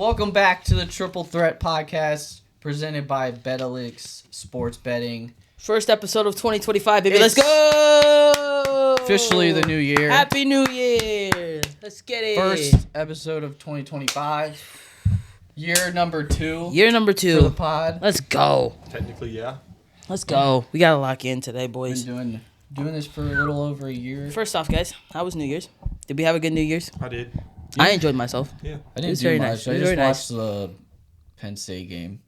Welcome back to the Triple Threat Podcast, presented by Betalix Sports Betting. First episode of 2025, baby. Let's go! Officially the new year. Happy New Year! Let's get it. First episode of 2025. Year number 2. Year number 2 for the pod. Let's go. Technically, yeah. Let's go. We gotta lock in today, boys. Been doing this for a little over a year. First off, guys, how was New Year's? Did we have a good New Year's? I did. I enjoyed myself. Yeah. I didn't was do very much. nice. I It was just very watched the Penn State game.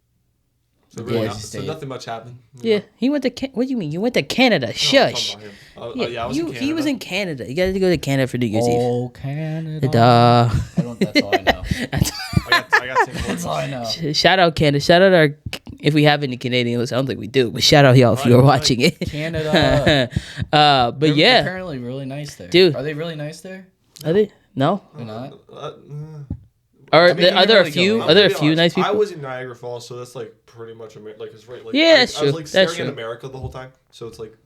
So, Boise really, so State. nothing much happened. Yeah, he went to. What do you mean? You went to Canada? No, Shush. I'm talking about him. Yeah, I was in Canada. He was in Canada. You got to go to Canada for New Year's Eve. Oh, Canada. That's all I know. I got 10 That's points. all I know. Shout out Canada. Shout out our. If we have any Canadians, I don't think we do, but shout out y'all if you're watching it. Canada. But They're yeah, apparently really nice there. Dude. Are they really nice there? are they? No. They're not? Are mean, there you are there a really few? go. Are there a few nice people? I was in Niagara Falls, so that's like pretty much like it's right. Like, Yeah, that's I was true. like That's staring true. at America the whole time, so it's like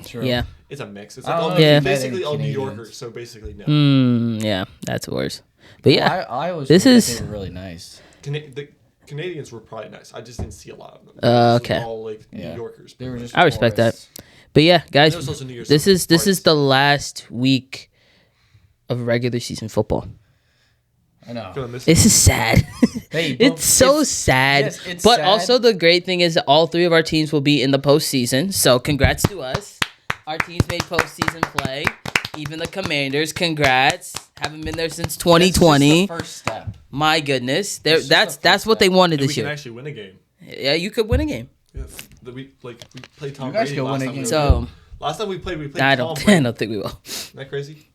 True. Yeah. it's a mix. It's I like don't all know if you basically met all any New Canadians. Yorkers. So basically no. Yeah, that's worse. But yeah, I always This thought that is- they were really nice. The Canadians were probably nice. I just didn't see a lot of them. Okay. All like Yeah. New Yorkers. They were just I respect tourists. but yeah, guys, There was also New Year's this is parties. the last week of regular season football. I know. Gonna miss it. This is sad. Hey, but It's so sad. yes, it's but sad. also the great thing is that all 3 of our teams will be in the postseason. So congrats to us. Our teams made postseason play. Even the Commanders, congrats. Haven't been there since That's 2020. just the first step. My goodness, just that's the first what they step. wanted And we this can year. actually win a game. Yeah, you could win a game. Yeah. We played Tom You guys Brady could last win a time. game. So Last time we played I Tom Brady. don't think we will. Isn't that crazy?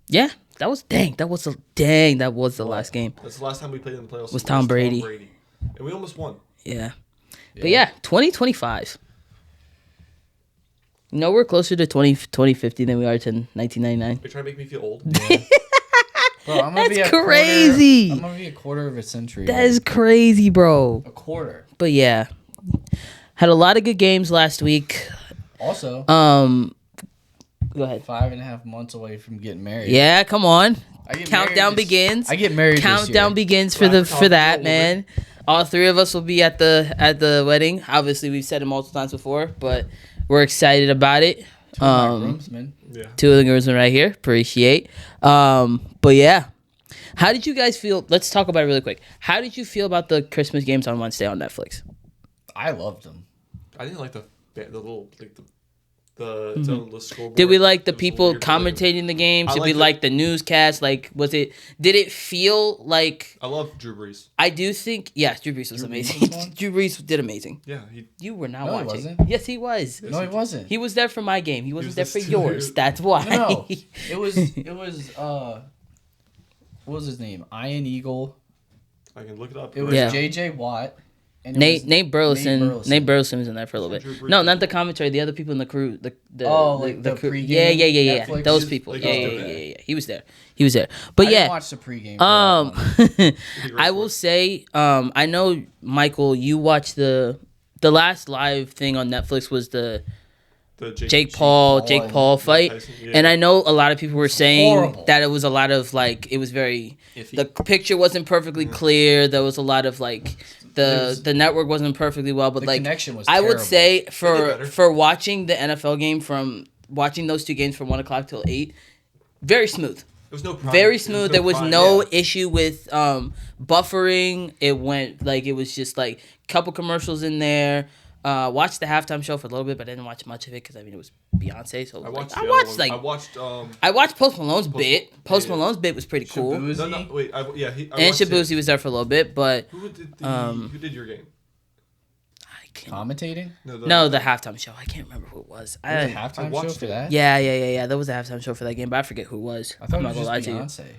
Yeah, that was the last game. That's the last time we played in the playoffs. Was Tom Brady. And we almost won. Yeah. But yeah, 2025. No, we're closer to 2050 than we are to 1999. You're trying to make me feel old. Bro, I'm gonna That's be crazy. I'm gonna be a quarter of a century. That is crazy, bro. a quarter. But yeah, had a lot of good games last week. Also, Go ahead. 5.5 months away from getting married. Yeah, come on. I get Countdown married this- begins. I get married. Countdown this begins Clap for for Tom that, Brady. man. All 3 of us will be at the wedding. Obviously, we've said it multiple times before, but we're excited about it. year. Two of my groomsmen. Yeah. 2 of the girls are right here. Appreciate. But yeah, how did you guys feel? Let's talk about it really quick. How did you feel about the Christmas games on Wednesday on Netflix? I loved them. I didn't like the little like the scoreboard. Did we like the It was people weird, but commentating the games? I Did we liked like the newscast? Like, did it feel like? I love Drew Brees. I do think, yeah, Drew Brees was Drew Brees amazing. was one? Drew Brees did amazing. Yeah, You were not No, he watching. wasn't. Yes, he was. No, he wasn't. He was there for my game. He wasn't was there for the yours. Steelers. That's why. No, it was what was his name? Iron Eagle. I can look it up. It was Yeah. J.J. Watt. And it was Nate Burleson. Burleson. Nate Burleson was in there for a little Drew bit. Brees. No, not the commentary. The other people in the crew. The pregame Yeah. Netflix? Those people. Like, Yeah. okay. He was there. But I yeah. didn't watch the pregame. for that one. I will say, I know Michael. You watched the last live thing on Netflix was the Jake Paul fight, Tyson, yeah. and I know a lot of people were saying horrible. that it was a lot of like it was very Iffy. the picture wasn't perfectly clear. There was a lot of like the network wasn't perfectly well, but The like connection was I would terrible. say They did better. for watching the NFL game from watching those 2 games from 1:00 till 8, very smooth. There was no prime. Very smooth. There was prime, no yeah. issue with buffering. It went like it was just like a couple commercials in there. Watched the halftime show for a little bit, but I didn't watch much of it because I mean it was Beyonce. So I like, watched. I the watched other like one. I watched Post Malone's bit. Post yeah. Malone's bit was pretty cool. Shaboozey? No, wait. I And watched it. Shabuzi was there for a little bit, but Who did Um, who did your game? I can't. Commentating? No, the halftime show. I can't remember who it was. There was a I, halftime show watched for it. that? yeah. There was a halftime show for that game, but I forget who it was. I thought I'm it not was gonna just lie to you. Beyonce.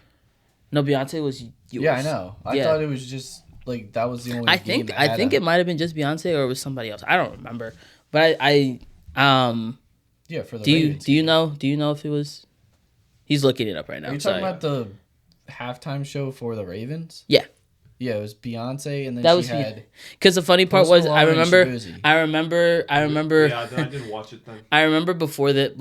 No, Beyonce was yours. Yeah, I know. I Yeah. thought it was just like that was the only. I game think that I had think a- it might have been just Beyonce or it was somebody else. I don't remember. But Yeah, for the. do Ravens. you know if it was? He's looking it up right now. Are you Sorry. talking about the halftime show for the Ravens? Yeah. Yeah, it was Beyonce, and then That she was had. because the funny part Post was Malone and Shabuzi. I remember Yeah, then I didn't watch it then. I remember before the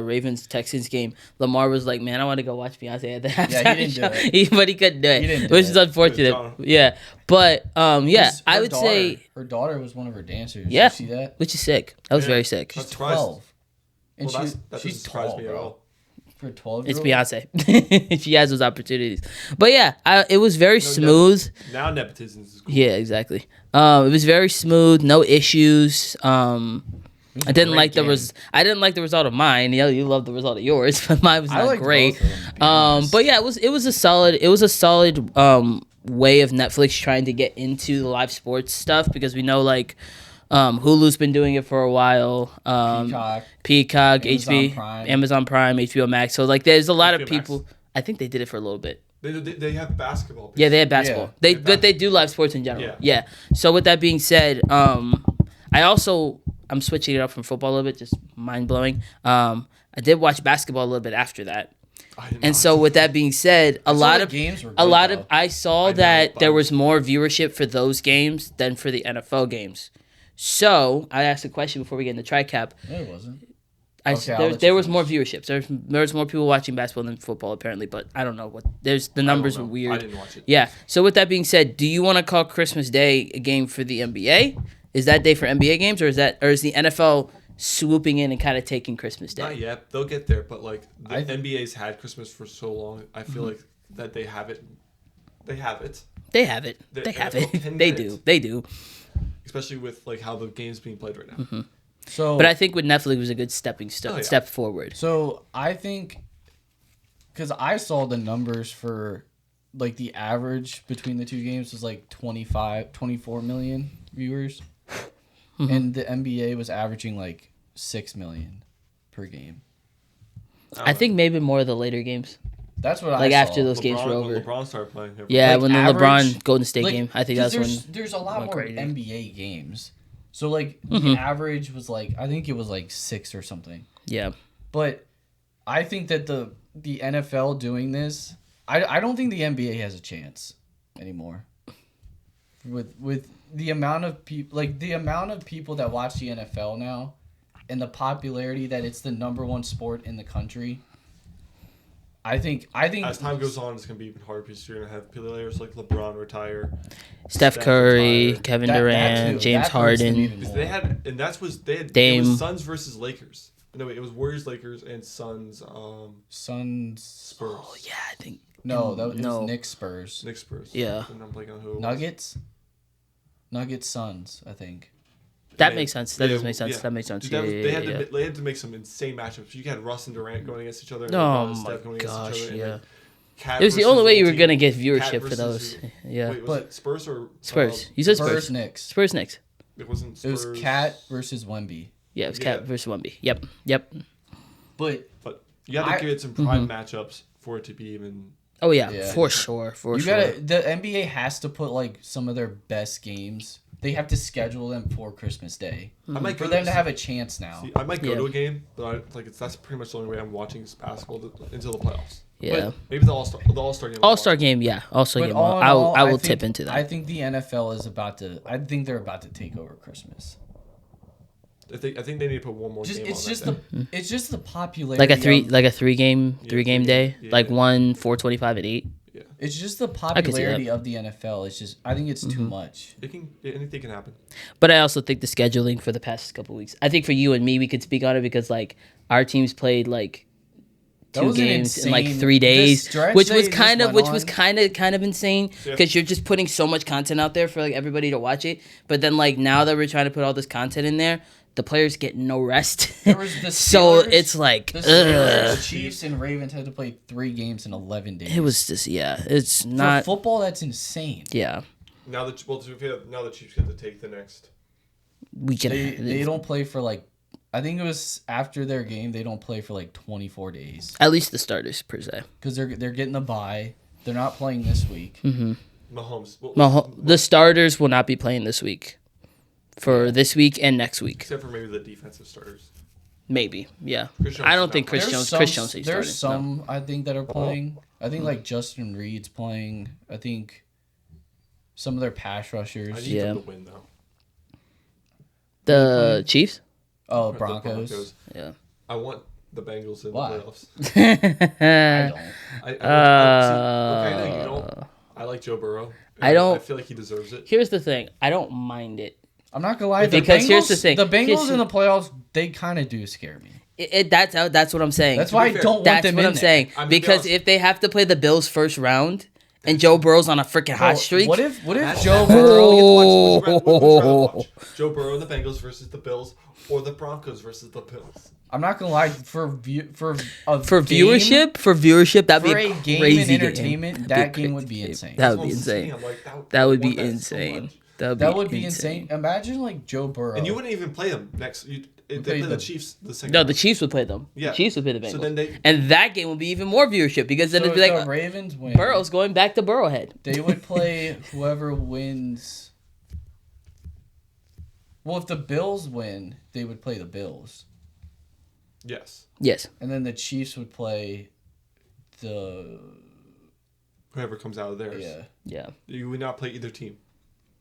Ravens Texans game, Lamar was like, "Man, I want to go watch Beyonce at the halftime." Yeah, he didn't do it. But he couldn't do it, He didn't do which it. is unfortunate. Good job. Yeah, but yeah, Her I would daughter- say her daughter was one of her dancers. Yeah. You see that? which is sick. That was Yeah. very sick. She's That's surprised. 12, and Well, that doesn't she's surprise tall, me at bro. all. For a 12. It's Beyonce. She has those opportunities. But yeah, it was very smooth. Now nepotism is cool. Yeah, exactly. It was very smooth, no issues. I didn't like I didn't like the result of mine. You loved the result of yours, but mine was I not liked great. both of them, to be honest. But yeah, it was a solid way of Netflix trying to get into the live sports stuff, because we know like Hulu's been doing it for a while. Peacock, Amazon Prime, HBO Max. So like there's a lot of HBO people. Max. I think they did it for a little bit. They have basketball. Yeah, they had basketball. Yeah. But they do live sports in general. Yeah. Yeah. So with that being said, I'm switching it up from football a little bit, just mind blowing. I did watch basketball a little bit after that. And so with that being said, games were good, I saw that there was more viewership for those games than for the NFL games. So I asked a question before we get into TriCap. No, it wasn't. There was more viewership. There was more people watching basketball than football apparently, but I don't know what. The numbers were weird. I didn't watch it. Yeah. So with that being said, do you want to call Christmas Day a game for the NBA? Is that day for NBA games, or is the NFL swooping in and kind of taking Christmas Day? Not yet. They'll get there, but like the NBA's had Christmas for so long. I feel like that they have it. They have it. They have it. The They have NFL it. 10 They minutes. do. They do. Especially with like how the game's being played right now. So, But I think with Netflix it was a good step forward. So I think, because I saw the numbers for, like, the average between the two games was like 24 million viewers, and the NBA was averaging like 6 million per game. I think maybe more of the later games. That's what I Like saw. after those games were When over. LeBron started playing. Yeah, Like when the average- LeBron Golden State like, game, I think 'cause that's when. there's a lot went more crazy. NBA games. So like the average was like, I think it was like 6 or something. Yeah. But I think that the NFL doing this, I don't think the NBA has a chance anymore. With the amount of people, like the amount of people that watch the NFL now, and the popularity that it's the number one sport in the country. I think as time goes on, it's gonna be even harder because you're gonna have players like LeBron retire, Steph Curry, retire. Kevin That Durant, too. James That hurts them Harden. even Because more. they had, and that's was they had. It Dame. was Suns versus Lakers. No, wait, it was Warriors, Lakers, and Suns. Suns. Spurs. Oh yeah, I think. No, it No. was Knicks Spurs. Knicks, Spurs. Yeah. And I'm blanking on who. it was. Nuggets Suns, I think. That Yeah. makes sense. That Yeah, does make sense. yeah. That makes sense. Dude, Yeah, that was- yeah, they yeah, had yeah. to they had to make some insane matchups. You had Russ and Durant going against each other. And Oh LeBron and my Steph going against gosh, each other. yeah. And then Cat It was the versus only way you were team. gonna get Cat viewership for versus- those. Yeah. Wait, was But- it Spurs or Spurs. You said Spurs Spurs. Knicks. Spurs Knicks. It wasn't It Spurs. was Cat versus Wemby. Yeah, it was Yeah. Cat versus Wemby. Yep. Yep. But But you had to give it some prime matchups for it to be even. Oh yeah, Yeah. for sure. For you sure. gotta, the NBA has to put like some of their best games. They have to schedule them for Christmas Day I might for go them to have a chance now. See, I might go Yeah. to a game, but that's pretty much the only way I'm watching basketball until the playoffs. Yeah. Maybe the All-Star game. All Star game. Yeah. All Star But game. all in I will. all, I will think- tip into that. I think the NFL is about to. I think they're about to take over Christmas. I think they need to put one more game It's on just that day. it's just the popularity. like a three of- three game Yeah, three game three day. game. Like Yeah. 1 4:25 at 8. It's just the could see that. popularity of the NFL. It's just I think it's too much. Anything can happen. But I also think the scheduling for the past couple weeks. I think for you and me, we could speak on it because like our teams played like That two was an games in like insane- 3 the days, stretch which they was just kind of went which was on. kind of insane Yeah. because you're just putting so much content out there for like everybody to watch it. But then like now that we're trying to put all this content in there, the players get no rest. There was the So Steelers- it's like The Steelers, ugh. the Chiefs and Ravens had to play 3 games in 11 days. It was just it's for not football. That's insane. yeah. Now the Chiefs get to take the next. We can They don't play for like. I think it was after their game. They don't play for like 24 days at least the starters per se. because they're getting the bye. They're not playing this week. Mahomes. The starters will not be playing this week. For this week and next week. Except for maybe the defensive starters. Maybe, yeah. Chris Jones I don't is think not Chris playing. Jones. Some, Chris Jones is there's starting. some I think that are playing. I think like Justin Reed's playing. I think some of their pass I rushers. need them to win though. The Chiefs. Oh, The Broncos. Yeah. I want the Bengals in Why? the playoffs. I don't. I know you don't. I like Joe Burrow. I don't. I feel like he deserves it. Here's the thing. I don't mind it. I'm not gonna lie. Because here's the thing. The Bengals Here's- in the playoffs, they kind of do scare me. That's what I'm saying. That's why I fair, don't want That's them what in I'm there. saying. I mean, to be Because honest- if they have to play the Bills first round and Joe Burrow's on a freaking hot streak, What if That's- Joe that's- Burrow? Which round to watch? Joe Burrow and the Bengals versus the Bills, or the Broncos versus the Bills. I'm not gonna lie. For viewership, that'd for be a a game crazy and entertainment, game. that game would be insane. That would That's be what I'm insane. saying. I'm like, That would I be want that so insane. much. That would be insane. Imagine like Joe Burrow. And you wouldn't even play them next. They play the Chiefs the second. No, round. the Chiefs would play them. Yeah. The Chiefs would play the Bengals. So then and that game would be even more viewership because then So it'd be if like the Ravens win. Burrow's going back to Burrowhead. They would play whoever wins. Well, if the Bills win, they would play the Bills, Yes. Yes. and then the Chiefs would play Whoever comes out of theirs. yeah. Yeah. You would not play either team.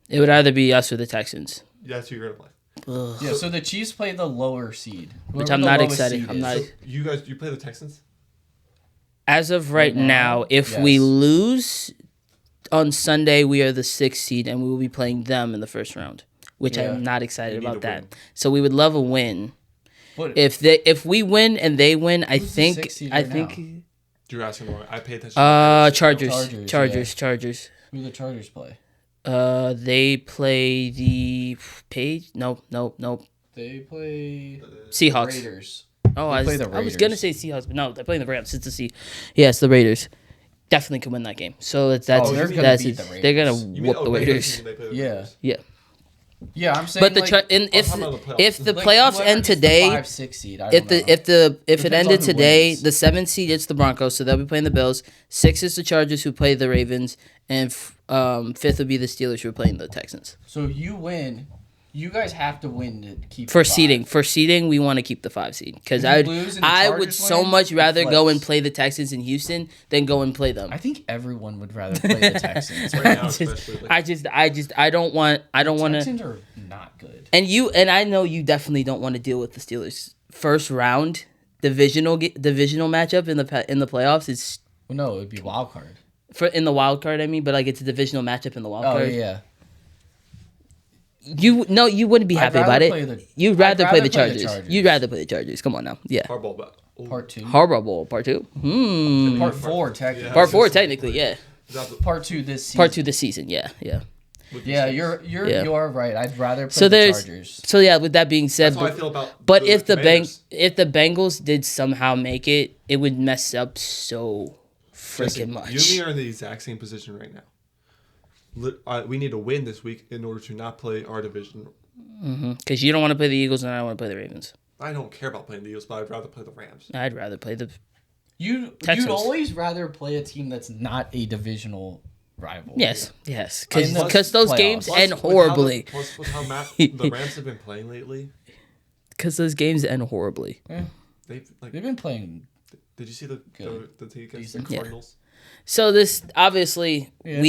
It would either be us or the Texans. That's who you're gonna play. Ugh. Yeah, so the Chiefs play the lower seed, Which whoever I'm the not lowest excited. seed I'm is. not. You play the Texans? As of right now, now, if we yes. lose on Sunday, we are the 6th seed, and we will be playing them in the first round, which Yeah. I'm not excited You need about a that. win. So we would love a win. But If we win and they win, I Who's the think sixth seed I right think You're asking wrong. I pay attention. to Chargers. Chargers, Chargers. who do the Chargers play? They play the Page. No. They play Seahawks. Raiders. Oh, They play the I was gonna Raiders. say Seahawks, but no, they're playing the Rams. It's the C. Yeah, it's the Raiders. Definitely can win that game. So that's they're gonna that's beat the They're gonna Raiders. You mean, whoop the regular Raiders. season they play the Yeah. Raiders. Yeah, Yeah, I'm saying. but the like, if talking about the playoffs. if the like, playoffs whoever end gets the today, 5-6 seed, I if don't know. the if the if it Depends on ended who today, wins. the 7th seed it's the Broncos, so they'll be playing the Bills. 6 is the Chargers, who play the Ravens, and 5th would be the Steelers, who are playing the Texans. So you win. You guys have to win to keep For the 5. seeding, we want to keep the 5 seed because If you I'd lose and the I would Chargers so win, much it rather go and flips. play the Texans in Houston than go and play them. I think everyone would rather play the Texans. Right now, Just- especially. Like, I don't want to. Texans are not good. And I know you definitely don't want to deal with the Steelers. First round divisional matchup in the playoffs is Well, no, it would be wild card. in the wild card. I mean, but like it's a divisional matchup in the wild Oh card. yeah. You wouldn't be I'd happy rather about play it. the- You'd I'd rather play the play the Chargers. Chargers. You'd rather play the Chargers. Come on now. Yeah. hardball, but Part 2. Harbor Bowl Part 2. Part 4 technically. Yeah. Part 4 technically. Yeah. Part 2 this season. Part 2 this season. Yeah. Yeah, Yeah. you are right. I'd rather play So the there's Chargers. so yeah. With that being said, That's how I feel about. but the if the Commanders. if the Bengals did somehow make it, it would mess up so freaking Listen, much. You and me are in the exact same position right now. We need to win this week in order to not play our division. Because you don't want to play the Eagles and I don't want to play the Ravens. I don't care about playing the Eagles, but I'd rather play the Rams. I'd rather play the You'd Texans. always rather play a team that's not a divisional rival. yes. In the Because those playoffs. games Plus, end with how horribly. Plus with how the Rams have been playing lately, Because those games end horribly. they've like. They've been playing. Did you see the take against the Decent. Cardinals? So this obviously Yeah.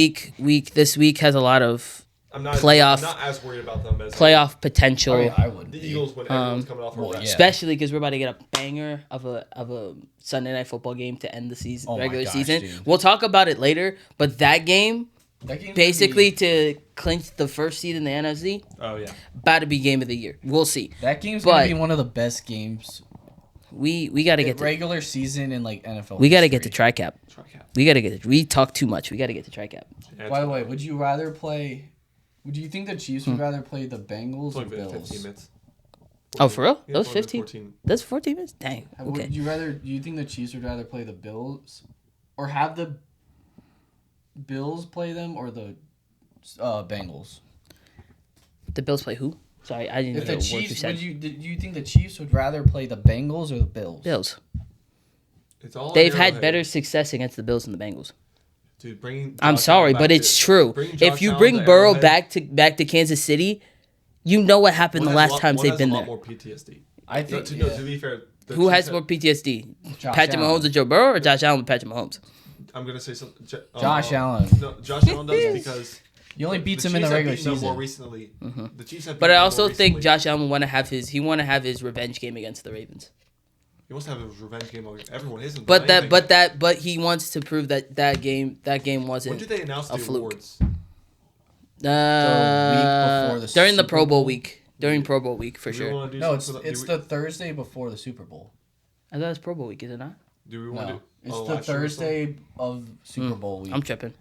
this week has a lot of I'm not Playoff- I'm not as worried about them as playoff potential. I mean, I would. the Eagles when everyone's coming off a well, rest. yeah. Especially because we're about to get a banger of a Sunday night football game to end the season, Oh my regular gosh, season. dude. We'll talk about it later, but that game, That game's basically gonna to clinch the first seed in the NFC, Oh yeah. about to be game of the year. We'll see. that game's but- gonna be one of the best games. We got to in get to regular season in like NFL. we got to get to history. TriCap. Try cap. We got to get to, we talk too much. We got to get to TriCap. Yeah, By the way, would you rather play? Would you think the Chiefs would rather play the Bengals it's or like 15 Bills? minutes. Oh, for real? Yeah, That was it's only 15? 14. That's 14 minutes? Dang. Okay. Would you rather? Do you think the Chiefs would rather play the Bills, or have the Bills play them, or the Bengals? The Bills play who? Sorry, I didn't If hear the what you Chiefs, said. do you think the Chiefs would rather play the Bengals or the Bills? Bills. It's all They've Arrowhead. had better success against the Bills than the Bengals. Dude, bringing I'm Josh sorry, Allen but back it's to- true. bringing If Josh you Allen bring to Burrow Arrowhead, back to Kansas City, you know what happened one the has last times one they've has been a lot there. more PTSD. I think. To be fair, Who has more PTSD? Josh Patrick Allen. Mahomes and Joe Burrow, or Josh Allen with Patrick Mahomes? I'm gonna say something. Josh Allen. No, Josh Allen does because He only beats him in the Chiefs have regular beaten them season. more recently. The Chiefs have But I beaten them also more think recently. Josh Allen want to have his revenge game against the Ravens. He wants to have a revenge game on everyone. Isn't But he wants to prove that game wasn't. when did they announce the fluke. awards? before the During the Super Pro Bowl Bowl? week. During Pro Bowl week for Do we sure. wanna do No, something it's for the- the Thursday before the Super Bowl. I thought it's Pro Bowl week, is it not? Do we want to No, do? it's oh, the last year or Thursday of Super Bowl week. I'm tripping.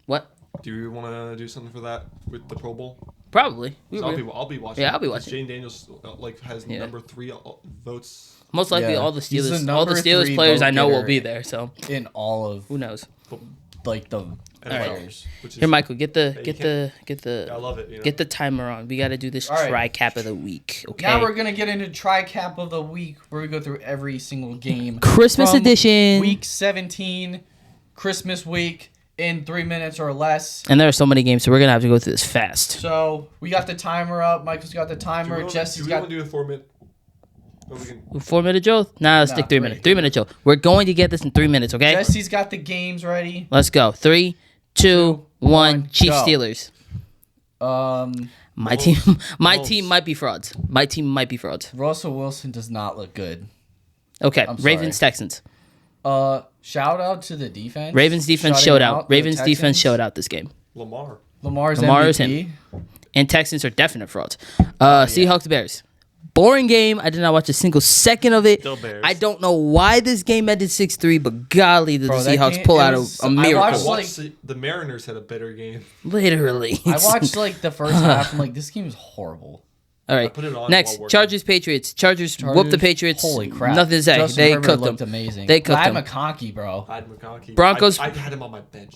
What? something? Do we want to do something for that with the Pro Bowl? Probably. 'Cause I'll be watching. Yeah, I'll be 'cause watching. Jane Daniels has Yeah. number 3 votes. Most likely Yeah. all the He's the Steelers, all the number Steelers 3 players I know will vote-getter. be there. So In all of who knows? like the NFL, players. which is, Here, Michael, get you the I love it. You know? get the timer on. We got to do this All right. tri-cap of the week. Okay. Now we're gonna get into tri-cap of the week, where we go through every single game. Christmas from edition. Week 17, Christmas week, in 3 minutes or less. And there are so many games, so we're gonna have to go through this fast. So we got the timer up. Michael's got the do timer. we wanna, Jesse's do we got. want to do a 4-minute? Oh, we can, 4-minute Joe? Nah, let's Nah, stick 3 3. minutes. 3-minute Joe. We're going to get this in 3 minutes. Okay. Jesse's got the games ready. Let's go. 3, 2, 1. Chiefs go. Steelers. My team. My Mahomes. team might be frauds. My team might be frauds. Russell Wilson does not look good. Okay. I'm sorry. Ravens Texans. Shout out to the defense. Ravens defense shutting showed out. the Ravens defense Texans. showed out this game. Lamar. Lamar's is MVP. him. And Texans are definite frauds. Seahawks Bears. Boring game. I did not watch a single second of it. Still Bears. I don't know why this game ended 6-3, but golly, did the Bro, that Seahawks game- pull it out was- a I miracle. I watched, watched the Mariners had a better game. Literally. I watched like the first half. I'm like, this game is horrible. All right. put it on Next, while working. Chargers Patriots. Chargers whooped the Patriots. Holy crap! Nothing to say. Justin They Herbert cooked looked them. amazing. They cooked Glad them. McConkey, bro. Hyde McConkey. Broncos- I had him on my bench.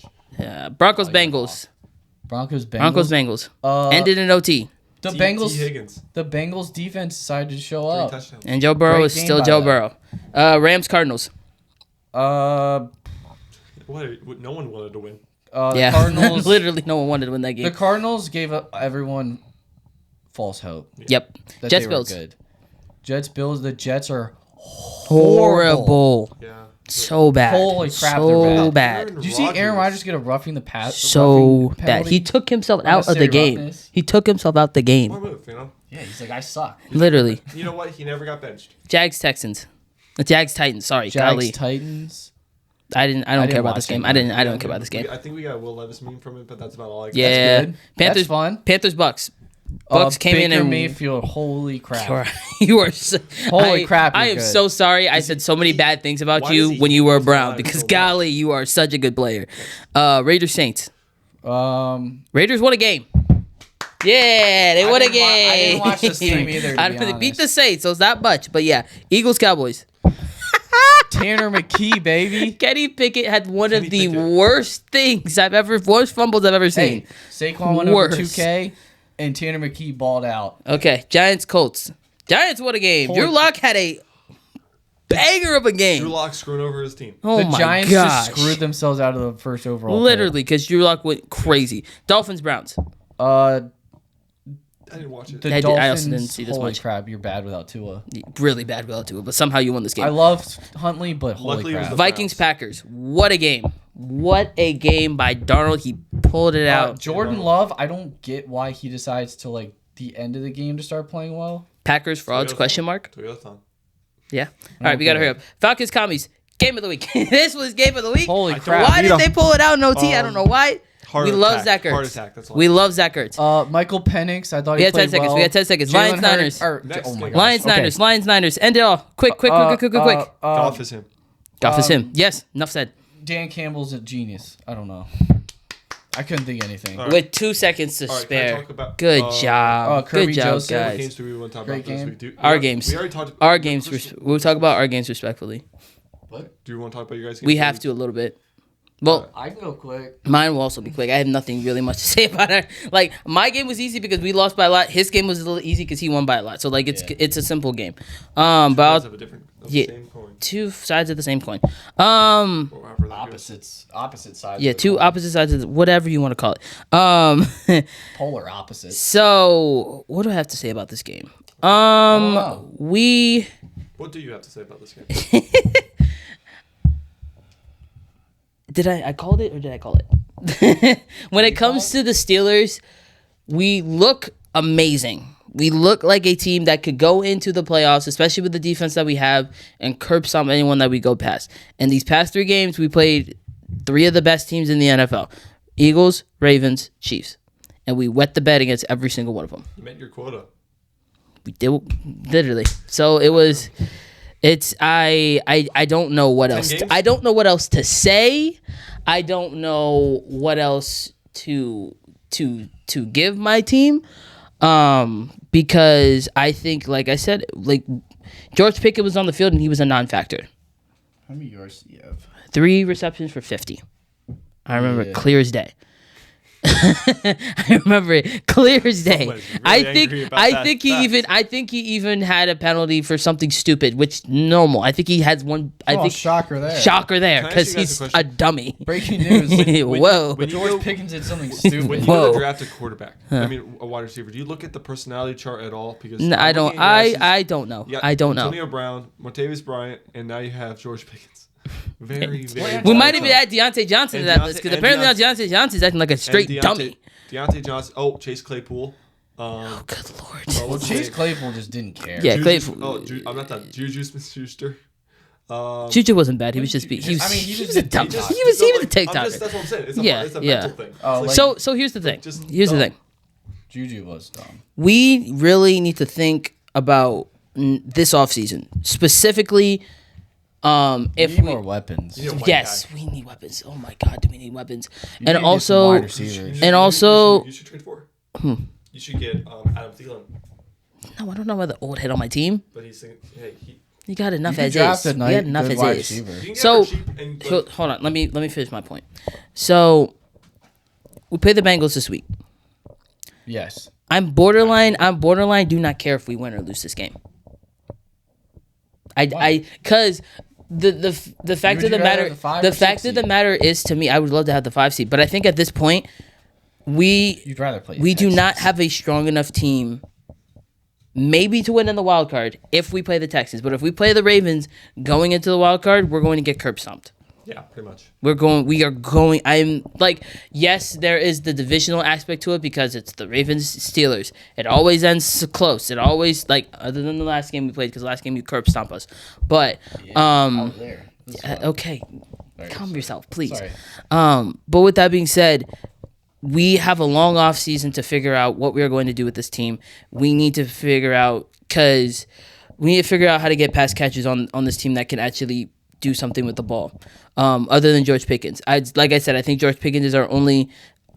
Broncos Bengals. Broncos Bengals. Broncos Bengals. Ended in OT. The T. Bengals. Higgins. The Bengals defense decided to show 3 up. touchdowns. And Joe Burrow Great is game still by Joe them. Burrow. Rams Cardinals. The No one wanted to win. Yeah. Cardinals. Literally, no one wanted to win that The game. Cardinals gave everyone false hope Yep. that Jets they Bills. were good. Jets Bills. The Jets are Horrible. Yeah. So bad. Holy crap, So they're bad. bad. Aaron Did you see Aaron Rodgers. Rodgers get a roughing the pass? So roughing bad. penalty? He took himself out of the Unnecessary game. roughness. He took himself out the Smart game. move, you know. Yeah, he's like, I suck. Literally. You know what? He never got benched. Jags Texans. Jags Titans. Sorry, Jags golly. Titans. I don't care didn't about this watch game. it. I don't care about this game. I think we got a Will Levis meme from it, but that's about all I got. Yeah. good. Panthers That's fun. Panthers Bucks. Bucks came in Baker and Mayfield. Holy crap. you are so, Holy crap, I you're am good. so sorry. I said so many bad things about why you does he when you were a hate Brown Lions because so much? golly, you are such a good player. Raiders Saints. Raiders won a game. Yeah, they won a didn't wa- I game. didn't watch this game either, to be They beat honest. the Saints, so it's not much. But yeah, Eagles Cowboys. Tanner McKee, baby. Kenny Pickett had one of Kenny the Pickett. worst fumbles I've ever seen. Hey, Saquon went over Worst. 2K, and Tanner McKee balled out. Okay, Giants Colts. Giants won a game. Holy- Drew Lock had a banger of a game. Drew Lock screwing over his team. Oh The my Giants gosh. just screwed themselves out of the first overall. pick. Literally, because Drew Lock went crazy. Dolphins Browns. I didn't watch it. The I did- Dolphins. I also didn't see this holy much. crap, you're bad without Tua. Really bad without Tua, but somehow you won this game. I loved Huntley, but holy Luckily it was crap. the Vikings Browns. Packers. What a game. What a game by Darnold. He pulled it out. Jordan Love, I don't get why he decides to like the end of the game to start playing well. Packers frauds Toyotathon. question mark. Toyotathon. Yeah. All right, we got to hurry up. Falcons Commies. Game of the week. This was game of the week. Holy I crap. Why beat did 'em. they pull it out in OT? I don't know why. Heart We love attack. Zach Ertz. Heart attack. That's all. We love Zach Ertz. Michael Penix, I thought We he had 10 played seconds. well. We had 10 seconds. Jalen Lions, Hurts- Niners. or- Next oh my game. gosh. Lions, Okay. Niners. Lions, Niners. End it all. Quick. Goff is him. Goff is him. Yes, enough said. Dan Campbell's a genius. I don't know. I couldn't think of anything. All right. With 2 seconds to All right, can I spare. talk about- Good job. Kirby Good job, Joseph. What guys. games do we want to talk Great about this game. week? Our games. We already talked. Our games. We'll talk about our games respectfully. What? Do you want to talk about your guys' games? We have to a little bit. Well, I can go quick. Mine will also be quick. I have nothing really much to say about it. Like, my game was easy because we lost by a lot. His game was a little easy because he won by a lot. So, like, it's a simple game. Two sides of the same coin. Opposite sides. Yeah, two opposite sides of whatever you want to call it. Polar opposites. So, what do I have to say about this game? What do you have to say about this game? Did I called it or did I call it? When it comes to the Steelers, we look amazing. We look like a team that could go into the playoffs, especially with the defense that we have, and curb stomp anyone that we go past. And these past 3 games, we played 3 of the best teams in the NFL. Eagles, Ravens, Chiefs. And we wet the bed against every single one of them. You met your quota. We did, literally. So it was... I don't know what else. I don't know what else to say. I don't know what else to give my team. Because I think, like I said, like George Pickett was on the field and he was a non-factor. How many yards do you have? 3 receptions for 50. I remember it clear as day. I remember it clear as day. Really I think he even had a penalty for something stupid, which normal. I think he has one. Shocker there because he's a dummy. Breaking news. Whoa. When George Pickens did something stupid. When you go to draft a quarterback, I mean a wide receiver, do you look at the personality chart at all? Because no, I don't. I don't know. I don't know. Antonio Brown, Martavis Bryant, and now you have George Pickens. Very. We might even add Deontay Johnson to that list because apparently now Deontay Johnson's acting like a straight dummy. Deontay Johnson. Oh, Chase Claypool. Oh, good lord. Well, Chase Claypool just didn't care. Yeah, Claypool. I'm not that. Juju Smith-Schuster. Juju wasn't bad. He was just. He was a dumb. He was a TikToker. That's what I'm saying. It's a mental thing. Oh, so here's the thing. Here's the thing. Juju was dumb. We really need to think about this offseason specifically. If we need more weapons. Yes, we need weapons. Oh my God, do we need weapons? You should trade for. You should get Adam Thielen. No, I don't know whether old head on my team. But he's saying, hey, you got enough as is. You got enough as is. So hold on, let me finish my point. So we play the Bengals this week. Yes. I'm borderline. Do not care if we win or lose this game. Because the fact of the matter is, to me, I would love to have the 5 seed, but I think at this point you'd rather play we do not have a strong enough team maybe to win in the wild card if we play the Texans. But if we play the Ravens going into the wild card, we're going to get curb stomped. Yeah, pretty much. I'm like, yes, there is the divisional aspect to it because it's the Ravens Steelers. It always ends close. It always, like, other than the last game we played, because the last game you curb stomp us. But I was there. Okay, calm yourself, please. But with that being said, we have a long off season to figure out what we are going to do with this team. We need to figure out how to get pass catches on this team that can actually do something with the ball, other than George Pickens. Like I said, I think George Pickens is our only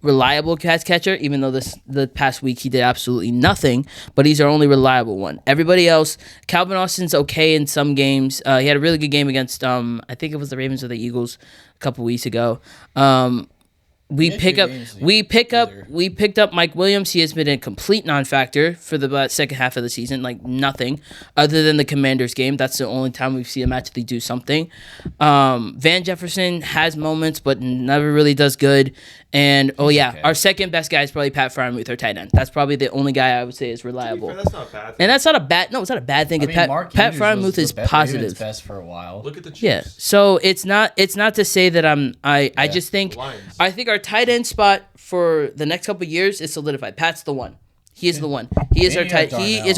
reliable pass catcher, even though the past week he did absolutely nothing, but he's our only reliable one. Everybody else, Calvin Austin's okay in some games. He had a really good game against, I think it was the Ravens or the Eagles a couple weeks ago. We picked up Mike Williams. He has been a complete non-factor for the second half of the season, like nothing other than the Commanders game. That's the only time we've seen him actually do something. Van Jefferson has moments, but never really does good. And our second best guy is probably Pat Frymuth, our tight end. That's probably the only guy I would say is reliable. That's not a bad thing. And that's not a bad. No, it's not a bad thing. Pat Frymuth is positive. Best for a while. Look at the Chiefs. Yeah. So it's not to say that I just think I think our tight end spot for the next couple of years is solidified. Pat's the one. He is the one. He is our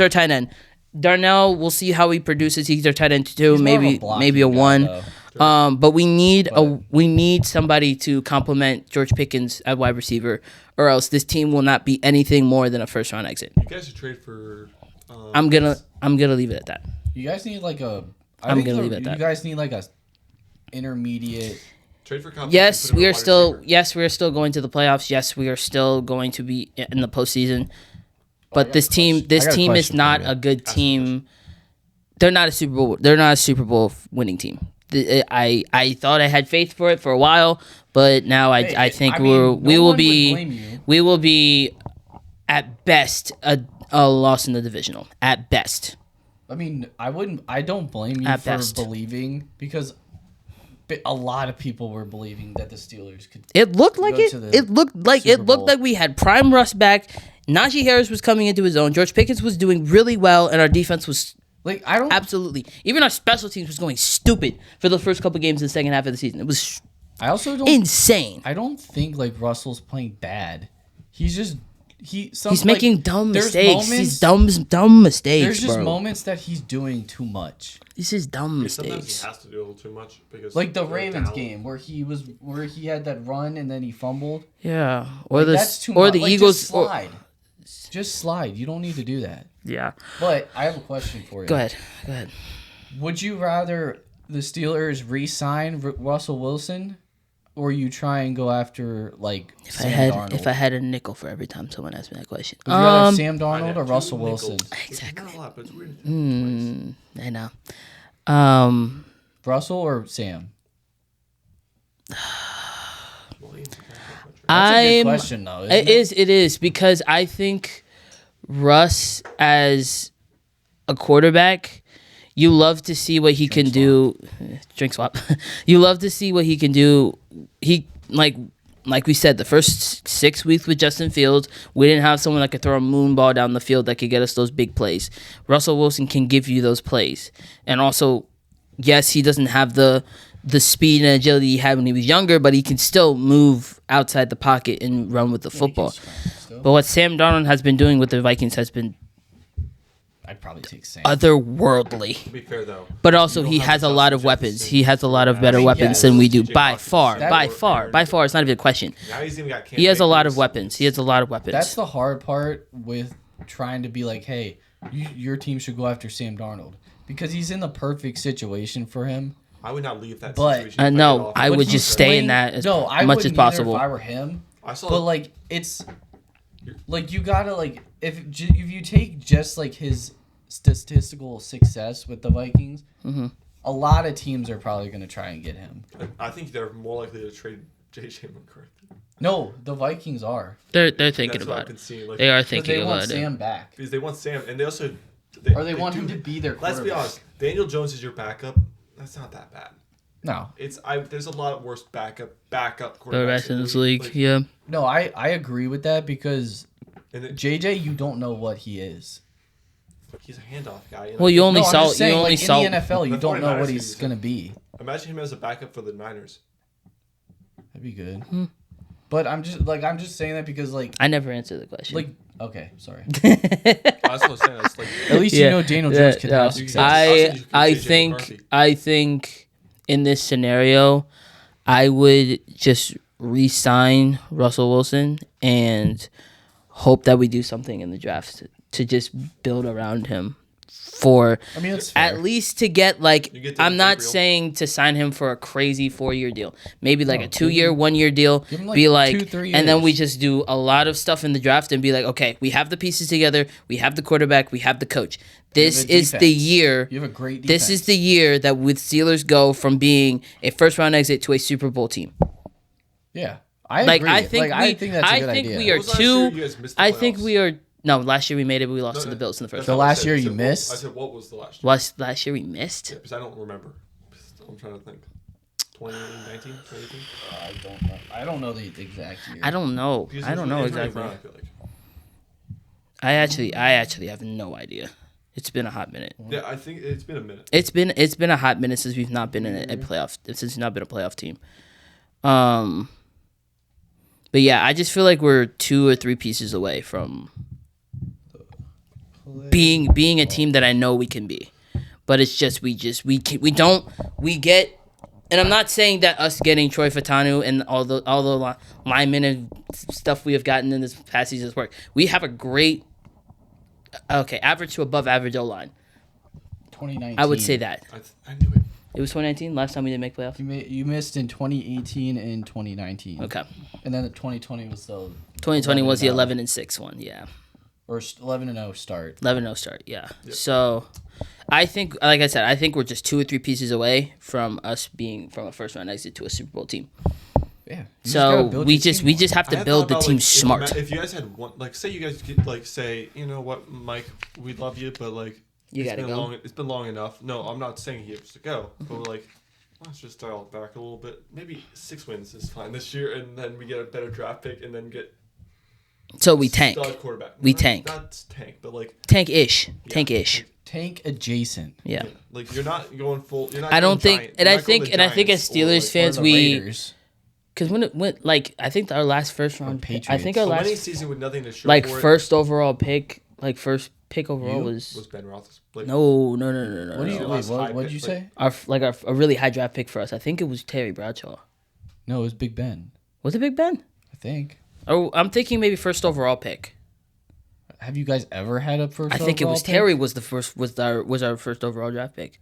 tight end. Darnell, we'll see how he produces. He's our tight end too. Maybe a one. But we need somebody to complement George Pickens at wide receiver, or else this team will not be anything more than a first round exit. You guys should trade for. I'm gonna leave it at that. You guys need like a. I'm gonna leave it at that. You guys need like a intermediate. Trade for yes, we are still. Yes, we are still going to the playoffs. Yes, we are still going to be in the postseason. But this team is not a good team. They're not a Super Bowl. They're not a Super Bowl winning team. I thought I had faith for it for a while, but But now I think we will be at best a loss in the divisional. At best. I mean, I don't blame you for believing, because a lot of people were believing that the Steelers could. It looked like we had prime Russ back. Najee Harris was coming into his own. George Pickens was doing really well, and our defense was absolutely. Even our special teams was going stupid for the first couple games in the second half of the season. It was insane. I don't think Russell's playing bad. He's making dumb mistakes. He's dumb mistakes. There's just moments that he's doing too much. This is dumb mistakes. Sometimes he has to do a little too much, because the Ravens game where he had that run and then he fumbled. Yeah, that's too much. The Eagles just slide. You don't need to do that. Yeah. But I have a question for you. Go ahead. Would you rather the Steelers re-sign Russell Wilson, or you try and go after Sam Darnold? If I had a nickel for every time someone asked me that question, would you rather have Sam Darnold or Russell Wilson? Exactly. Not a lot, but it's weird. I know. Russell or Sam? That's a good question, though. It is because I think Russ as a quarterback, you love to see what he can do. Drink swap. You love to see what he can do. He like we said, the first 6 weeks with Justin Fields, we didn't have someone that could throw a moon ball down the field that could get us those big plays. Russell Wilson can give you those plays, and also, yes, he doesn't have the speed and agility he had when he was younger, but he can still move outside the pocket and run with the football. But what Sam Darnold has been doing with the Vikings has been I'd probably take Sam. Otherworldly. To be fair, though. But also, he has a lot of weapons. He has a lot of better weapons than we do. By far. It's not even a question. Now he's even got he has a lot of weapons. That's the hard part with trying to be like, hey, your team should go after Sam Darnold, because he's in the perfect situation for him. I would not leave that situation. No, I would just stay in that as much as possible. If I were him, it's you gotta if you take just his statistical success with the Vikings, a lot of teams are probably gonna try and get him. I think they're more likely to trade J.J. McCarthy. No, the Vikings are. They're thinking about it. They are thinking about it. They want Sam back. Because they want Sam, and they also they want him to be their quarterback. Let's be honest. Daniel Jones is your backup. That's not that bad. No, there's a lot worse backup quarterbacks in this league. Yeah. No, I agree with that, because JJ, you don't know what he is. He's a handoff guy. Well, you only saw in the NFL, you don't know what he's gonna be. Imagine him as a backup for the Niners. That'd be good. But I'm just saying that because I never answered the question. Okay, sorry. That's what I'm saying. It's at least you know Daniel Jones can have success. I think in this scenario, I would just re-sign Russell Wilson and hope that we do something in the draft to just build around him that's fair. At least to get I'm not saying to sign him for a crazy 4-year deal. Maybe a 2-year, 1-year deal. Give him 2-3 years. And then we just do a lot of stuff in the draft and be like, okay, we have the pieces together. We have the quarterback. We have the coach. This is the year. You have a great defense. This is the year that with Steelers go from being a first-round exit to a Super Bowl team. Yeah. I agree. I think that's a good idea. We are two. I think we are. No, last year we made it, but we lost to the Bills in the first round. The last year you missed? I said, what was the last year? Last year we missed? Yeah, because I don't remember. I'm trying to think. 2019? 2018? I don't know the exact year. I don't know exactly. I actually have no idea. It's been a hot minute. Yeah, I think it's been a minute. It's been a hot minute since we've not been in a playoff. Since we've not been a playoff team. But yeah, I just feel like we're 2 or 3 pieces away from being a team that I know we can be. But it's just we get. And I'm not saying that us getting Troy Fautanu and all the linemen and stuff we have gotten in this past season's work. We have a great, average to above average O-line. 2019. I would say that. I knew it. It was 2019, last time we didn't make playoffs? You missed in 2018 and 2019. Okay. And then the 2020 was the... 2020 was the 11-6 one, yeah. Or 11-0 start. 11-0 start, yeah. Yep. So, I think, like I said, I think we're just 2 or 3 pieces away from us being from a first-round exit to a Super Bowl team. Yeah. So we just have to build the team smart. If you guys had one, like, say you guys could, like, say, you know what, Mike, we love you, but like, it's been long enough. No, I'm not saying he has to go, but like, let's just dial it back a little bit. Maybe 6 wins is fine this year, and then we get a better draft pick, and then get. So we tank. Quarterback. We tank. That's tank, but like. Tank-ish. Yeah, Tank-ish. Tank adjacent. Yeah. Like you're not going full. You're not. I don't think, giant, and I think as Steelers fans, because when it went, like, I think our last first round, Patriots. I think our winning last season with nothing to show like for first overall pick, like first pick overall was was Ben Roethlisberger. Like, no. What did you say? A really high draft pick for us. I think it was Terry Bradshaw. No, it was Big Ben. Was it Big Ben? I think. Oh, I'm thinking maybe first overall pick. Have you guys ever had a first? I think it was pick? Terry was our first overall draft pick.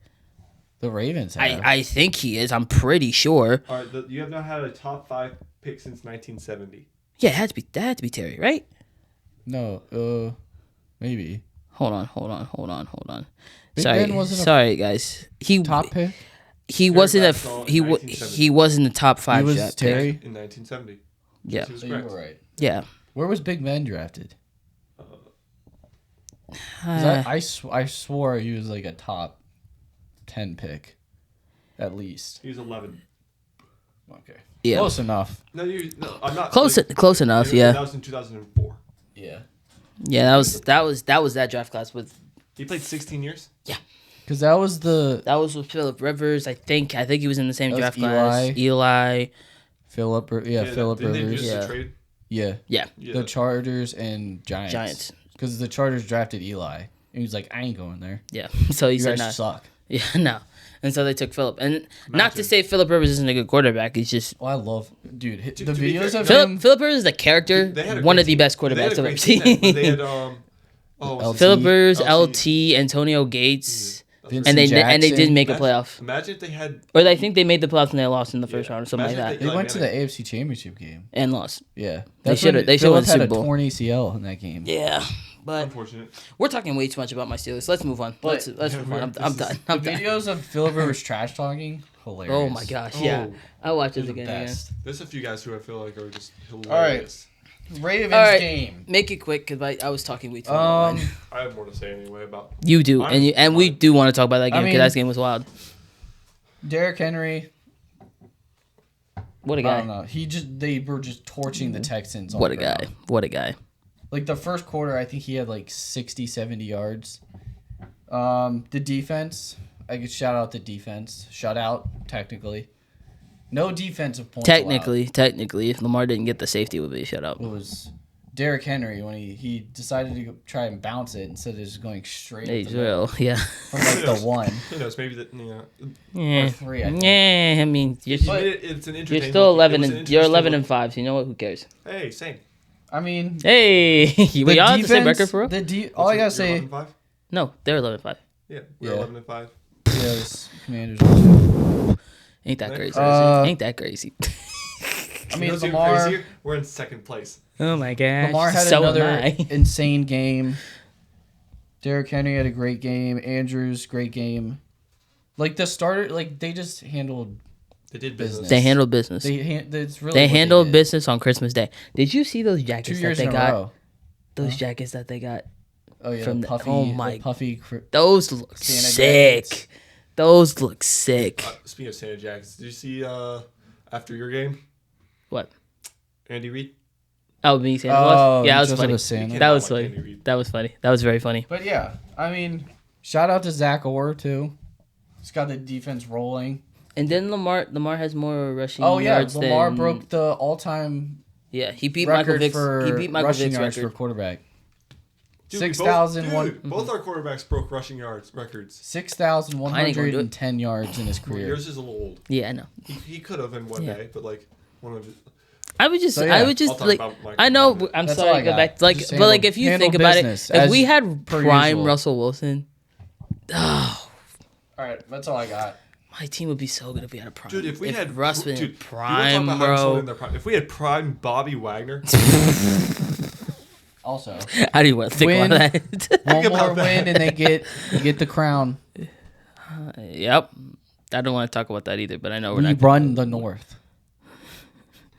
The Ravens have. I think he is. I'm pretty sure. all right, you have not had a top 5 pick since 1970. Yeah, that had to be Terry, right? No, maybe. Hold on. Big Sorry, Ben wasn't sorry, guys. He top pick. He Terry wasn't Bradshaw in he 1970. wasn't the top 5 He was draft Terry. pick. In 1970. Yeah. He was So you correct. were right. Yeah. Where was Big Ben drafted? 'Cause I swore he was like a top 10 pick, at least. He was 11. Okay. Yeah. Close enough. No, I'm not Close enough. That Yeah. was in 2004. Yeah. Yeah. That was that draft class with. He played 16 years. Because that was the That was with Phillip Rivers. I think he was in the same That was draft class. Eli. Phillip Didn't they Rivers. just Yeah. trade? Yeah. Yeah. Yeah. The Chargers and Giants. Giants. Because the Chargers drafted Eli. And he was like, I ain't going there. Yeah. So he You said guys no. suck. Yeah. No. And so they took Phillip. And not to Imagine. say Phillip Rivers isn't a good quarterback. He's just Oh, I love... Dude, the to be videos fair, of him... Phillip Rivers is a character. They had a One great of the team. best They had quarterbacks a I've ever great team seen. that- They had what's Phillip his name? Rivers, LT. LT, Antonio Gates, Vincent and they Jackson. did make a Imagine- playoff. Imagine if they had. Or I think they made the playoffs and they lost in the first Yeah. round or something like Imagine that. if They Eli went to the Manning. AFC Championship game. And lost. Yeah. They when should've won Phillip the had Super a Bowl. torn ACL in that game. Yeah. But Unfortunate. we're talking way too much about my Steelers. Let's move on. Let's move on. I'm done. The I'm done. videos of Phillip Rivers trash talking, hilarious. Oh my gosh. Yeah. Oh. I'll watch They're this the again. best. There's a few guys who I feel like are just hilarious. Ravens All right. game. Make it quick because I was talking way too long. I have more to say anyway about. You do, and we do want to talk about that game I because mean- that game was wild. Derrick Henry. What a I guy! don't know. They were just torching the Texans. all What a around. guy! What a guy! Like the first quarter, I think he had like 60, 70 yards. The defense, I could shout out the defense. Shut out, technically. No defensive points. Technically, if Lamar didn't get the safety, it would be a shutout. It was Derrick Henry when he decided to try and bounce it instead of just going straight Hey, up the middle yeah, from like the one Who knows? Maybe that. yeah, or three. I think. yeah. I mean, you're It's an you're entertaining. still it 11 was an and you're interesting 11 look. and 5. So you know what? Who cares? Hey, same. I mean, Hey, we all have the same record for real? All I gotta You're say, 11-5? No, they're 11 and 5. Yeah, we're Yeah. 11-5. yes, Commanders. Ain't that crazy? Uh, Ain't that crazy? I You mean, know what's even Lamar. crazier? We're in second place. Oh my gosh! Lamar had so another am I. insane game. Derrick Henry had a great game. Andrews, great game. Like the starter, like they just handled. They did business. They handled business. It's really They what handled did. business on Christmas Day. Did you see those 2 jackets that years they in a got? row. Those jackets that they got. Oh yeah, from the the- puffy. oh my- the puffy. Those look Santa sick. jackets. Those look sick. Speaking of Santa Jackets, did you see after your game, What? Andy Reid? Oh, me Santa Oh, was? Yeah, that was dressed up funny. as Santa. You That was cannot like funny. Andy Reid. That was funny. That was very funny. But yeah, I mean, shout out to Zach Orr too. He's got the defense rolling. And then Lamar has more rushing Oh yeah, yards Lamar than, broke the all-time Yeah, he beat Michael record Vick's. for He beat Michael rushing Vick's yards record. for quarterback. Dude, 6,001 Both our quarterbacks broke rushing yards records. 6,110 yards in his Well, career. yours is a little old. Yeah, I know. He could have in one Yeah. day, but like one of his. I would just, So, yeah, I would I'll just talk like. about Michael I know. Vick. I'm That's sorry all to I go got. back. Like, Just but like, if you handle think about it, business, if as we had per prime usual. Russell Wilson, oh, All right, that's all I got. my team would be so good if we had a prime. Dude, if we had Russ been dude, prime, you wanna talk about how someone in bro. their prime. If we had prime Bobby Wagner, Also, How do you want to think Win. about that? one about more that. win and they get the crown. Yep. I don't want to talk about that either, but I know we're We not. run the North.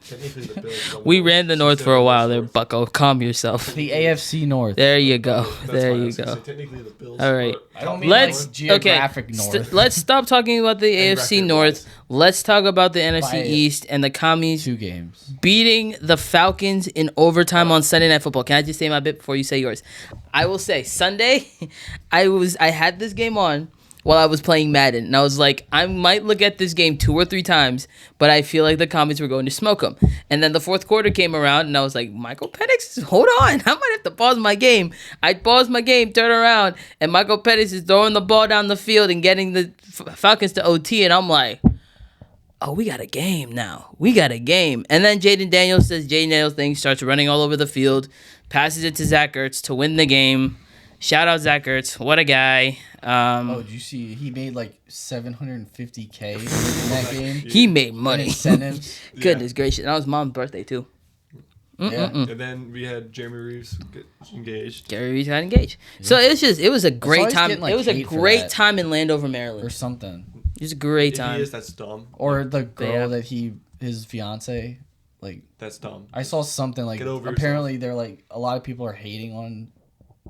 Technically, the Bills won We the ran the North for a while there, Bucko. Calm yourself. The AFC North. There you go. That's There fine. I you was gonna go. say, technically, the Bills All right. are I don't top mean Let's like geographic North. let's stop talking about the And AFC record-wise. North. Let's talk about the NFC By East and the commies 2 games. beating the Falcons in overtime on Sunday Night Football. Can I just say my bit before you say yours? I will say Sunday, I had this game on while I was playing Madden, and I was like, I might look at this game 2 or 3 times, but I feel like the commies were going to smoke them. And then the fourth quarter came around, and I was like, Michael Penix, hold on, I might have to pause my game. I paused my game, turn around, and Michael Penix is throwing the ball down the field and getting the Falcons to OT, and I'm like, oh, we got a game now. We got a game. And then Jaden Daniels does Jaden Daniels thing, starts running all over the field, passes it to Zach Ertz to win the game. Shout out Zach Ertz. What a guy. Did you see he made like $750K in that game? He made In money. incentives. Goodness gracious. That was Mom's birthday, too. Yeah. And then we had Jeremy Reeves get engaged. Gary Reeves got engaged. So it was a great he's time. getting, like, It was a hate for great that. time in Landover, Or Maryland. something. It was a great If time. he is, that's dumb. Or the girl Yeah. that his fiance, like, That's dumb. I saw something like, Get over apparently they're like, a lot of people are hating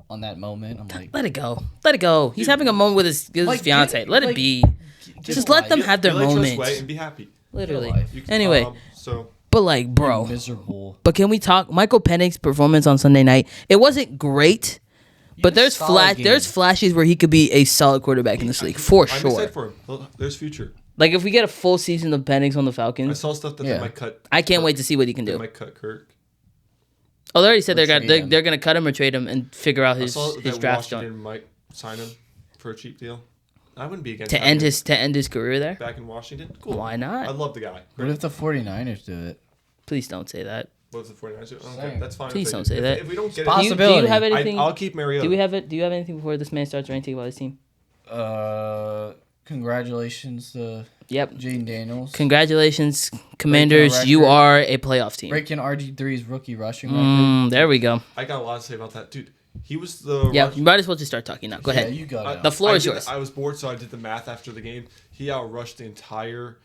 on that moment. I'm like, Let it go. Let it go. He's having a moment with his Like, fiance. get- Let it like, be. get Just a let them life. have their Get each other's way moments. and be happy. Literally. life. You can- Anyway, so but like, bro. Miserable. But can we talk Michael Penix's performance on Sunday night? It wasn't great, but had a there's solid game. there's flashes where he could be a solid quarterback in this league for I'm sure. excited for him. There's future. Like if we get a full season of Penix on the I Falcons, saw stuff that Yeah. they might cut. I can't Kirk. wait to see what he can They do. might cut Kirk. Oh, they already said Or they're trade him. gonna cut him or trade him and figure out I his saw his that draft Washington start might sign him for a cheap deal. I wouldn't be against to having end his career there. him back in Washington. Cool. Why I not? love the guy. What if the 49ers do it? Please don't say that. What's the 49ers? Okay, Saying. that's fine. Please if they don't do. say that. If we don't get Do you, it, do you Possibility. have anything? I'll keep Mariota. Do we have it? Do you have anything before this man starts ranting about his team? Congratulations to Yep. Jaden Daniels. Congratulations, Commanders. You record. are a playoff team. Breaking RG3's rookie rushing record. There we go. I got a lot to say about that, dude. He was the Yeah, rush- you might as well just start talking now. Go Yeah, ahead. you got it. The floor I is did- yours. I was bored, so I did the math after the game. He outrushed the entire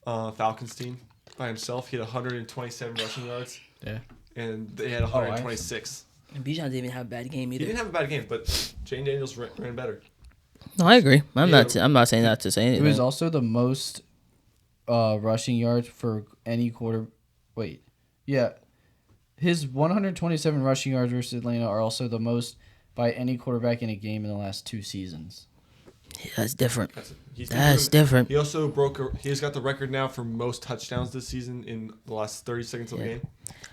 Falcons team by himself. He had 127 rushing yards, Yeah. and they had 126. And Bijan didn't even have a bad game He either. didn't have a bad game, but Jane Daniels ran better. No, I agree. I'm Yeah. not saying that to say It anything. was also the most rushing yards for any quarter. Wait. Yeah. His 127 rushing yards versus Atlanta are also the most by any quarterback in a game in the last 2 seasons. That's different. He's That's doing- different. He also he's got the record now for most touchdowns this season in the last 30 seconds of the game.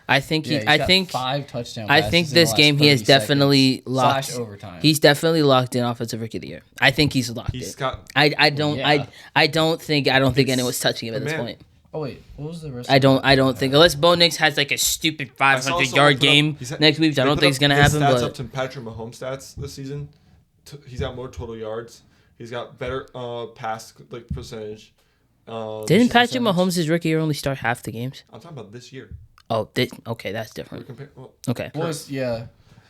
I think Yeah, he. he's I got think. 5 touchdown I passes think in the this last game he has 30 seconds. definitely locked. Slash overtime. He's definitely locked in offensive rookie of the year. I think he's locked He's in. got I don't. Yeah. I don't think anyone's touching him at this Man. point. Oh wait, what was the rest? I don't think unless Bo Nix has like a stupid I saw 500 someone yard put up- game he's had- next week, which I they don't put think is up gonna his happen. Stats But up to Patrick Mahomes stats this season. He's got more total yards. He's got better pass percentage. didn't Patrick Mahomes his rookie year only start half the games? I'm talking about this year. Oh, okay, that's different. Okay. Was yeah.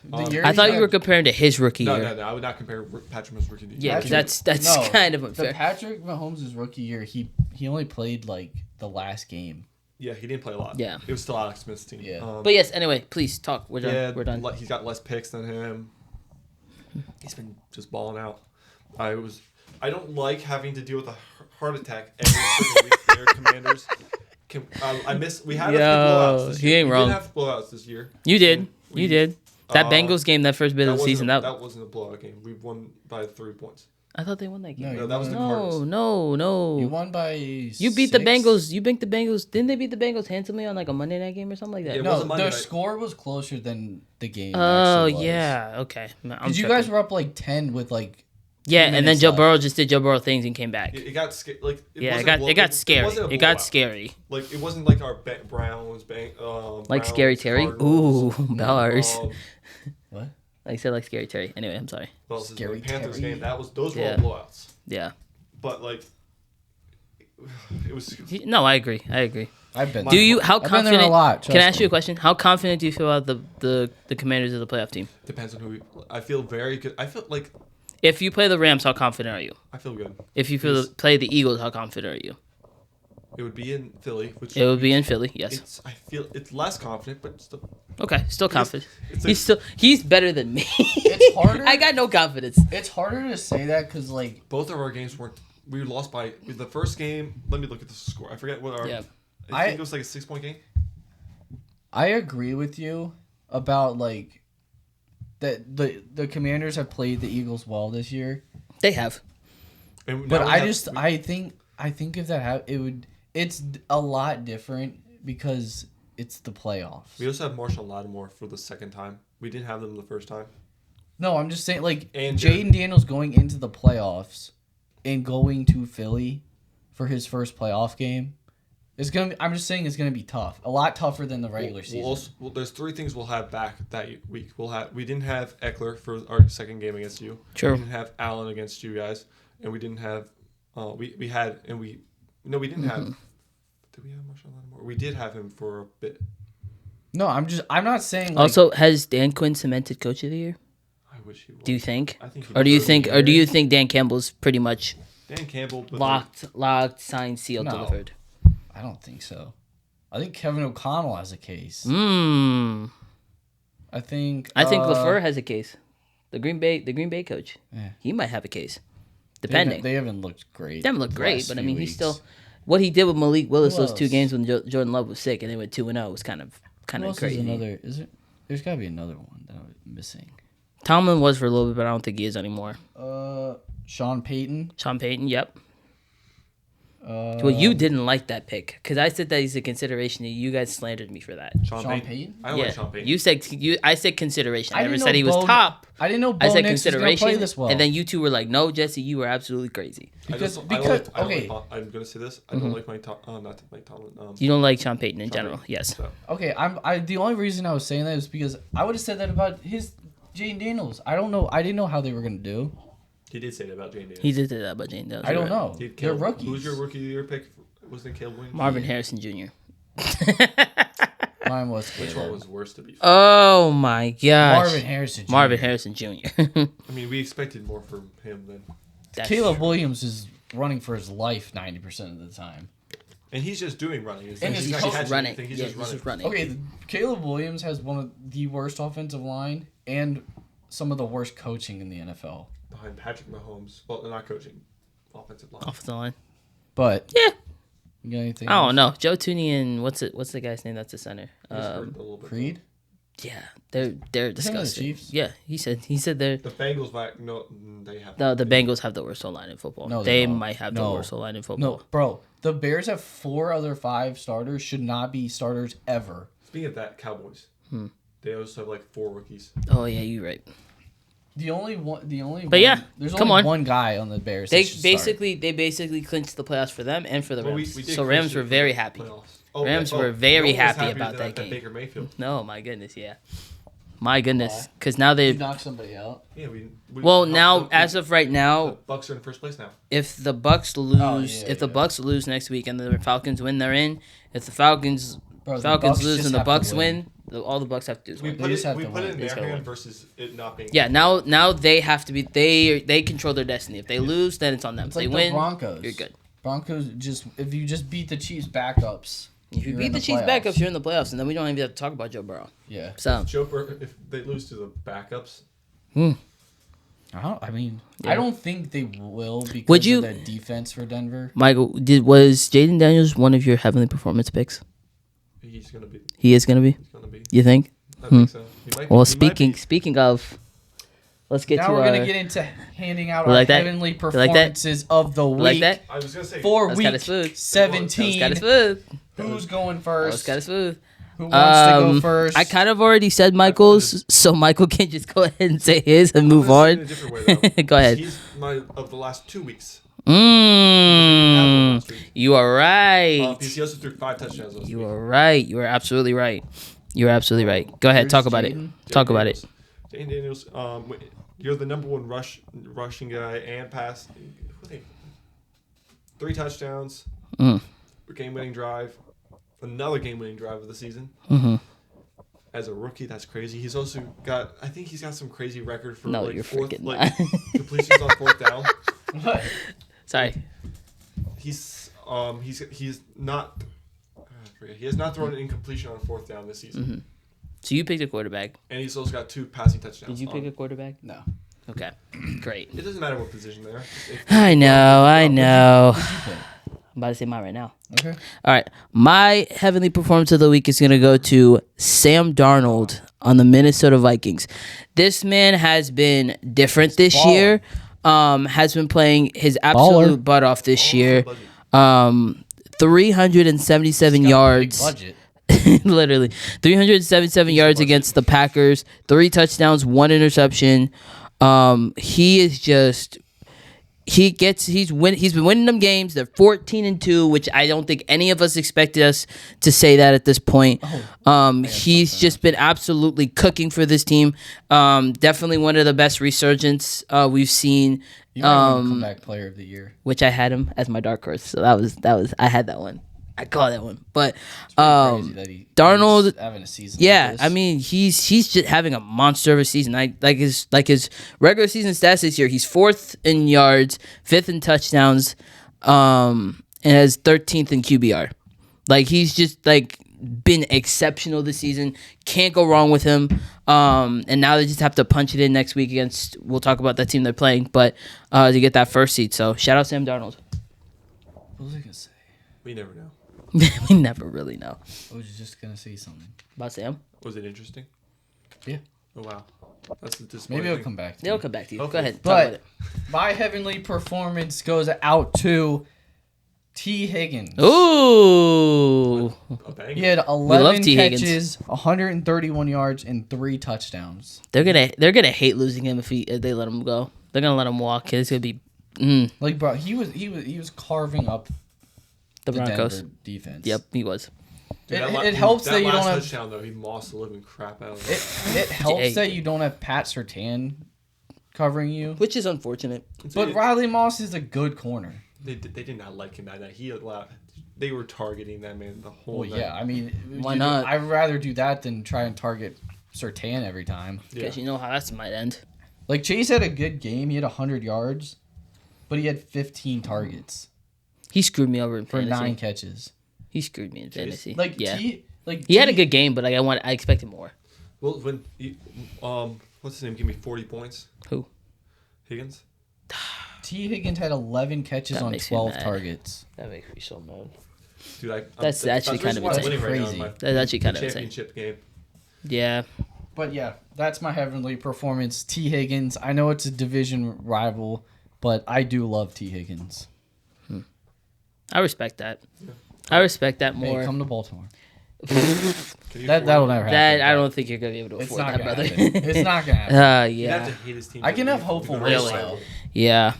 The year I he thought you got- were comparing to his rookie No, year. no, no. I would not compare Patrick Mahomes rookie to Yeah, year. 'cause that's No, kind of The unfair. Patrick Mahomes' rookie year, he only played like the last game. Yeah, he didn't play a lot. Yeah. It was still Alex Smith's team. Yeah. But yes, anyway, please talk. We're done. Yeah, We're done. He's got less picks than him. He's been just balling out. I don't like having to deal with a heart attack every single week there, Commanders. We had a few blowouts this he year. ain't We wrong. did have blowouts this year. You did. We- You did. That uh, Bengals game, that first bit of the season, that that wasn't a blowout game. We won by 3 points. I thought they won that game. No, that was the No, Cardinals. no. You won by. You beat the Bengals. You beat the Bengals. Didn't they beat the Bengals handsomely on like a Monday night game or something like that? It No, was a Monday the night. score was closer than the game. Oh actually was. yeah. Okay. Because you guys were up like 10 with like. Yeah, 2 and then minutes Joe left. Burrow just did Joe Burrow things and came back. It got like Yeah, wasn't it got a it got scary. wasn't a It got blowout. scary. Like it wasn't like our Browns Like Browns, Scary Terry. Cardinals, Ooh, bars. What? Like I said, like Scary Terry. Anyway, I'm sorry. what else is Scary it? Panthers Terry. game. Those were Yeah. all blowouts. Yeah. But like it was No, I agree. I've been. Do you? How I've been there confident? a lot. Can I trust ask you me. a question? How confident do you feel about the Commanders of the playoff team? depends on who I feel very good. I feel like If you play the Rams, how confident are you? I feel good. If you play the Eagles, how confident are you? It would be in Philly. It would be in Philly. Yes. I feel it's less confident, but still. Okay, still confident. It's He's better than me. It's harder. I got no confidence. It's harder to say that because like both of our games weren't. We lost by the first game. Let me look at the score. I forget what our. Yeah. I think it was like a 6-point game. I agree with you about like that the Commanders have played the Eagles well this year. They have. But I think if that it's a lot different because it's the playoffs. We also have Marshall Lattimore for the second time. We didn't have them the first time. No, I'm just saying like And Jaden Daniels going into the playoffs and going to Philly for his first playoff game. I'm just saying it's gonna be tough. A lot tougher than the regular season. There's 3 things we'll have back that week. We didn't have Eckler for our second game against you. Sure. We didn't have Allen against you guys, and we didn't have. We didn't have. Did we have Marshall Lattimore? We did have him for a bit. No, I'm not saying. Like, Also, has Dan Quinn cemented Coach of the Year? I wish he would. Do you think? I think. Or do you think Dan Campbell's pretty much Dan Campbell locked, signed, sealed, No. delivered? I don't think so. I think Kevin O'Connell has a case. I think LaFleur has a case. The Green Bay coach. Yeah. He might have a case. Depending. They haven't looked great. They haven't looked the great, last but I few mean, weeks. he's still what he did with Malik Willis Who those 2 else? games when Jordan Love was sick and they went 2-0 was kind Who of else crazy. is it? There's got to be another one that I'm missing. Tomlin was for a little bit, but I don't think he is anymore. Sean Payton. Sean Payton, yep. Well, you didn't like that pick because I said that he's a consideration. And you guys slandered me for that. Sean Payton. I don't like Sean Payton. You said I said consideration. I never didn't said he know was top. I didn't know Bo I said Nix was gonna consideration, play this well. and then you two were like, "No, Jesse, you were absolutely crazy." I'm gonna say this. I don't like Mike Tomlin. Not Mike Tomlin. You don't like Sean Payton in general. Yes. So. Okay, the only reason I was saying that is because I would have said that about Jaden Daniels. I don't know. I didn't know how they were gonna do. He did say that about Jane Daniels. He did say that about Jane Daniels. I don't know. They're rookies. Who's your rookie of the year pick? Was it Caleb Williams? Marvin Harrison Jr. Mine was Which one was worse to be fair? Oh my gosh. Marvin Harrison Jr. I mean, we expected more from him than. Caleb Williams is running for his life 90% of the time. And he's just doing running. He's just running. He's Yeah, just he's just running. running. Okay, Caleb Williams has one of the worst offensive line and some of the worst coaching in the NFL. Behind Patrick Mahomes. Well, they're not coaching. Offensive line. Offensive line. But yeah. You got anything? I don't know. Joe Tooney and what's the guy's name? That's the center. Creed. Yeah, they're disgusting. Chiefs? Yeah, he said they're the Bengals back. No, they have. The Bengals have the worst line in football. No, they might have the worst line in football. No, bro. The Bears have 4 other 5 starters. Should not be starters ever. Speaking of that, Cowboys. They also have like 4 rookies. Oh yeah, you're right. The only one. But yeah, there's come only on. one guy on the Bears. They basically clinched the playoffs for them and for the Rams. So Rams were very happy. Rams were very happy about that game. Baker Mayfield. No, my goodness, yeah. My goodness, because now they knocked somebody out. Yeah, as of right now, the Bucks are in first place now. If the Bucks lose, Bucks lose next week and the Falcons win, they're in. If the Falcons lose and the Bucks win, all the Bucks have to do is win. We put it in their hand versus it not being. Yeah, now they have to be. They control their destiny. If they lose, then it's on them. It's if like they win, the Broncos. You're good. Broncos if you just beat the Chiefs backups. If you beat the Chiefs backups, you're in the playoffs, and then we don't even have to talk about Joe Burrow. Yeah. So if they lose to the backups. I don't think they will because of that defense for Denver. Michael, was Jaden Daniels one of your heavenly performance picks? He's gonna be. He is gonna be. He's gonna be. You think? I think so. Well, speaking of, let's get now to we're gonna get into handing out our like heavenly performances of the week. Like that? I was gonna say for week kind of smooth. 17. Who's going first? That's kind of smooth. Who wants to go first? I kind of already said Michael's, so Michael can just go ahead and say his and move on. In a different way, though. Go ahead. He's of the last 2 weeks. You are right. He also threw 5 touchdowns last week. You are right. You are absolutely right. You are absolutely right. Go ahead. Talk about it. Talk about it. Jaden Daniels, you're the number 1 rushing guy and pass. 3 touchdowns. Game-winning drive. Another game-winning drive of the season. As a rookie, that's crazy. He's also got, I think he's got some crazy record for completions on 4th down. What? Sorry. He's he's not. He has not thrown an incompletion on 4th down this season. Mm-hmm. So you picked a quarterback. And he's also got 2 passing touchdowns. Did you pick a quarterback? No. Okay, great. It doesn't matter what position they are. I know. I'm about to say mine right now. Okay. All right. My heavenly performance of the week is going to go to Sam Darnold on the Minnesota Vikings. This man has been different this year. Has been playing his absolute butt off this year. 377 yards. Literally 377 yards against the Packers, 3 touchdowns, 1 interception. He's been winning them games. They're 14-2, which I don't think any of us expected us to say that at this point. He's just been absolutely cooking for this team. Definitely one of the best resurgence we've seen. You might win comeback player of the year, which I had him as my dark horse. So that was I had that one. I call that one. But crazy that Darnold having a season. Yeah, like this. I mean he's just having a monster of a season. His regular season stats this year. He's 4th in yards, 5th in touchdowns, and has 13th in QBR. He's just been exceptional this season. Can't go wrong with him. And now they just have to punch it in next week against. We'll talk about that team they're playing, but to get that first seed. So shout out Sam Darnold. What was I gonna say? We never know. We never really know. I was just gonna say something About Sam? Was it interesting? Yeah. Oh wow. That's the disappointing. Maybe it'll come back to They'll me. come back to you. Okay. Go ahead. Talk about But it. my heavenly performance goes out to T. Higgins. Ooh. A bang. He had love 11 T. Higgins. catches, 131 yards, and 3 touchdowns. They're gonna hate losing him if they let him go. They're gonna let him walk. It's gonna be Bro, he was carving up the Broncos. Denver defense. Yep, he was. Dude, It helps that you don't last have. touchdown though. He mossed the living crap out of It helps Hey. that you don't have Pat Surtain covering you. Which is unfortunate. But Riley Moss is a good corner. They did not like him that night. They were targeting that man the whole Well, night. yeah, I mean, Why not? I'd rather do that than try and target Surtain every time. Yeah. Because you know how that might end. Chase had a good game. He had 100 yards, but he had 15 targets He screwed me over in for fantasy. 9 catches. He screwed me in fantasy. Yeah. He had a good game, but I expected more. Well, when what's his name? Give me 40 points. Who? Higgins. T. Higgins had 11 catches That on makes me 12 mad. targets. That makes me so mad. Dude, That's actually kind of winning insane. right now in Crazy. my That's actually kind of insane. championship game. Yeah. But yeah, that's my heavenly performance. T. Higgins. I know it's a division rival, but I do love T. Higgins. I respect that. Yeah. I respect that more. Hey, come to Baltimore. Can you That'll afford never happen. That I but don't think you're gonna be able to It's afford not that, gonna brother. happen. It's not gonna happen. it? You'd Yeah. have to hate his team. I can to have leave. hopeful It'd be race, very though. rival. Yeah.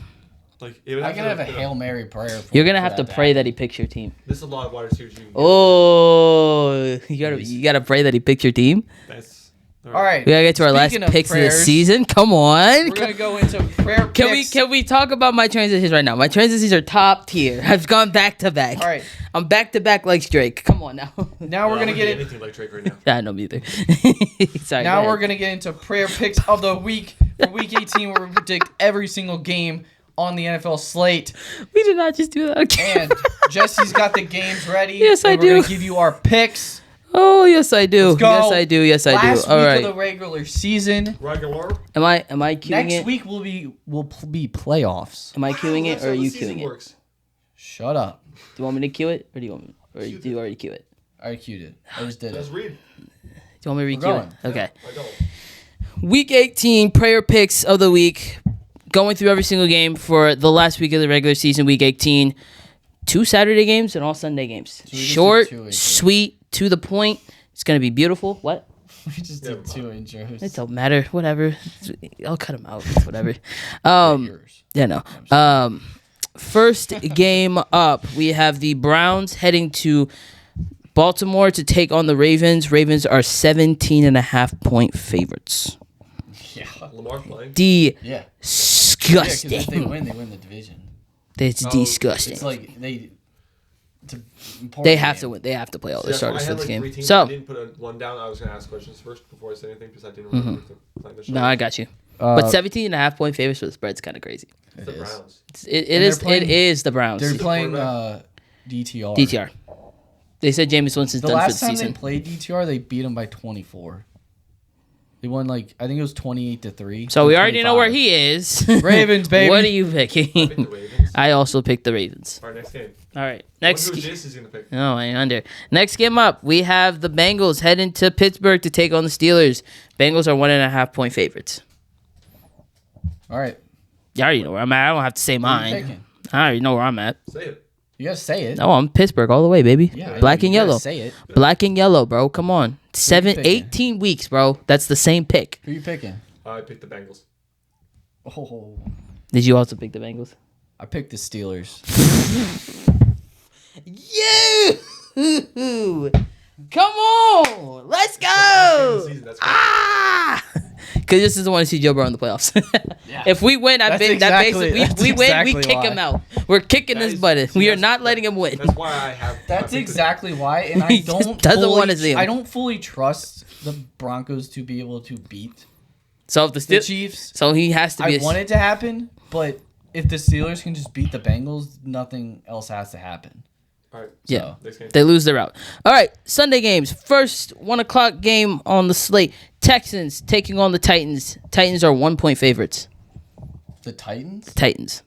It would I have can to- have a Hail Mary prayer. You're gonna have to pray that he picks your team. There's a lot of wide receivers. You can get. Oh, you gotta pray that he picks your team. That's All right. We gotta get to our last Speaking of picks of the prayers, season. Come on. We're gonna go into prayer picks. Can we talk about my transitions right now? My transitions are top tier. I've gone back to back. All right. I'm back to back like Drake. Come on now. Now we're gonna get it. anything like Drake right now. I don't either. Sorry. Now go we're ahead. gonna get into prayer picks of the week for week 18, where we predict every single game on the NFL slate. We did not just do that again. And Jesse's got the games ready. Yes, I and do. We're gonna give you our picks. Oh yes, I do. Let's go. Yes, I do. Yes, I Last do. All week right. of the regular season. Regular. Am I queuing Next it? week will be playoffs. Am I queuing it That's or are how the you season queuing it? works. Shut up. Do you want me to queue it or do you want me, or do you already queue it? I queued it. I just did Let's it. read. Do you want me to We're re-queue it? going. Okay. I don't. Week 18 prayer picks of the week. Going through every single game for the last week of the regular season, week 18. 2 Saturday games and all Sunday games. we just Short, did 2 intros. sweet, to the point. It's going to be beautiful. What? We just did 2 intros. It don't matter. Whatever. I'll cut them out. Whatever. Yours. Yeah, no. First game up, we have the Browns heading to Baltimore to take on the Ravens. Ravens are 17.5-point favorites. Yeah. Lamar playing. Yeah. Yeah, because Disgusting. if they win the division. It's Oh, disgusting. It's like it's an important They have game. to win. They have to play all See, their that's why starters I for had this like game. 3 teams. I So, didn't put one down. I was going to ask questions first before I say anything because I didn't remember to plan the show. no, I got you. Uh, But 17.5-point favorites for the spread's kind of crazy. It's the Browns. It And is. they're playing- It is the Browns. They're Who's the playing. quarterback? DTR. DTR. They said Jameis Winston's The done for the last time season. they played DTR, they beat them by 24. They won I think it was 28-3. So we already know where he is. Ravens, baby. What are you I picked picking? the Ravens. I also picked the Ravens. All right, next game. All right, Next. next. Who Jason's gonna pick? Oh, I under. Next game up, we have the Bengals heading to Pittsburgh to take on the Steelers. Bengals are 1.5-point favorites. All right. You already know where I'm at. I don't have to say Who are you mine. picking? I already know where I'm at. Say it. You gotta say it. No, I'm Pittsburgh all the way, baby. Yeah, Black you and gotta yellow. Say it. Black and yellow, bro. Come on. picking? 18 weeks, bro. That's the same pick. Who you picking? I picked the Bengals. Oh, Did you also pick the Bengals? I picked the Steelers. You! Come on! Let's go! Season, that's Ah! Because this is the one to see Joe Burrow in the playoffs. Yeah. If we win, That's that exactly- basically we that's win, we exactly kick why. him out. We're kicking That his is- butt. see, We are that's- not letting him win. That's why I have. I That's picked the- exactly why, and I He just don't doesn't fully, wanna see him. I don't fully trust the Broncos to be able to beat So if the the Steelers, Chiefs. so he has to be. I want it to happen, but if the Steelers can just beat the Bengals, nothing else has to happen. All right. Yeah. So, Next game. They lose their route. All right, Sunday games. First 1 o'clock game on the slate. Texans taking on the Titans. Titans are 1-point favorites. the Titans, Titans.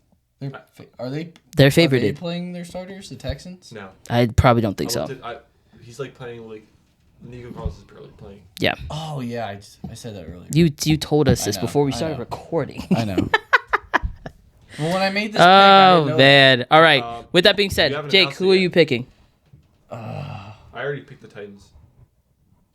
are they? They're Are they favorited. playing their starters? The Texans? No. I probably don't think so. He's like playing like Nico Collins is barely playing. Yeah. Oh yeah, I said that earlier. You told us this know, before we I started know. recording. I know. Well, when I made this, pick, I Oh didn't know man! All right. With that being you said, haven't Jake, announced who it are yet. you picking? I already picked the Titans.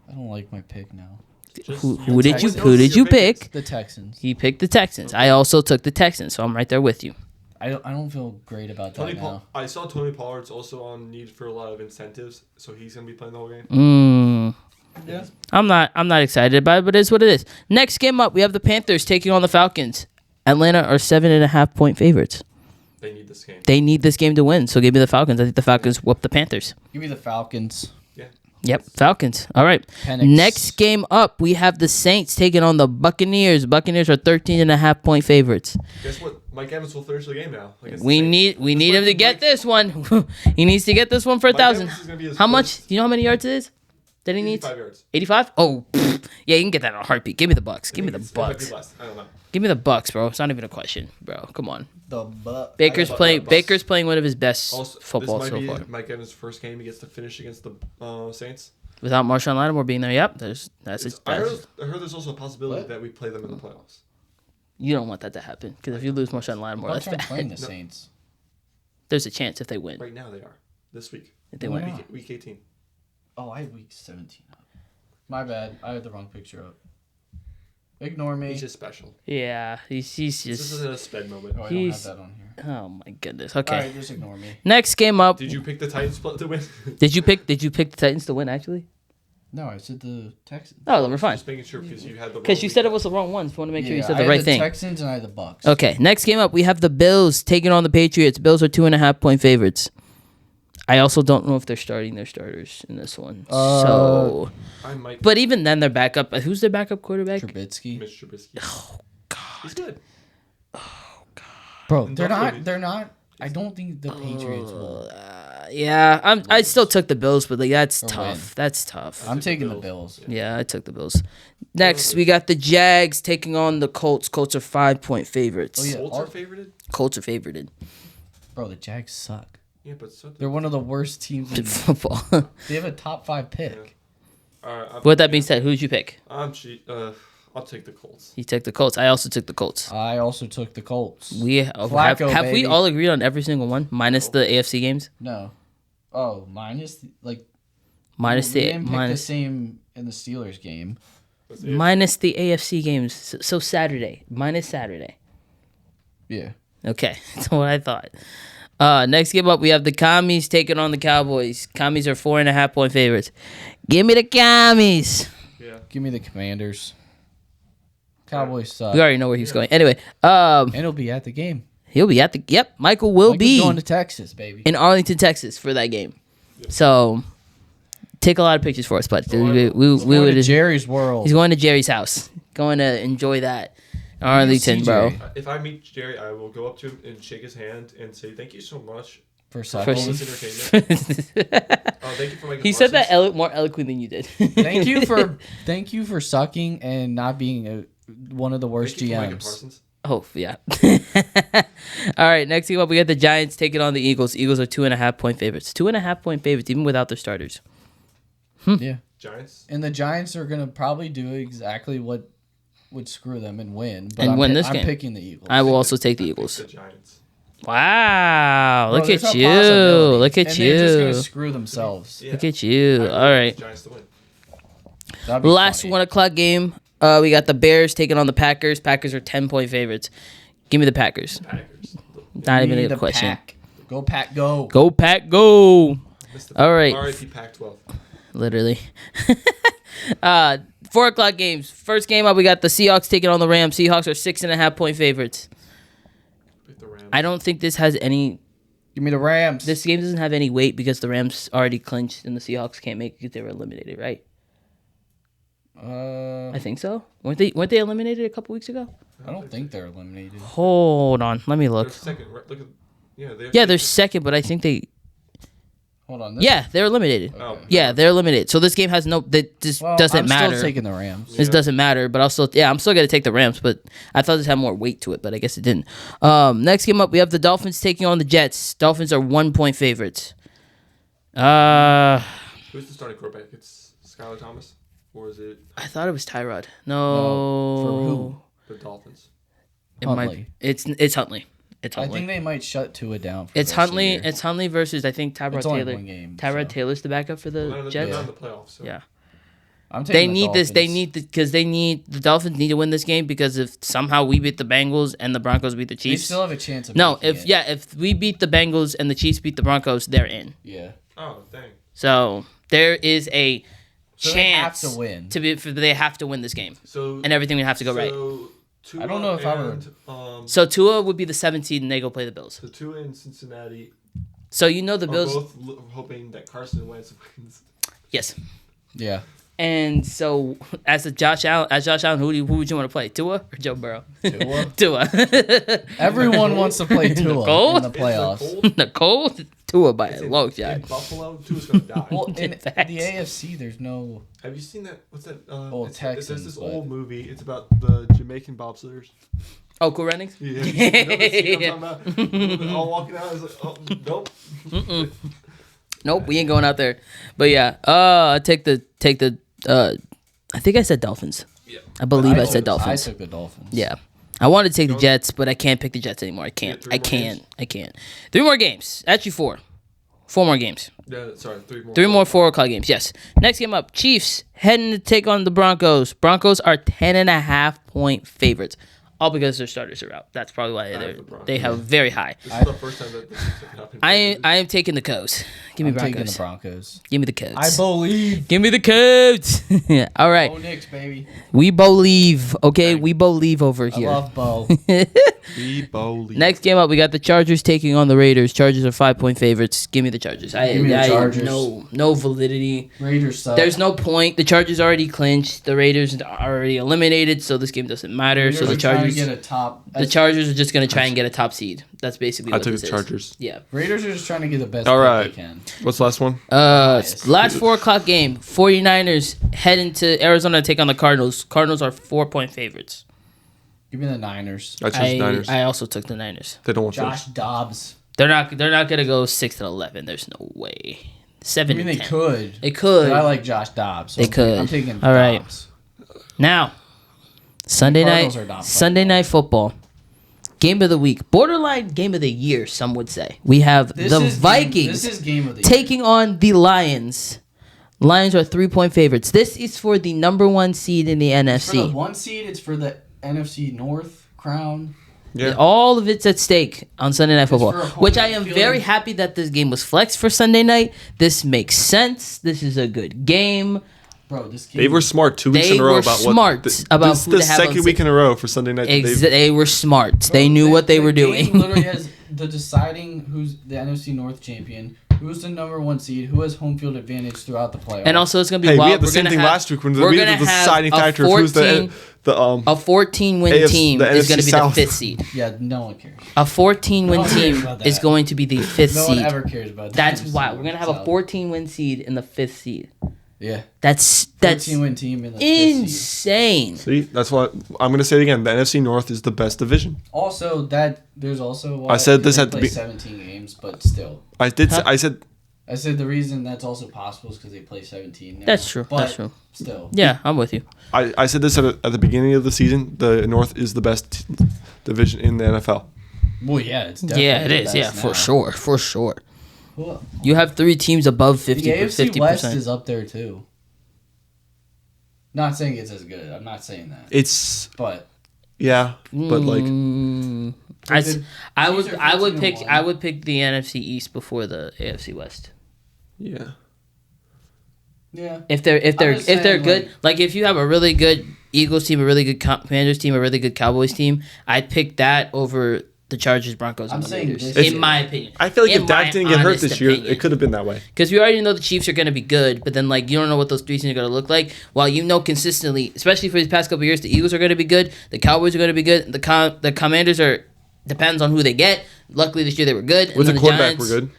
I don't like my pick now. Just- Who did you Texans. Who did you pick? The Texans. He picked the Texans. I also took the Texans, so I'm right there with you. I don't feel great about that now. I saw Tony Pollard's also on need for a lot of incentives, so he's gonna be playing the whole game. Yeah. I'm not excited about it, but it is what it is. Next game up, we have the Panthers taking on the Falcons. Atlanta are 7.5-point favorites. They need this game. They need this game to win, so give me the Falcons. I think the Falcons whoop the Panthers. Give me the Falcons. Yeah. Yep, Falcons. All right. Penix. Next game up, we have the Saints taking on the Buccaneers. Buccaneers are 13.5-point favorites. Guess what? Mike Evans will finish the game now. against the We Saints. need him to get this one. He needs to get this one for Mike 1,000. Evans is gonna be his How much? first Do you know how many yards it is that he needs? 85 yards. 85? Oh, yeah, you can get that in a heartbeat. Give me the Bucks. Give me the It might be Bucks. less. I don't know. Give me the Bucks, bro. It's not even a question, bro. Come on. Baker's Baker's playing one of his best Also, football this so might be far. Mike Evans' first game he gets to finish against the Saints. Without Marshawn Lattimore being there, yep. That's I heard there's also a possibility What? that we play them in the playoffs. You don't want that to happen because if you lose Marshawn Lattimore, that's playing bad. the Saints. There's a chance if they win. Right now they are. This week. If they Why win. not? Week 18. Oh, I had week 17 up. My bad. I had the wrong picture up. Ignore me. He's just special. Yeah, he's This just. isn't a sped moment. Oh, I don't he's- have that on here. Oh my goodness. All Okay. right, just ignore me. Next game up. Did you pick the Titans to win? Did you pick the Titans to win actually? No, I said the Texans. Oh, then we're fine. Just making sure because you had the. Because you wrong said it week. was the wrong one. So I want to make sure you Yeah, said I the had right the thing. Texans and I had the Bucks. Okay, next game up, we have the Bills taking on the Patriots. Bills are 2.5-point favorites. I also don't know if they're starting their starters in this one. So, I might. but even then, their backup. Who's their backup quarterback? Trubisky. Mitch Trubisky. Oh God, He's good. Bro, And they're Buffalo- not. They're not. I don't think the Patriots will. yeah. I still took the Bills, but like that's Or tough. win. That's tough. I'm took the taking the Bills. Bills. Yeah, I took the Bills. Next, we got the Jags taking on the Colts. Colts are 5-point favorites. Oh, yeah. Colts are favorited. Colts are favorited. Bro, the Jags suck. Yeah, but so. They're one of the worst teams. In Football. they have a top 5 pick. With that being said, who did you pick? I'll take the Colts. You took the Colts. I also took the Colts. I also took the Colts. We have Flacco, we baby. all agreed on every single one, minus the AFC games, No. Oh, minus minus we the didn't pick the minus same in the Steelers game. That's it. minus the AFC games. So Saturday, minus Saturday. Yeah. Okay, that's what I thought. Next game up, we have the Commies taking on the Cowboys. Commies are 4.5-point favorites. Give me the Commies. Yeah. Give me the Commanders. Cowboys suck. We already know where he's going. Anyway, And he'll be at the game. he'll be at the. Yep, Michael will Like be he's going to Texas, baby. in Arlington, Texas for that game. So take a lot of pictures for us, but we Going would. to Jerry's World. He's going to Jerry's house. Going to enjoy that. Arlington, CJ. bro. If I meet Jerry, I will go up to him and shake his hand and say thank you so much For sucking. Flawless entertainment. Thank you for making He said that more eloquently than you did. Thank you for sucking and not being one of the worst GMs. Oh, yeah. All right, next game up, we got the Giants taking on the Eagles. Eagles are 2.5-point favorites. 2.5-point favorites, even without their starters. Yeah. Giants? And the Giants are going to probably do exactly what would screw them and win. But And win this game. I'm picking the Eagles. I will also take the Eagles. The Giants. Wow. Bro, look at there's you. a possibility. Look at and you. they're just going to screw themselves. Yeah. Look at you. All right. Giants to win. That'd be Last funny. 1 o'clock game, we got the Bears taking on the Packers. Packers are 10-point favorites. Give me the Packers. Packers. Not even Give me a the question. Pack. Go Pack, go. Go Pack, go. All right. R.I.P. Pac-12. Literally. 4 o'clock games. First game up, we got the Seahawks taking on the Rams. Seahawks are 6.5-point favorites. Pick the Rams. I don't think this has any. Give me the Rams. This game doesn't have any weight because the Rams already clinched and the Seahawks can't make it because they were eliminated, right? I think so. Weren't they eliminated a couple weeks ago? I don't think they're eliminated. Hold on, let me They're look. second. Right? Look at. Yeah, they're second, but I think they. Hold on. Yeah, they're eliminated. Oh. Yeah, they're eliminated. So this game has no. This doesn't I'm matter. still taking the Rams. This doesn't matter, but I'm still gonna take the Rams. But I thought this had more weight to it, but I guess it didn't. Next game up, we have the Dolphins taking on the Jets. Dolphins are 1-point favorites. Who's the starting quarterback? It's Skylar Thomas, or is it I thought it was Tyrod. No, for who? the Dolphins? It Huntley. might. It's Huntley. It's I Huntley. think they might shut Tua down. For It's the rest of the Huntley. year. It's Huntley versus I think Tyrod It's only Taylor. one game, Tyrod so. Taylor's the backup for the They're Jets. not in the playoffs. So. Yeah. I'm They taking the need this. They Dolphins. need the Dolphins need to win this game because if somehow we beat the Bengals and the Broncos beat the They Chiefs, still have a chance of no. making If we beat the Bengals and the Chiefs beat the Broncos, they're in. Yeah. Oh dang. So there is a So they have chance to win. they have to win this game, So and everything would have to go right. Tua I don't know if I would- So Tua would be the 7th seed, and they go play the Bills. So Tua and Cincinnati So you know the are Bills. both hoping that Carson Wentz wins. Yes. Yeah. And so as Josh Allen, who would you want to play? Tua or Joe Burrow? Tua. Tua. Everyone wants to play Tua cold? in the playoffs. It's Nicole. Tua by a long in shot. Buffalo, Tua's gonna die. Well, in the Facts. AFC, there's no. Have you seen that? What's that? Texans, There's this but- old movie. It's about the Jamaican bobsledders. Oh, Cool Runnings? Yeah. You know the scene I'm talking about? All walking out. It's like, oh, nope. Nope, we ain't going out there. But yeah, I take the. I think I said Dolphins. Yeah. I believe I took- said Dolphins. I took the Dolphins. Yeah. I wanted to take the Jets, but I can't pick the Jets anymore. I can't. three more games? I can't. 3 more games. Actually, 4. 4 more games. Yeah, sorry, 3 more. 3 more 4 o'clock games. Yes. Next game up, Chiefs heading to take on the Broncos. Broncos are 10.5-point favorites. All because their starters are out. That's probably why they have very high. This is the first time that this has happened. I am taking the Codes. Give me I'm taking the Broncos. Broncos. Give me the Codes. I believe. Give me the Codes. All right. Bo Nix, baby. We believe. Okay, we believe over I here. love Bo. Be bowling. Next game up, we got the Chargers taking on the Raiders. Chargers are 5-point favorites. Give me the Chargers. Give me the Chargers. No validity. Raiders suck. There's no point. The Chargers already clinched. The Raiders are already eliminated, so this game doesn't matter. Raiders So the are trying to Chargers, get a top. the Chargers are just gonna try and get a top seed. That's basically I what took this the is. Chargers. Yeah. Raiders are just trying to get the best All pick right. they can. What's the last one? Last 4 o'clock game. 49ers heading to Arizona to take on the Cardinals. Cardinals are 4-point favorites. Give me the Niners. I chose Niners. I also took the Niners. They don't want Josh to. Dobbs. They're not gonna go 6-11. There's no way. 7 I mean, and they 10. could. They could. But I like Josh Dobbs. So They could. I'm taking All right. Dobbs. Now, Sunday Cardinals night, are not playing Sunday night football, game of the week, borderline game of the year. Some would say we have This the is Vikings this is game of the year. taking on the Lions. Lions are 3-point favorites. This is for the number 1 seed in the For the NFC. 1 seed, it's for the NFC North crown. Yeah. All of it's at stake on Sunday Night Football, for a which I home am field. very happy that this game was flexed for Sunday night. This makes sense. This is a good game. Bro, this game. They were smart 2 weeks They in a row were about smart what. about This is who the to have on second week in a row for Sunday night. They were smart. Bro, they knew what they were game doing. Literally has the deciding who's the NFC North champion, who's the number 1 seed, who has home field advantage throughout the playoffs. And also, it's gonna be Hey, wild. we had the We're same gonna thing have- last week when we're we gonna had the have deciding a factor of who's the a 14-win AFC team the is going to NFC be South. the 5th seed. yeah, no one cares. A 14-win No one cares team about is that. going to be the 5th No one seed. ever cares about that. That's wild. We're going to have a South. 14-win seed in the 5th seed. Yeah. That's 14-win team in the 5th seed. insane. See, that's what I'm going to say it again. The NFC North is the best division. Also, there's also I said this they at the play be- 17 games, but still. I did. Huh? I said the reason that's also possible is because they play 17 now. That's true. But That's true. Still. Yeah, I'm with you. I said this at the beginning of the season. The North is the best division in the NFL. Well, yeah, it's definitely Yeah, it the is. best Yeah, now. for sure. Cool. You have 3 teams above 50%. The AFC West 50%. is up there too. Not saying it's as good. I'm not saying that. It's But yeah, but like I Teams would are 14-1. I would pick the NFC East before the AFC West. yeah. yeah, If they're just good, saying, like if you have a really good Eagles team, a really good Commanders team, a really good Cowboys team, I'd pick that over the Chargers, Broncos, I'm and the saying Raiders. this In year. my opinion, I feel like In if my Dak didn't get hurt honest this year, opinion. it could have been that way. because we already know the Chiefs are going to be good, but then like you don't know what those 3 teams are going to look like. While you know consistently, especially for these past couple of years, the Eagles are going to be good, the Cowboys are going to be good, the Commanders are depends on who they get. Luckily this year they were good. With and the then quarterback, Giants, we're good.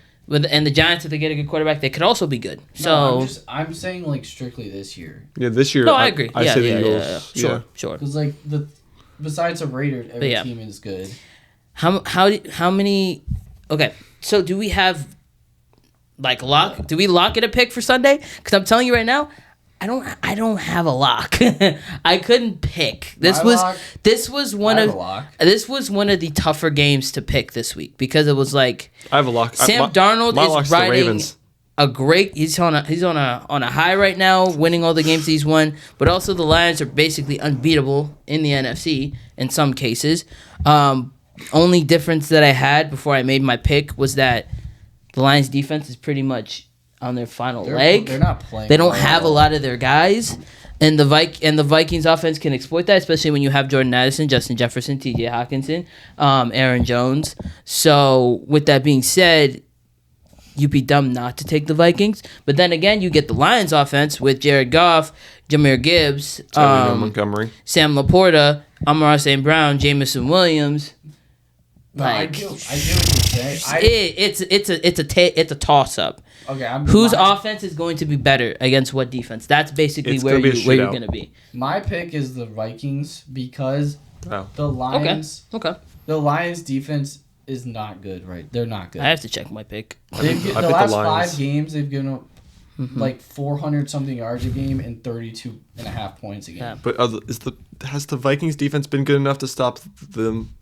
And the Giants, if they get a good quarterback, they could also be good. No, So I'm saying like strictly this year Yeah, this year. no, I agree. I yeah, say yeah, the yeah, Eagles. yeah. Sure. because like besides the Raiders, every yeah. team is good. How many? Okay, so do we have like lock? Do we lock it a pick for Sunday? Because I'm telling you right now, I don't have a lock. I couldn't pick. This My was lock- one I have of a lock. this was one of the tougher games to pick this week because it was like I have a lock. Sam Darnold my is lock's the riding Ravens. a great. He's on a high right now, winning all the games he's won. But also the Lions are basically unbeatable in the NFC in some cases. Only difference that I had before I made my pick was that the Lions defense is pretty much on their final leg. They're not playing. They don't well have at a all. lot of their guys, and the Vikings offense can exploit that, especially when you have Jordan Addison, Justin Jefferson, T.J. Hawkinson, Aaron Jones. So with that being said, you'd be dumb not to take the Vikings. But then again, you get the Lions offense with Jared Goff, Jahmyr Gibbs, Montgomery. Sam Laporta, Amon-Ra St. Brown, Jamison Williams. No, I Like get what you're saying. it's a toss up. Okay, Whose offense is going to be better against what defense? That's basically It's where gonna be a you're shootout. going to be. My pick is the Vikings because Oh. the Lions. Okay. The Lions defense is not good. Right, they're not good. I have to check my pick. They've, I the picked last the Lions. 5 games, they've given up Mm-hmm. like 400 something yards a game and 32.5 points a game. Yeah. But has the Vikings defense been good enough to stop them?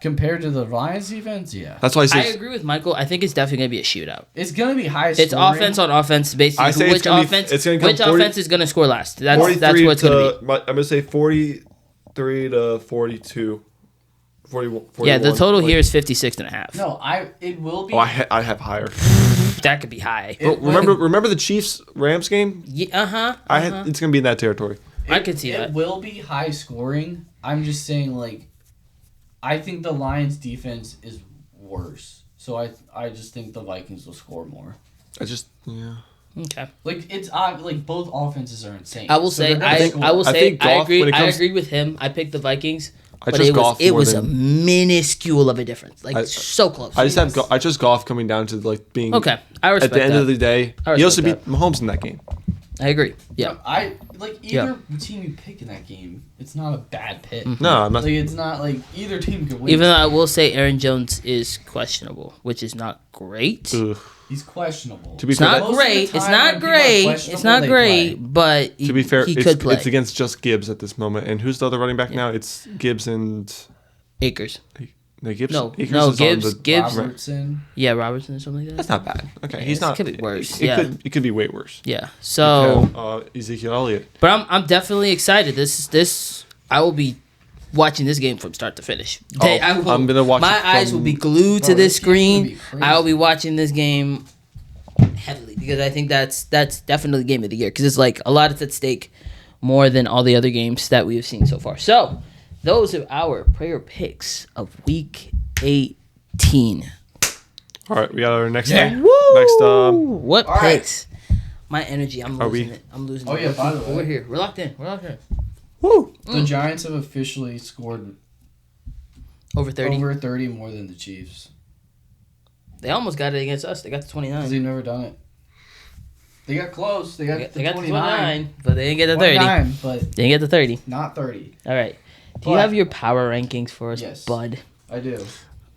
Compared to the Lions defense, yeah, That's why I I say agree with Michael. I think it's definitely going to be a shootout. it's gonna be high. It's scoring. offense on offense, basically. I say it's Which gonna be- offense? it's gonna come which 40 offense is going to score last? That's 43 what it's going to be. I'm gonna say 43 to 42. 41. Yeah, the total like- here is 56.5. No, it will be. Oh, I have higher. That could be high. It- Remember the Chiefs Rams game? Yeah, It's gonna be in that territory. I could see that. It will be high scoring. I'm just saying, like, I think the Lions defense is worse. So I just think the Vikings will score more. Yeah. Okay. Like it's like both offenses are insane. I will So say they're gonna I score. will I say think I Goff, agree. when it I comes- agree with him. I picked the Vikings, I but trust it was Goff it more was a than- minuscule of a difference. Like I- so close. I just Goff coming down to like being Okay, I respect at the end that. of the day. I He also respect beat Mahomes in that game. I agree. Yeah. I like Yeah. either team you pick in that game. It's not a bad pick. No, I'm not. Like it's not like either team could win. Even though I will say Aaron Jones is questionable, which is not great. Ugh. He's questionable. To be It's fair, not Most of the great. It's time not when people are great. It's questionable, not they great, play. but to be fair, he could play. it's against just Gibbs at this moment. And who's the other running back now? It's Gibbs and Akers. Gibbs. No, Akers no, is on Gibbs. the- Gibbs. Robertson. Yeah, Robertson or something like that. That's not bad. Okay, Yeah, he's it not. could be worse, It yeah. could be way worse. Yeah. So, Ezekiel Elliott. but I'm definitely excited. This I will be watching this game from start to finish. I'm gonna watch My it eyes from- will be glued to Bro, this this game's gonna screen. be crazy. I will be watching this game heavily because I think that's definitely game of the year because it's like a lot is at stake more than all the other games that we have seen so far. So those are our prayer picks of week 18. All right, we got our next Yeah. next What All right. picks? My energy, I'm losing it. I'm losing it. Oh, yeah, by the way. We're here. We're locked in. Woo! The Giants have officially scored Over 30. over 30 more than the Chiefs. They almost got it against us. They got to 29. Because they've never done it. They got close. They got They got to 29. 29, but they didn't get the 30. 29, but They didn't get the 30. not 30. All right. Do you But- have your power rankings for us, Yes. bud? I do.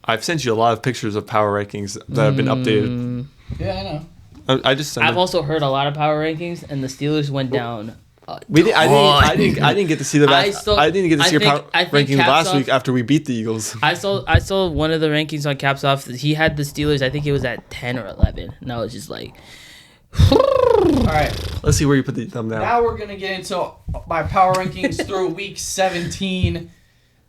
I've sent you a lot of pictures of power rankings that have been updated. Yeah, I know. I just sent I've them. also heard a lot of power rankings, and the Steelers went down. I didn't get to see the I didn't get to see your power I think rankings Caps last off- week after we beat the Eagles. I saw one of the rankings on Caps Off. He had the Steelers. I think it was at 10 or 11. And I was just like, All right. Let's see where you put the thumb down. Now we're going to get into my power rankings through week 17,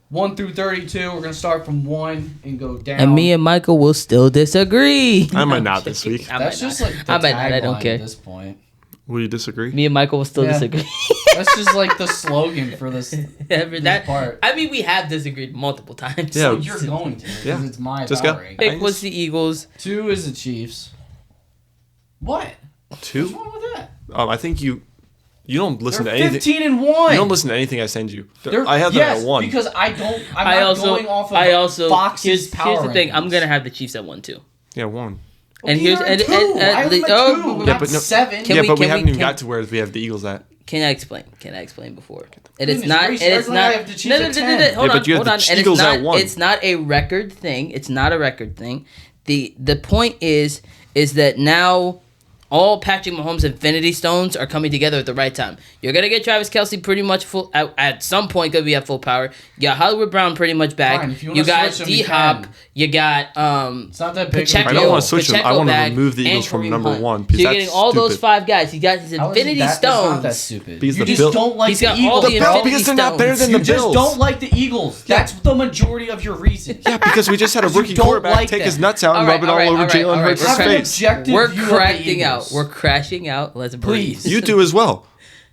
1 through 32. We're going to start from 1 and go down. and me and Michael will still disagree. I might not this week. I That's might just not. like the I might not. I don't tagline care. at this point. Will you disagree? Me and Michael will still Yeah. disagree. That's just like the slogan for this that part. I mean, we have disagreed multiple times. Yeah. So you're going to, because Yeah. it's my Just power go. ranking. Pick was the Eagles. 2 is the Chiefs. What? What's 2? wrong with that? I think you don't listen They're to anything. 15 and 1. You don't listen to anything I send you. They're- I have them yes, at 1. because I'm I not also, going off of Fox's power here's the thing. I'm rankings. gonna have the Chiefs at 1 too. Yeah, 1. And Okay, here's you're at and, 2. and, I have them at 2, oh, not but no- 7. Can yeah, we- but we can haven't we- even can- got to where we have the Eagles at. Can I explain? Before? And it's Goodness not. gracious, And it's everyone I not. have the Chiefs at 10. Hold Yeah, on. but you have Hold the on. And Eagles it's at not. 1. It's not a record thing. It's not a record thing. The point is that now all Patrick Mahomes' Infinity Stones are coming together at the right time. You're gonna get Travis Kelce pretty much full at some point. Gonna be at full power. You got Hollywood Brown pretty much back. Fine, if you you wanna got switch 'em, you D Hop. can. You got It's not that big. Pacheco. I don't want to switch them. I Pacheco want to back, remove the Eagles and from Kareem number Hunt. 1 So because you're that's getting all those stupid. 5 guys. He got his How is Infinity that, That's not Stones. that stupid. Because You the just Bill- don't like He's the got Eagles. all the Bill, Infinity because they're not better than You the just Bills. don't like the Eagles. That's the majority of your reason. Yeah, because we just had a You rookie don't quarterback like take them. his nuts out and Alright, rub it all alright, over alright, Jalen alright. Hurts' Have an face. objective We're view of the crashing out. Eagles. We're crashing out. Let's breathe. Please. You do as well.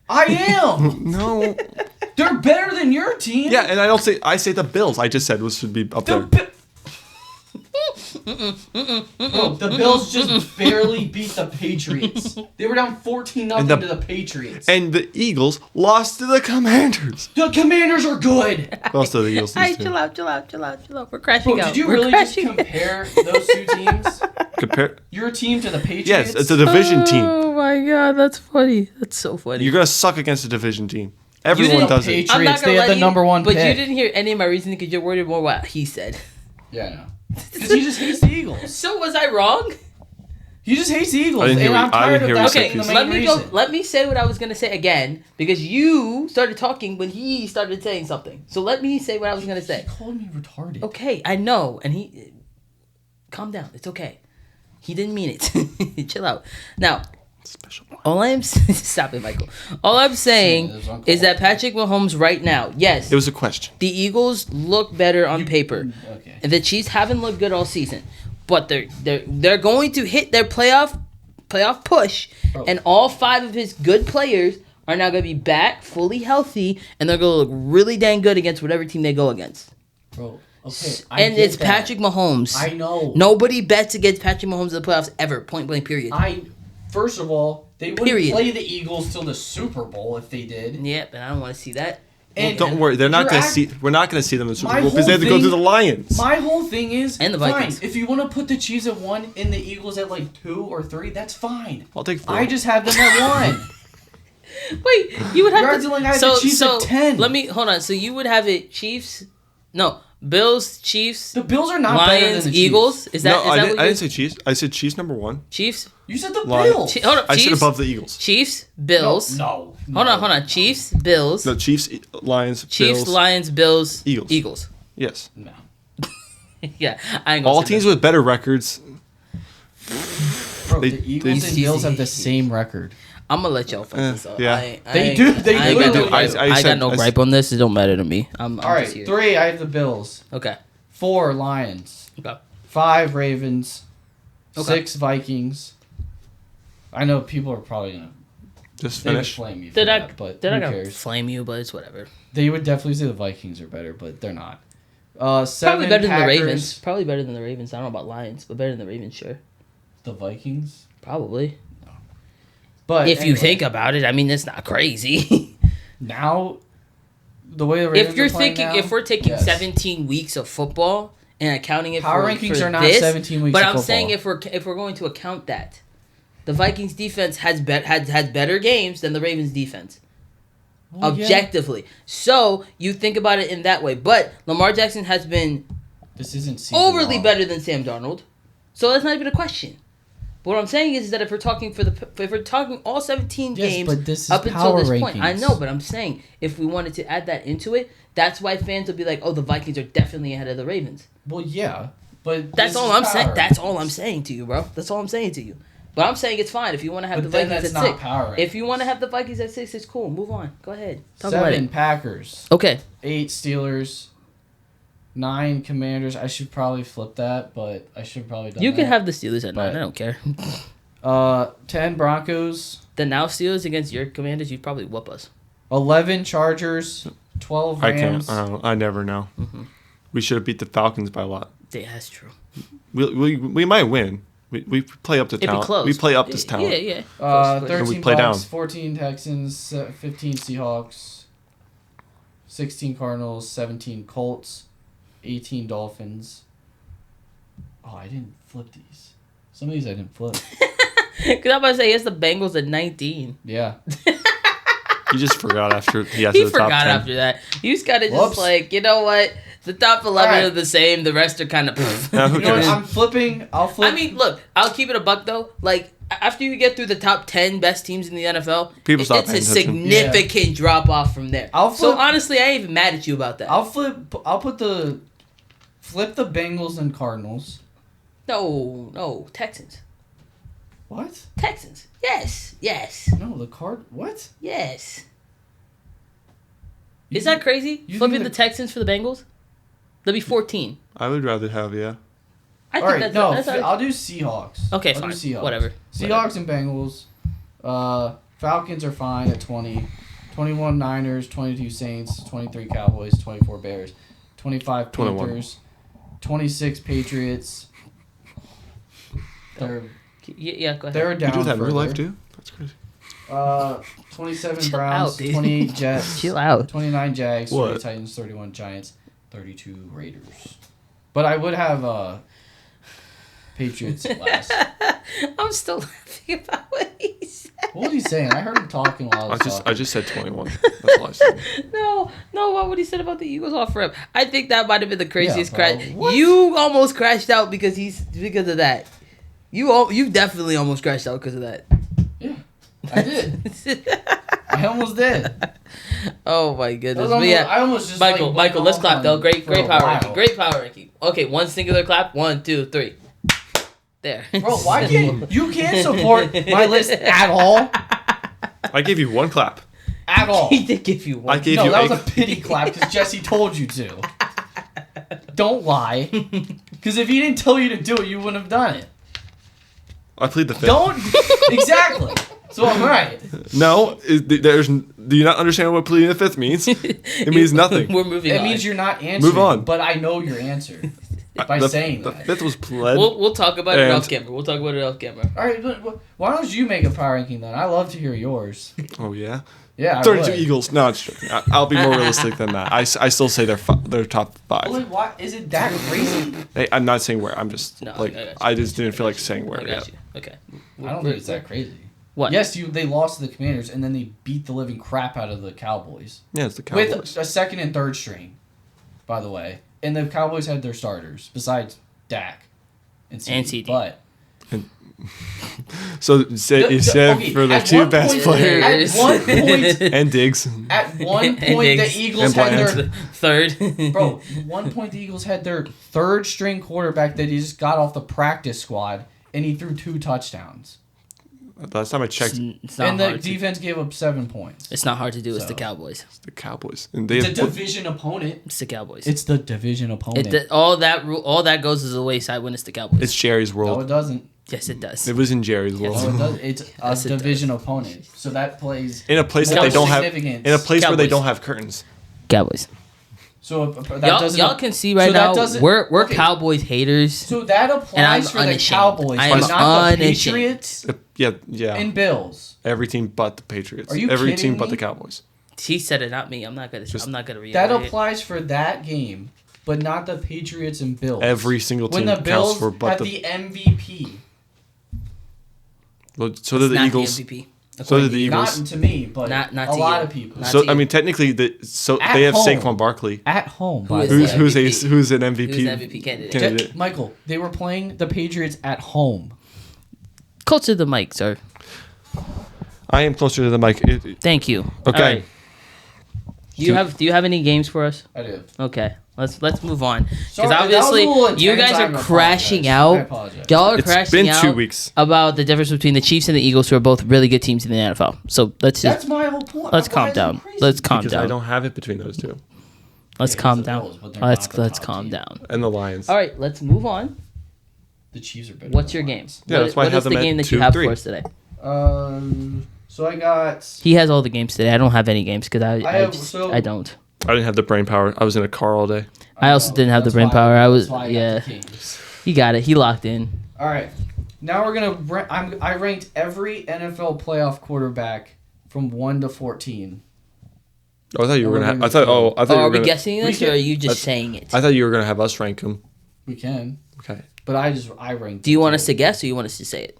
I am. No. They're better than your team. Yeah, and I say the Bills. I just said should be up The there. Bi- Bro, the Bills just barely beat the Patriots. They were down 14-0 And the- to the Patriots. And the Eagles lost to the Commanders. The Commanders are good. Lost to the Eagles. Hey, these two. chill out. We're crashing Bro, out. did you We're really just crashing. compare those two teams? Compare. Your team to the Patriots? Yes, it's a division team. Oh my god, that's funny. That's so funny. You're gonna suck against a division team. You Everyone didn't- does it. Patriots. I'm not gonna They had let the you, number 1 but pick. you didn't hear any of my reasoning because you're worried more what he said. Yeah, I know. Because he just hates the Eagles. So was I wrong? He just hates the Eagles. I didn't hear And I'm what- I tired didn't of hear that what you being said, the please. main Let me reason. go. Let me say what I was gonna say again because you started talking when he started saying something. So let me say what I was gonna say. He called me retarded. Okay, I know, and he. Calm down. It's okay. He didn't mean it. Chill out. Now, Special. all I'm stop it, Michael. All I'm saying Yeah, it was uncalled is that for. Patrick Mahomes right now, yes, It was a question. the Eagles look better on paper. Okay. And the Chiefs haven't looked good all season, but they're going to hit their playoff push, Bro. and all 5 of his good players are now going to be back, fully healthy, and they're going to look really dang good against whatever team they go against. Bro, okay. I And get it's that. Patrick Mahomes. I know. Nobody bets against Patrick Mahomes in the playoffs ever. Point blank. Period. First of all, they wouldn't Period. play the Eagles till the Super Bowl if they did. Yeah, but I don't want to see that. And Don't worry, they're not You're gonna act- see. We're not gonna see them in the Super My Bowl because they whole have to go thing- through the Lions. My whole thing is, And the fine, Vikings. if you want to put the Chiefs at 1 and the Eagles at like 2 or 3, that's fine. I'll take 4. I just have them at 1. Wait, you would have You're to. acting like I have the Chiefs at 10. Let me hold on. So you would have it Chiefs? No, Bills, Chiefs, The Bills are not better than Lions, the Eagles. Chiefs. Is that no, is I that didn't, what I you didn't say Chiefs. I said Chiefs number 1. Chiefs? You said the Lions. Bills. Hold up, I Chiefs. said above the Eagles. Chiefs, Bills. No. Hold on. Chiefs, Bills. No, Chiefs, Lions, Chiefs, Bills. Lions, Bills, Eagles. Eagles. Yes. No. Yeah, I ain't gonna All say teams that. with better records. Bro, They- the Eagles they- and Bills have the same record. I'm gonna let y'all fuck this up. yeah. They do, they I ain't do. got no I- gripe. I I got said- no I gripe on this. It don't matter to me. I'm All right, just here. 3, I have the Bills. Okay. 4, Lions. Okay. 5, Ravens. Okay. 6, Vikings. I know people are probably gonna Just they would finish. flame you for They're that, not. but They're who not gonna cares? flame you, but it's whatever. They would definitely say the Vikings are better, but they're not. Probably Seven better than the Packers. Ravens. Probably better than the Ravens. I don't know about Lions, but better than the Ravens, sure. The Vikings. Probably. But If you anyway, think about it, I mean, it's not crazy. now, the way the Ravens If you're are playing thinking, now, if we're taking yes. 17 weeks of football and accounting it Power for rankings for are not this, 17 weeks but of I'm football. saying if we're going to account that, the Vikings defense has better games than the Ravens defense. Well, yeah. Objectively. So you think about it in that way. But Lamar Jackson has been This isn't season overly long. better than Sam Darnold. So that's not even a question. But what I'm saying is that if we're talking all 17 Yes, games but this is up until power this point, I rankings. know, but I'm saying if we wanted to add that into it, that's why fans will be like, "Oh, the Vikings are definitely ahead of the Ravens." Well, yeah, but That's this all is I'm saying. power That's all rankings. I'm saying to you, bro. That's all I'm saying to you. But I'm saying it's fine if you want to have But the then Vikings that's at not 6. power If you rankings. want to have the Vikings at 6, it's cool. Move on. Go ahead. Talk about 7 it. Packers, Okay. 8 Steelers, 9 Commanders. I should probably flip that, but I should probably done You that. can have the Steelers at 9. But- I don't care. 10 Broncos, The now Steelers against your Commanders, you'd probably whoop us. 11 Chargers, 12 I Rams. can't. I never know. Mm-hmm. We should have beat the Falcons by a lot. Yeah, that's true. We might win. We play up to It'd be talent. close. We play up to talent. Yeah, yeah. Close. 13 we play Bucks, down. 14 Texans, 15 Seahawks, 16 Cardinals, 17 Colts, 18 Dolphins. Oh, I didn't flip these. Some of these I didn't flip. Because I'm about to say, it's the Bengals at 19. Yeah. He just forgot after he got He to the top forgot 10. after that. You just got to Whoops. just like, you know what? The top 11 Alright. are the same. The rest are kind of... Yeah, who You know what? cares? I'm flipping. I'll flip. I mean, look, I'll keep it a buck, though. Like, after you get through the top 10 best teams in the NFL, People stop it's a paying attention. significant drop-off from there. I'll So, flip- honestly, I ain't even mad at you about that. I'll flip. I'll put the flip the Bengals and Cardinals. No, Texans. What? Texans. Yes. No, the card. What? Is You that crazy? you Flipping think the that- Texans for the Bengals? They'll be 14. I would rather have, yeah. I All think right, that's... I'll do Seahawks. Okay, I'll fine. do Seahawks. Whatever. Seahawks and Bengals. Falcons are fine at 20. 21 Niners, 22 Saints, 23 Cowboys, 24 Bears, 25 21. Panthers, 26 Patriots. They're Yeah, go ahead. they're You down. do that in real life, further. too? That's crazy. 27 Chill Browns, out, dude. 28 Jets, Chill out. 29 Jags, What? 30 Titans, 31 Giants, 32 Raiders. But I would have Patriots last. I'm still laughing about what he said. What was he saying? I heard him talking while I was I just said 21. That's all I said. No, what he said about the Eagles off rip. I think that might have been the craziest bro. crash. What? You almost crashed out because of that. You definitely almost crashed out because of that. Yeah, I did. I almost did. Oh my I goodness. almost, But yeah, I almost just Michael, like, Michael, went let's off clap on though. Great for a power while. ranking. Great power ranking. Okay, one singular clap. 1, 2, 3. There. Bro, why can't you can't support my list at all? I gave you one clap. At all. He did give you one. I gave No, you that a... was a pity clap because Jesse told you to. Don't lie. Because if he didn't tell you to do it, you wouldn't have done it. I plead the fifth. Don't. Exactly. So I'm right. No, do you not understand what pleading the fifth means? It means nothing. We're moving It on. means you're not answering. Move on. But I know your answer by saying the that. fifth was pled. We'll talk about it And- off camera. We'll talk about it off camera. All right, but why don't you make a power ranking then? I love to hear yours. Oh, yeah? Yeah, I 32 would. Eagles. No, it's joking. I'll be more realistic than that. I still say they're top Well, 5. like, why is it that crazy? Hey, I'm not saying where. I'm just, No, like, I got you. I just didn't feel like saying where I yet. got you. Okay. I don't think it's that crazy. What? Yes, they lost to the Commanders and then they beat the living crap out of the Cowboys. Yeah, it's the Cowboys. With a second and third string, by the way. And the Cowboys had their starters, besides Dak and CD. But So you said okay, for the at 2 one best point- players. At one point, And Diggs. at one point the Diggs. Eagles And had their Bryant. Third. bro. At one point the Eagles had their third string quarterback that he just got off the practice squad, and he threw 2 touchdowns. Last time I checked, It's not And the hard. defense gave up 7 points. It's not hard to do. It's So. the Cowboys. it's the Cowboys. And they It's a have, division opponent. It's the Cowboys. It's the division opponent. All that goes as a wayside when it's the Cowboys. it's Jerry's No, it world. doesn't. Yes, it does. It was in Jerry's world. Oh, it does. It's a Yes, it division opponent, so that plays In a place that more they don't have. significance. In a place where they Cowboys. don't have curtains. Cowboys. So that Y'all, doesn't. y'all can see right so that now doesn't- we're okay. Cowboys haters. So that And I'm applies for the unashamed. Cowboys, I but am not the unashamed. Patriots Yeah. and Bills. Every team but the Patriots. Are you Every kidding team but me? the Cowboys. He said it, not me. I'm not gonna reiterate. That applies for that game, but not the Patriots and Bills. Every single when team the counts Bills for but had the. the MVP. Well, so did the Not Eagles. The MVP. So did the Eagles. Not to me, but Not a to lot you. of people. Not So to you. I mean, technically, At they have home. Saquon Barkley, At home, Who by is the way. that? who's an MVP. Who's an MVP candidate? candidate. Michael, they were playing the Patriots at home. Closer to the mic, sir. I am closer to the mic. Thank you. Okay. All right. Do you have any games for us? I do. Okay. Let's move on. Sorry, Because that was a obviously little you intense. guys I are crashing apologize. I out. apologize. Y'all are It's crashing been out 2 weeks. about the difference between the Chiefs and the Eagles, who are both really good teams in the NFL. So let's That's just my whole point. let's Why calm is it down. crazy? Let's calm Because I down. don't have it between those two. Let's Yeah, calm it's the down. Bills, but they're Let's not the top calm team. down. And the Lions. All right, let's move on. The Chiefs are better. What's than your the game? Lions. Yeah, that's why I what have is the them at game that 2, you have 3. for us today? So I got. He has all the games today. I don't have any games because I don't. I didn't have the brain power. I was in a car all day. I also didn't have the That's brain why- power. I was that's why I got yeah. the Kings. He got it. He locked in. All right. Now we're gonna. I ranked every NFL playoff quarterback from 1 to 14. Oh, I thought you were We're gonna. gonna I thought. throw- Oh, I thought Oh, you are were we gonna. guessing this, we or can- are you just that's- saying it? I thought you were gonna have us rank them. We can, Okay. but I ranked. Do you them want us to too. guess, or you want us to say it?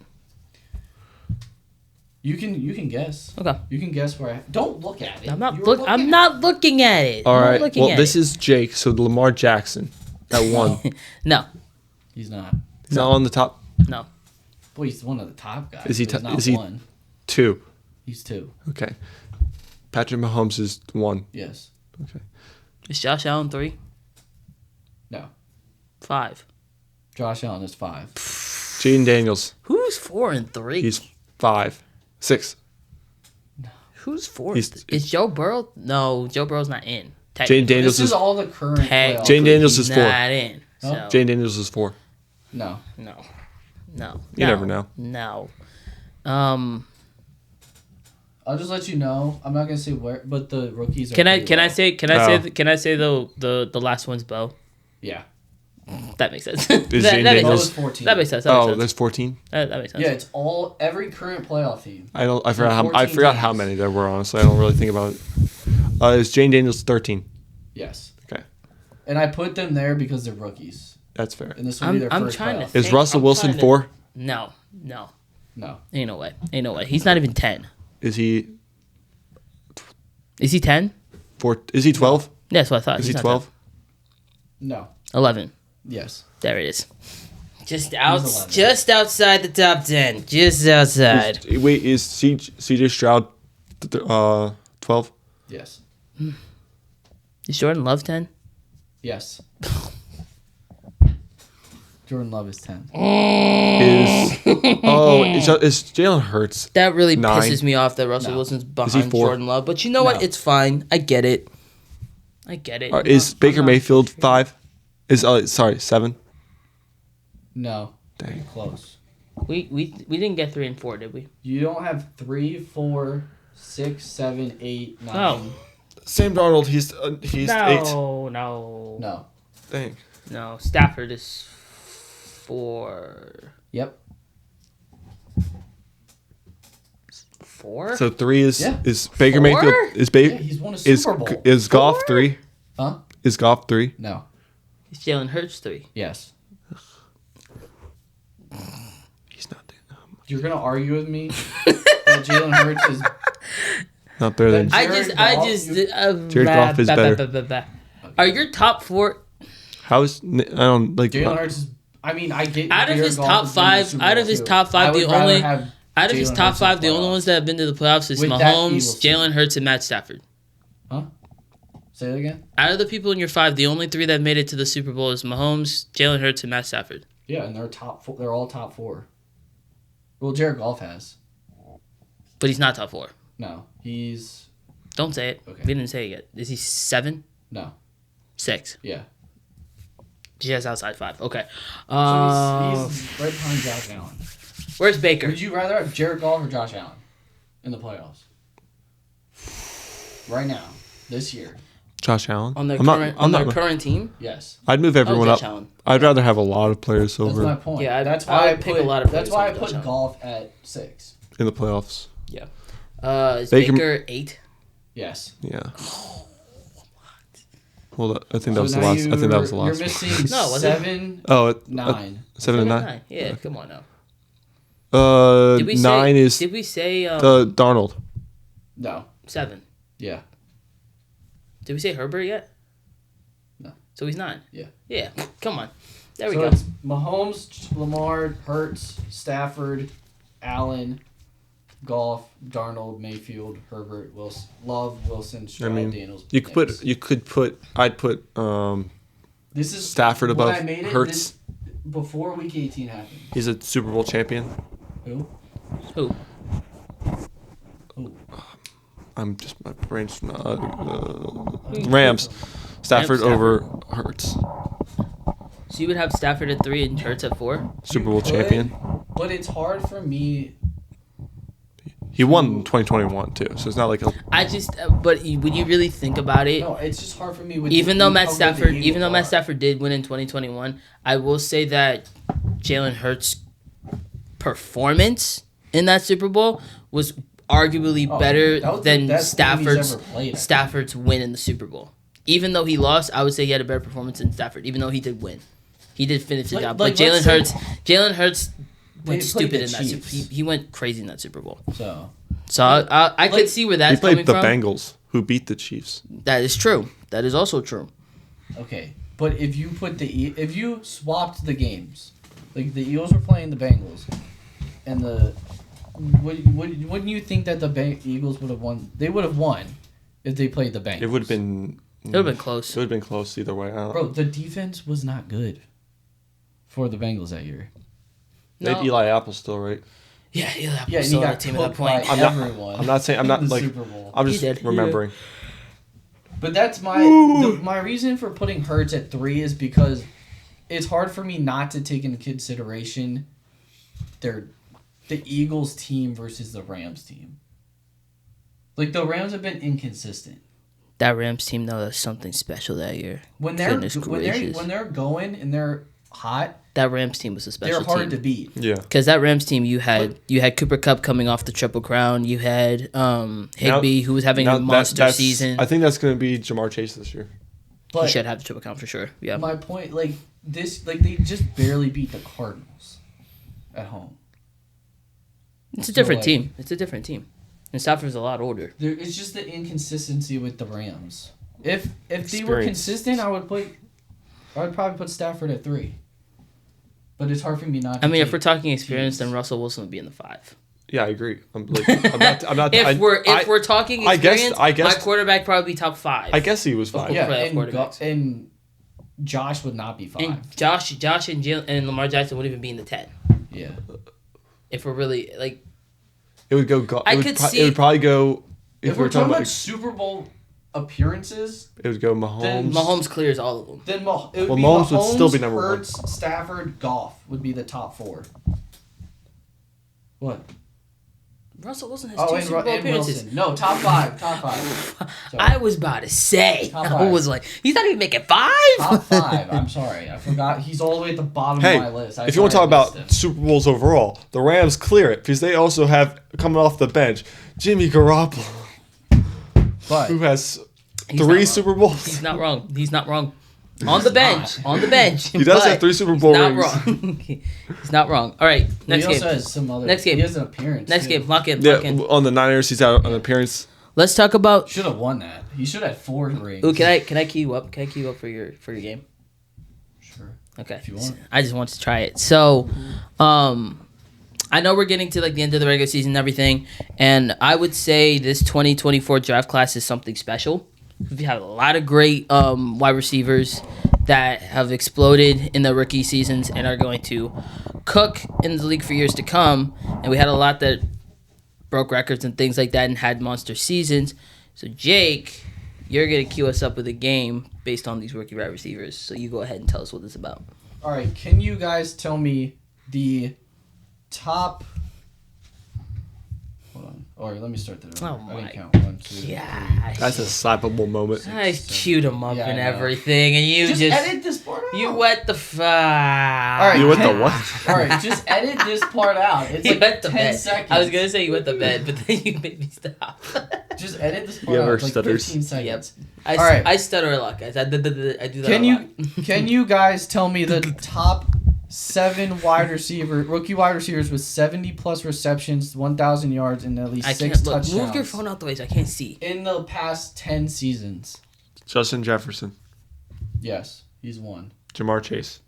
You can guess. Okay. You can guess where I. Don't look at it. I'm not You were look. looking I'm at not looking at it. All I'm not right. looking Well, at this it. is Jake. So Lamar Jackson at 1. No, He's not. He's not on the top no. Boy, he's one of the top guys. Is he but he's t- not is he- 1. 2. He's 2. Okay. Patrick Mahomes is 1. Yes. Okay. Is Josh Allen 3? No. 5. Josh Allen is 5. Jaden Daniels. Who's 4 and 3? He's 5. 6. Who's 4? he's- Is Joe Burrow? No, Joe Burrow's not in. Jaden Daniels This is is. all the current. Tag- playoff Jane Daniels is He's 4. not in. So, Huh? Jaden Daniels is 4. No. no, no. You never know. No. I'll just let you know. I'm not gonna say where, but the rookies. Are Can I pretty low. say the last one's Bo? Yeah. That makes sense. Is that, Jane that, That makes Daniels- was sense. 14. That makes sense. That makes Oh, sense. there's 14. That makes sense. Yeah, it's all every current playoff team. I don't. I forgot 14 how teams. many there were. Honestly, I don't really think about it. Is Jane Daniels 13? Yes. Okay, And I put them there because they're rookies, that's fair. and this will be their I'm first trying playoff. to Is think- Russell I'm Wilson trying to- 4? No. No. Ain't no way. Ain't no way. He's not even 10. Is he Is he 10? 4? Is he 12? Yeah, that's what I thought. Is He's he not 12? No. 10. 11. Yes. There it is. Just 11. just outside the top 10. Just outside. Wait, is CJ Stroud 12? Yes. Is Jordan Love 10? Yes. Jordan Love is 10. Is Jalen Hurts? That really 9. pisses me off that Russell No. Wilson's he behind 4? Jordan Love. But you know what? No. It's fine. I get it. Is Baker Mayfield 5? Is 7? No. Dang. You're close. We didn't get 3 and 4, did we? You don't have 3, 4, 6, 7, 8, 9. Oh. Sam Darnold, he's 8. No. No. Dang. No. Stafford is 4. Yep. 4? So 3 is Yeah. is Baker 4? Mayfield Yeah, he's won a Super Bowl. Is Goff 4? 3? Huh? Is Goff 3? No. Is Jalen Hurts 3? Yes. He's not there. You're gonna argue with me that Jalen Hurts is. Not better than. Jared Goff, Jared Goff is better. Are your top 4 How is I don't like. Jalen Hurts is. I mean, I get. out of Jared his Goff top has been to the 5? Super Out Bowl of his too. top 5, I the would rather only have out of his Jalen top Hurts in 5, the only playoffs. ones that have been to the playoffs is With that Mahomes, Eagles team. Jalen Hurts, and Matt Stafford. Huh? Say that again. Out of the people in your 5, the only 3 that made it to the Super Bowl is Mahomes, Jalen Hurts, and Matt Stafford. Yeah, and they're top. They're all top 4. Well, Jared Goff has. But he's not top 4. No, he's Don't say it. Okay. We didn't say it yet. Is he 7? no. 6. Yeah. Just outside 5. Okay. So he's right behind Josh Allen. Where's Baker? Would you rather have Jared Goff or Josh Allen in the playoffs? Right now, this year. Josh Allen On their current team? Yes. I'd move everyone up. Allen. I'd rather have a lot of players That's over my point. Yeah, that's I why I would pick put a lot of That's players why I over put Josh Allen. Goff at 6. in the playoffs. Yeah. Is Baker 8? Yes. Yeah. Well, I think that was the last. I think that was the last. You're missing No, was it? 7, Oh, 9. 7 and 9. Yeah, come on now. Did we 9 say, is Did we say the Darnold. No. 7? Yeah. Did we say Herbert yet? No. So he's 9? Yeah. Yeah. Come on. There we So go. it's Mahomes, Lamar, Hurts, Stafford, Allen, Goff, Darnold, Mayfield, Herbert, Wilson, Love, Wilson, Stroud, Daniels. You could put. I'd put This is Stafford when above I made it, Hurts. before Week 18 happened. He's a Super Bowl champion. Who? Who? I'm just my brain's Rams. Stafford Stafford. over Hurts. So you would have Stafford at 3 and Hurts at 4? Super Bowl You could, champion. But it's hard for me. He won in 2021 too, so it's not like a. I just, but when you really think about it, No, it's just hard for me. With even though how Matt good the Stafford, Eagles even though Matt are. Stafford did win in 2021, I will say that Jalen Hurts' performance in that Super Bowl was arguably better that was the than best game he's Stafford's ever played, I think. Stafford's win in the Super Bowl. Even though he lost, I would say he had a better performance than Stafford. Even though he did win, he did finish the Like- job. like, But let's Jalen Hurts went played stupid the in that. Super, Chiefs. he went crazy in that Super Bowl. So I could see where He that's played coming the from. Bengals, who beat the Chiefs. That is true. That is also true. okay, but if you swapped the games, like the Eagles were playing the Bengals, and wouldn't you think that the Eagles would have won? They would have won if they played the Bengals. It would have been. It would have been close. It would have been close either way. I don't Bro, the defense was not good for the Bengals that year. They had Eli Apple still, right? Yeah, Yeah, and still he on got the team at that cooked by point. everyone. I'm not saying. I'm not in the like. Super Bowl. I'm He just did. remembering. But that's my my reason for putting Hurts at 3 is because it's hard for me not to take into consideration the Eagles team versus the Rams team. Like the Rams have been inconsistent. That Rams team, though, is something special that year. When they're Goodness gracious. when they're going and they're hot, That Rams team was a special they're hard to team. beat. Yeah. Because that Rams team, you had Cooper Kupp coming off the Triple Crown. You had Higbee, who was having a monster season. I think that's going to be Jamar Chase this year. But He should have the Triple Crown for sure. Yeah. my point, they just barely beat the Cardinals at home. It's a different like- team. It's a different team. And Stafford's a lot older. It's just the inconsistency with the Rams. If they were Experience. consistent, I would probably put Stafford at 3. But it's hard for me not. I to mean, if take we're talking experience, teams. then Russell Wilson would be in the 5. Yeah, I agree. I'm not. If we're talking I guess- experience, I guess- my quarterback probably top 5. I guess he was fine. Yeah. yeah, playoff quarterbacks. and Josh would not be 5. And Josh and Lamar Jackson wouldn't even be in the 10. Yeah, If we're really like, It would go. I it would could pro- see- It would probably go. if we're talking about Super Bowl appearances, it would go Mahomes. Then Mahomes clears all of them. then it would Well, be Mahomes would still be Mahomes, number 1. Hurts, Stafford, Goff would be the top 4. What? Russell Wilson has Oh, 2 Super Bowl and appearances. Wilson. No, top 5. Top 5. Sorry. I was about to say. Top I 5. was like, he's not even making 5. Top 5. I'm sorry, I forgot. He's all the way at the bottom Hey, of my list. if you want to talk about Super Bowls overall, the Rams clear it because they also have coming off the bench Jimmy Garoppolo, but who has He's not 3 wrong. Super Bowls. He's not wrong. He's not wrong. On the bench. On the bench. He does but have 3 Super Bowl he's not rings. wrong. He's not wrong. All right, he next also game. has some other. Next game. He has an appearance. Next too. game. Lock in. Yeah, Lock in. on the Niners, he's out on appearance. Let's talk about. Should have won that. He should have 4 rings. Ooh, can I key you up? Can I key you up for your game? Sure. Okay. If you want. I just wanted to try it. So, I know we're getting to like the end of the regular season and everything, and I would say this 2024 draft class is something special. We have a lot of great wide receivers that have exploded in the rookie seasons and are going to cook in the league for years to come. And we had a lot that broke records and things like that and had monster seasons. So, Jake, you're going to cue us up with a game based on these rookie wide receivers. So you go ahead and tell us what this is about. All right. Can you guys tell me the top. Hold on. Or let me start that over. Oh I my didn't count. 1, 2, gosh. That's a slappable moment. I queued him up Yeah, and I know. everything, and you Just just edit this part out. you wet the fuck. All right, You went the what? All right, just edit this part out. It's You like wet the 10 bed. seconds. I was gonna say you wet the bed, but then you made me stop. Just edit this You part ever out. It's like stutters? 15 seconds. I, All right. I stutter a lot, guys. I do that. Can a you lot. can you guys tell me the top 7 rookie wide receivers with 70+ receptions, 1,000 yards, and at least I 6 can't look. touchdowns Move your phone out the way so I can't see. in the past 10 seasons? Justin Jefferson, Yes, he's one. Jamar Chase,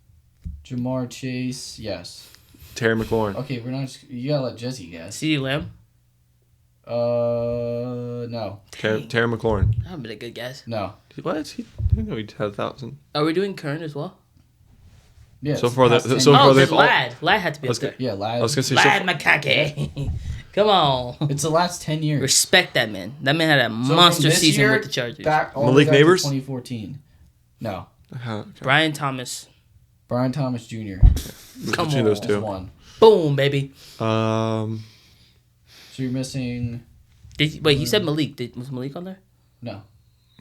Jamar Chase, yes. Terry McLaurin. Okay, we're not. You gotta let Jesse guess. CeeDee Lamb. No, Terry McLaurin. That would have been a good guess. no. What? I didn't know he had 1,000. Are we doing current as well? Yeah. So it's far, past the- 10 so years. far Oh, they've then all- Lad. Lad had to be up there. Yeah, lad. I was gonna say Lad so Makake. Come on. It's the last 10 years. Respect that man. That man had a So monster from this season year with the Chargers. Back all Malik the way back to Neighbors? 2014. No, okay. Brian Thomas. Brian Thomas Jr. Come Between those on. That's two. one. Boom, baby. So you're missing. Wait, he said Malik. Was Malik on there? No.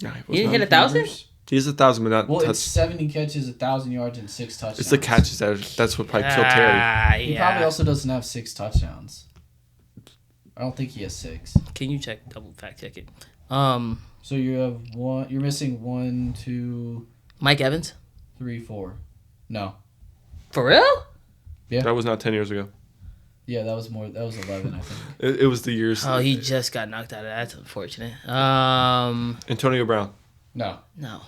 No, He didn't hit 1,000? He's 1,000, but not Well, touch. it's 70 catches, 1,000 yards, and 6 touchdowns. It's the catches that's what probably killed Terry. Ah, He yeah. probably also doesn't have 6 touchdowns. I don't think he has 6. Can you double fact check it? So you have one. You're missing 1, 2, Mike Evans? 3, 4. No. For real? Yeah. That was not 10 years ago. Yeah, that was more. That was 11, I think. It was the years. Oh, he just got knocked out of that. That's unfortunate. Antonio Brown. No. No.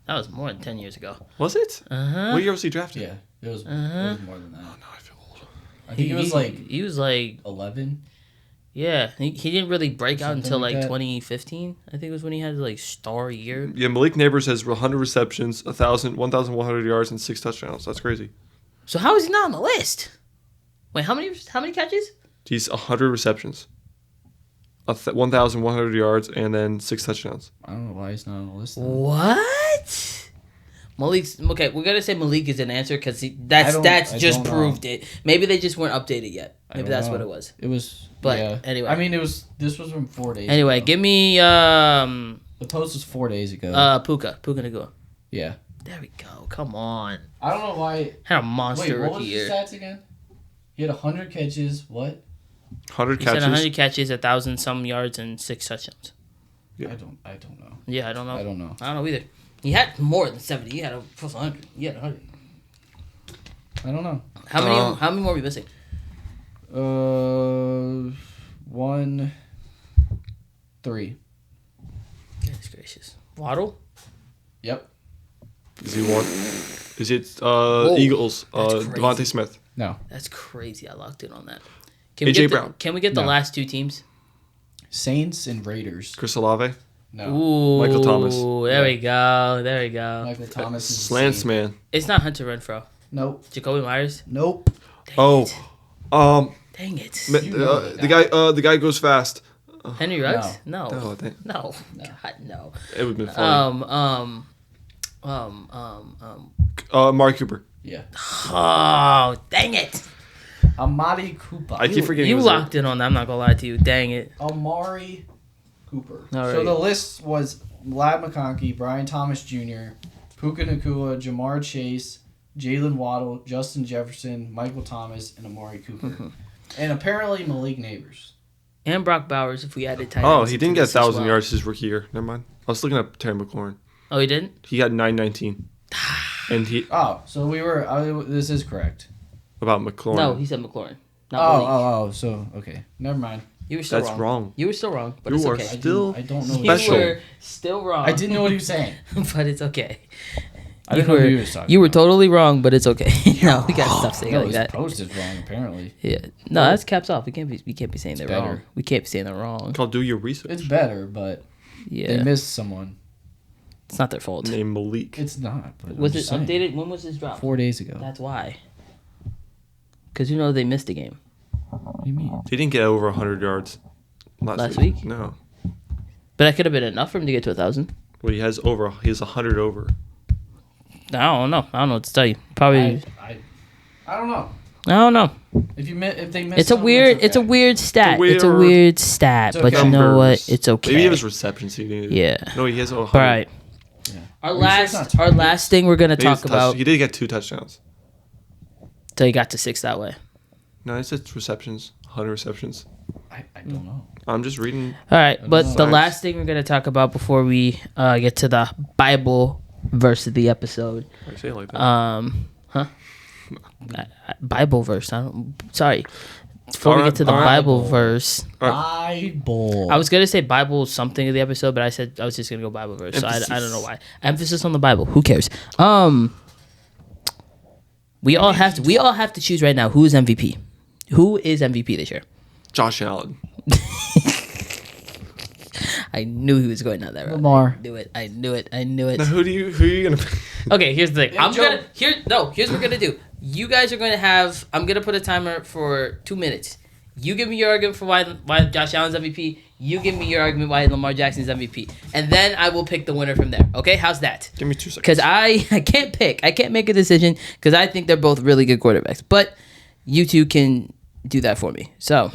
That was more than 10 years ago. Was it? Uh-huh. What year was he drafted? Yeah, it was more than that. Oh, no, I feel old. I think it was like He was like 11. yeah. He didn't really break out Something until like like that. 2015. I think was when he had like star year. Yeah, Malik Neighbors has 100 receptions, 1,100 yards, and 6 touchdowns. That's crazy. So how is he not on the list? Wait, how many catches? He's 100 receptions, 1,100 yards, and then 6 touchdowns. I don't know why he's not on the list. then. What? Malik's okay. We're gonna say Malik is an answer because that's I just don't know. proved it. Maybe they just weren't updated yet. I Maybe don't that's know. what it was. It was. But yeah. anyway. I mean, this was from 4 days. Anyway, ago. give me The post was 4 days ago. Puka Nacua. Yeah. There we go. Come on. I don't know why. Had a monster Wait, what was rookie the year. stats again? He had 100 catches. What? 100 He said catches. 100 catches, 1,000 some yards, and 6 touchdowns. Yeah. I don't know. Yeah, I don't know. I don't know. I don't know either. He had more than 70. He had a plus 100. He had 100. I don't know. How many more are we missing? 1, 3. Goodness gracious. Waddle? Yep. Is he one? Is it Whoa, Eagles? that's crazy. Devontae Smith. No. That's crazy. I locked in on that. A.J. Brown. Can we get the No. last 2 teams? Saints and Raiders. Chris Olave. No. Ooh, Michael Thomas. There we go. There we go. Michael Thomas is Slants insane. man. It's not Hunter Renfro. Nope. Jacoby Myers. Nope. Dang Oh, it. Dang it. You know that the guy goes fast. Henry Ruggs? No. Oh, dang. No. God, no. It would have been funny. Amari Cooper. Yeah. Oh, dang it. Amari Cooper. I keep forgetting. You he was locked in on that. I'm not going to lie to you. Dang it. Amari Cooper. All So right. the list was Lad McConkey, Brian Thomas Jr., Puka Nacua, Jamar Chase, Jalen Waddle, Justin Jefferson, Michael Thomas, and Amari Cooper. And apparently Malik Neighbors. And Brock Bowers if we added tight Oh, ends he into didn't get this as 1,000 well. yards his rookie year. Never mind. I was looking up Terry McLaurin. Oh, he didn't? He got 919. And he Oh, so we were. This is correct. about McLaurin. No, he said McLaurin. Not Malik. Oh. So okay, never mind. You were still That's wrong. wrong. You were still wrong, but You it's are okay. still I don't know. You special. were still wrong. I didn't know what he was saying. but it's okay. I didn't know who he was talking You were about. totally wrong, but it's okay. No, we got to stop saying it No, like his that. post is wrong apparently. Yeah. No, that's caps off. We can't be saying they're better. wrong. We can't be saying they're wrong. Called do your research. It's better, but Yeah. they missed someone. It's not their fault. Named Malik. It's not. But Was I'm it just saying. updated? When was this drop? 4 days ago. That's why. Because you know they missed a game. What do you mean? He didn't get over 100 yards Last week? No. But that could have been enough for him to get to 1,000. Well, he has 100 over. I don't know. I don't know what to tell you. Probably. I don't know. I don't know. If they miss, It's a weird stat. It's a weird stat, It's but okay. you know what? It's okay. Maybe it was receptions. Yeah. No, he has 100. All right. Yeah. Our last thing we're gonna talk about. He did get 2 touchdowns. So he got to 6 that way. No, it said receptions. 100 receptions. I don't know. I'm just reading. All right, but know. the last thing we're gonna talk about before we get to the Bible verse of the episode. I say it like that. Bible verse. Sorry. Before we get to the Alright. Bible verse, Bible. I was gonna say Bible something of the episode, but I said I was just gonna go Bible verse. So I don't know why. Emphasis on the Bible. Who cares? We all have to choose right now. Who is MVP? Who is MVP this year? Josh Allen. I knew he was going down that road. Lamar. I knew it. Now, who are you gonna? Okay, here's the thing. Yeah, Here's what we're gonna do. You guys are gonna have. I'm gonna put a timer for 2 minutes. You give me your argument for why Josh Allen's MVP. You give me your argument why Lamar Jackson's MVP, and then I will pick the winner from there. Okay, how's that? Give me 2 seconds. Because I can't pick. I can't make a decision because I think they're both really good quarterbacks. But you two can do that for me. So,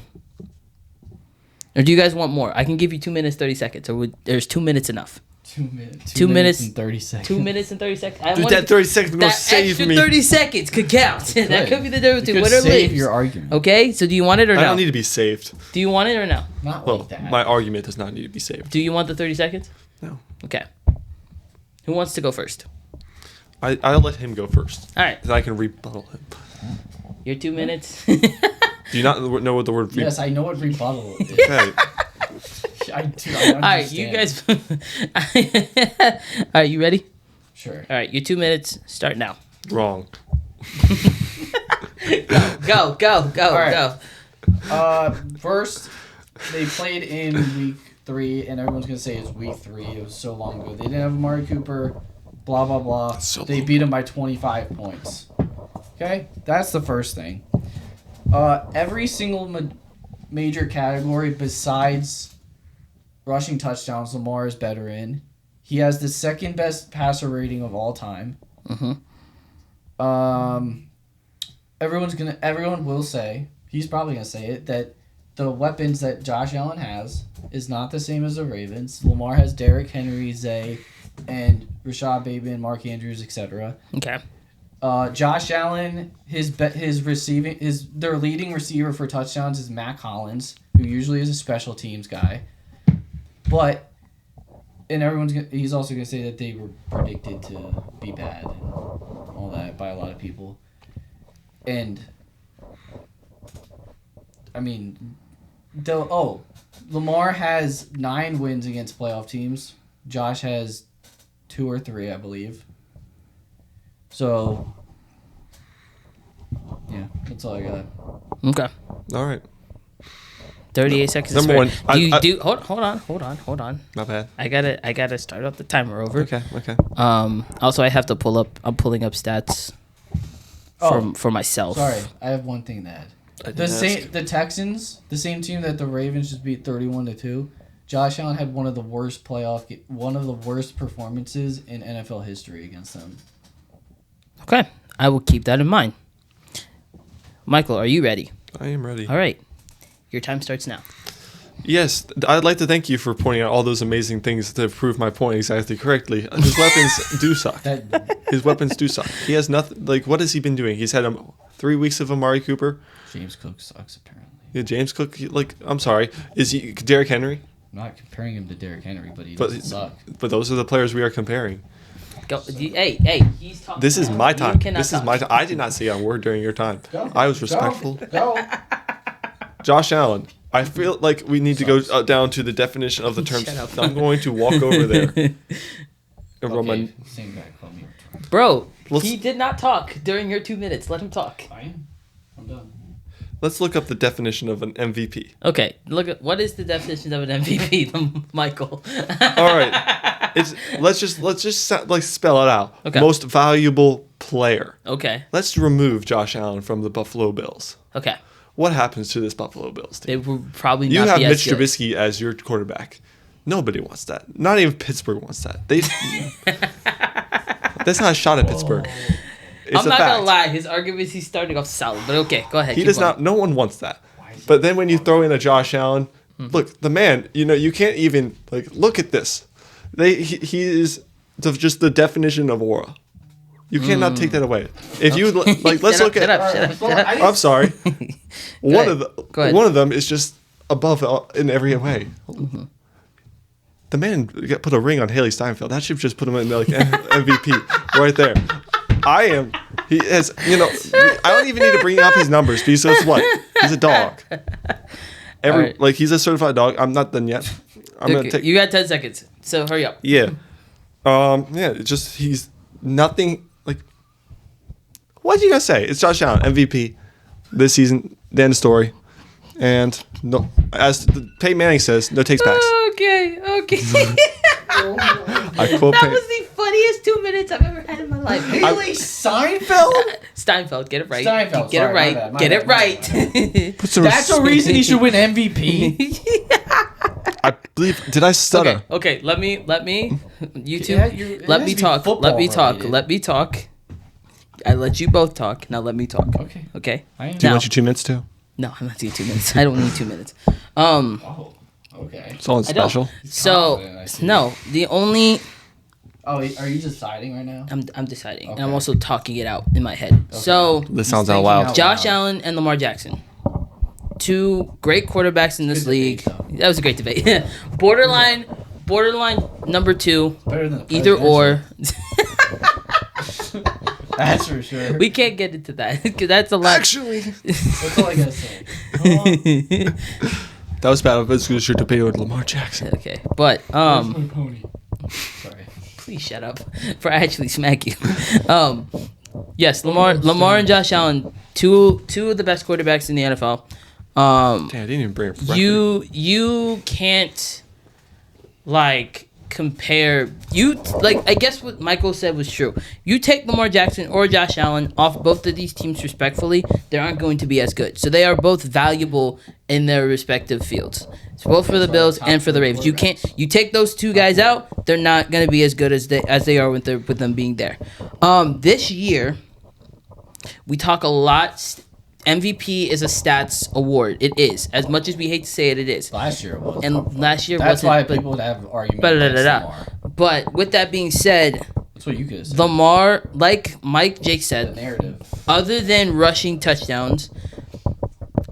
or do you guys want more? I can give you 2 minutes 30 seconds. Or there's 2 minutes enough? 2 minutes. 2 minutes and 30 seconds. 2 minutes and 30 seconds. Dude, that 30 seconds will that save extra me. 30 seconds could count. That could be the difference You between could win or save lose. your argument. Okay, so do you want it or I no? don't need to be saved. Do you want it or no? Not Well, like that. my argument does not need to be saved. Do you want the 30 seconds? No. Okay. Who wants to go first? I'll let him go first. All right. Then I can rebuttal him. Your 2 minutes. Do you not know what the word rebuttal Yes, I know what rebuttal is. Okay. I do. All right, you guys. All right, you ready? Sure. All right, your 2 minutes start now. Wrong. Go. right. First, they played in week 3, and everyone's gonna say it's week 3. It was so long ago. They didn't have Amari Cooper. Blah blah blah. They beat him by 25 points. Okay, that's the first thing. Every single major category besides rushing touchdowns, Lamar is better in. He has the second best passer rating of all time. Everyone will say, he's probably gonna say it, that the weapons that Josh Allen has is not the same as the Ravens. Lamar has Derrick Henry, Zay, and Rashad Bateman, Mark Andrews, etc. Okay. Josh Allen, their leading receiver for touchdowns is Matt Collins, who usually is a special teams guy. But, and he's also gonna say that they were predicted to be bad and all that by a lot of people. And I mean, Lamar has 9 wins against playoff teams. Josh has 2 or 3, I believe. So, yeah, that's all I got. Okay. All right. 38 seconds. Number one. Hold on. Not bad. I gotta start off the timer over. Okay. Also, I have to I'm pulling up stats for myself. Sorry, I have one thing to add. The Texans, the same team that the Ravens just beat 31-2. Josh Allen had one of the worst performances in NFL history against them. Okay, I will keep that in mind. Michael, are you ready? I am ready. All right, your time starts now. Yes, I'd like to thank you for pointing out all those amazing things to prove my point exactly correctly. His weapons do suck. His weapons do suck. He has nothing. Like, what has he been doing? He's had 3 weeks of Amari Cooper. James Cook sucks, apparently. Yeah, James Cook. I'm sorry. Is he Derrick Henry? I'm not comparing him to Derrick Henry, but he doesn't suck. But those are the players we are comparing. Go. Hey, he's talking. This is my time. This is my time. I did not say a word during your time. Go. I was respectful. Go. Josh Allen. I feel like we need to go down to the definition of the term. Shut up. I'm going to walk over there. Okay, same guy called me. Bro, he did not talk during your 2 minutes. Let him talk. Fine. I'm done. Let's look up the definition of an MVP. Okay, look at what is the definition of an MVP, Michael. All right, let's just like spell it out. Okay. Most valuable player. Okay. Let's remove Josh Allen from the Buffalo Bills. Okay. What happens to this Buffalo Bills team? They will probably You not have be Mitch as good. Trubisky as your quarterback. Nobody wants that. Not even Pittsburgh wants that. That's not a shot at Pittsburgh. It's I'm a not fact. gonna lie. His argument, he's starting off solid, but okay, go ahead. He keep does going. not. No one wants that. But then when you throw in a Josh Allen, look, the man. You can't even look at this. He is just the definition of aura. You cannot take that away. If you let's look at. Shut up. I'm sorry. Go ahead. One of them is just above in every way. The man put a ring on Haley Steinfeld. That should just put him in MVP right there. He has. I don't even need to bring up his numbers because guess what? He's a dog. He's a certified dog. I'm not done yet. You got 10 seconds, so hurry up. Yeah. It's just he's nothing. What do you guys say? It's Josh Allen, MVP this season. The end of story. And no, as Peyton Manning says, no takes backs. Okay. I quote That was the funniest 2 minutes I've ever had in my life. Haley Steinfeld, get it right. Steinfeld, Get sorry, it right. my bad, Get it my right. That's a reason he should win MVP. I believe. Did I stutter? Okay. Let me. You two. Yeah, it let has me to be talk. football Let me talk. related. Let me talk. I let you both talk. Now let me talk. Okay. I am. Do you want your 2 minutes too? No, I'm not doing 2 minutes. I don't need 2 minutes. Oh, okay. It's all I don't. special. So confident, I see. no, the only Oh, are you deciding right now? I'm deciding, and Okay. I'm also talking it out in my head. So This sounds out thinking wild. out Josh loud. Allen and Lamar Jackson, 2 great quarterbacks in this Good league. debate, though. That was a great debate. borderline number 2, Better than the either or. That's for sure. We can't get into that because that's a lot. Actually, That's all I gotta say. that was bad. I was going to shoot debate with Lamar Jackson. Okay, but Where's my pony? Sorry. please shut up for I actually smack you. Yes, Lamar and Josh Allen, two of the best quarterbacks in the NFL. Damn, I didn't even bring a record. You can't compare I guess what Michael said was true. You take Lamar Jackson or Josh Allen off both of these teams respectfully, they aren't going to be as good. So they are both valuable in their respective fields. It's both for the Bills and for the Ravens. You take those 2 guys out, they're not going to be as good as they are with them being there. This year we talk a lot. MVP is a stats award. It is. As much as we hate to say it, it is. Last year it was. And last year That's wasn't. why but- people would have arguments against Lamar. But with that being said, That's what you could have said. Lamar, like Jake The said, narrative. other than rushing touchdowns,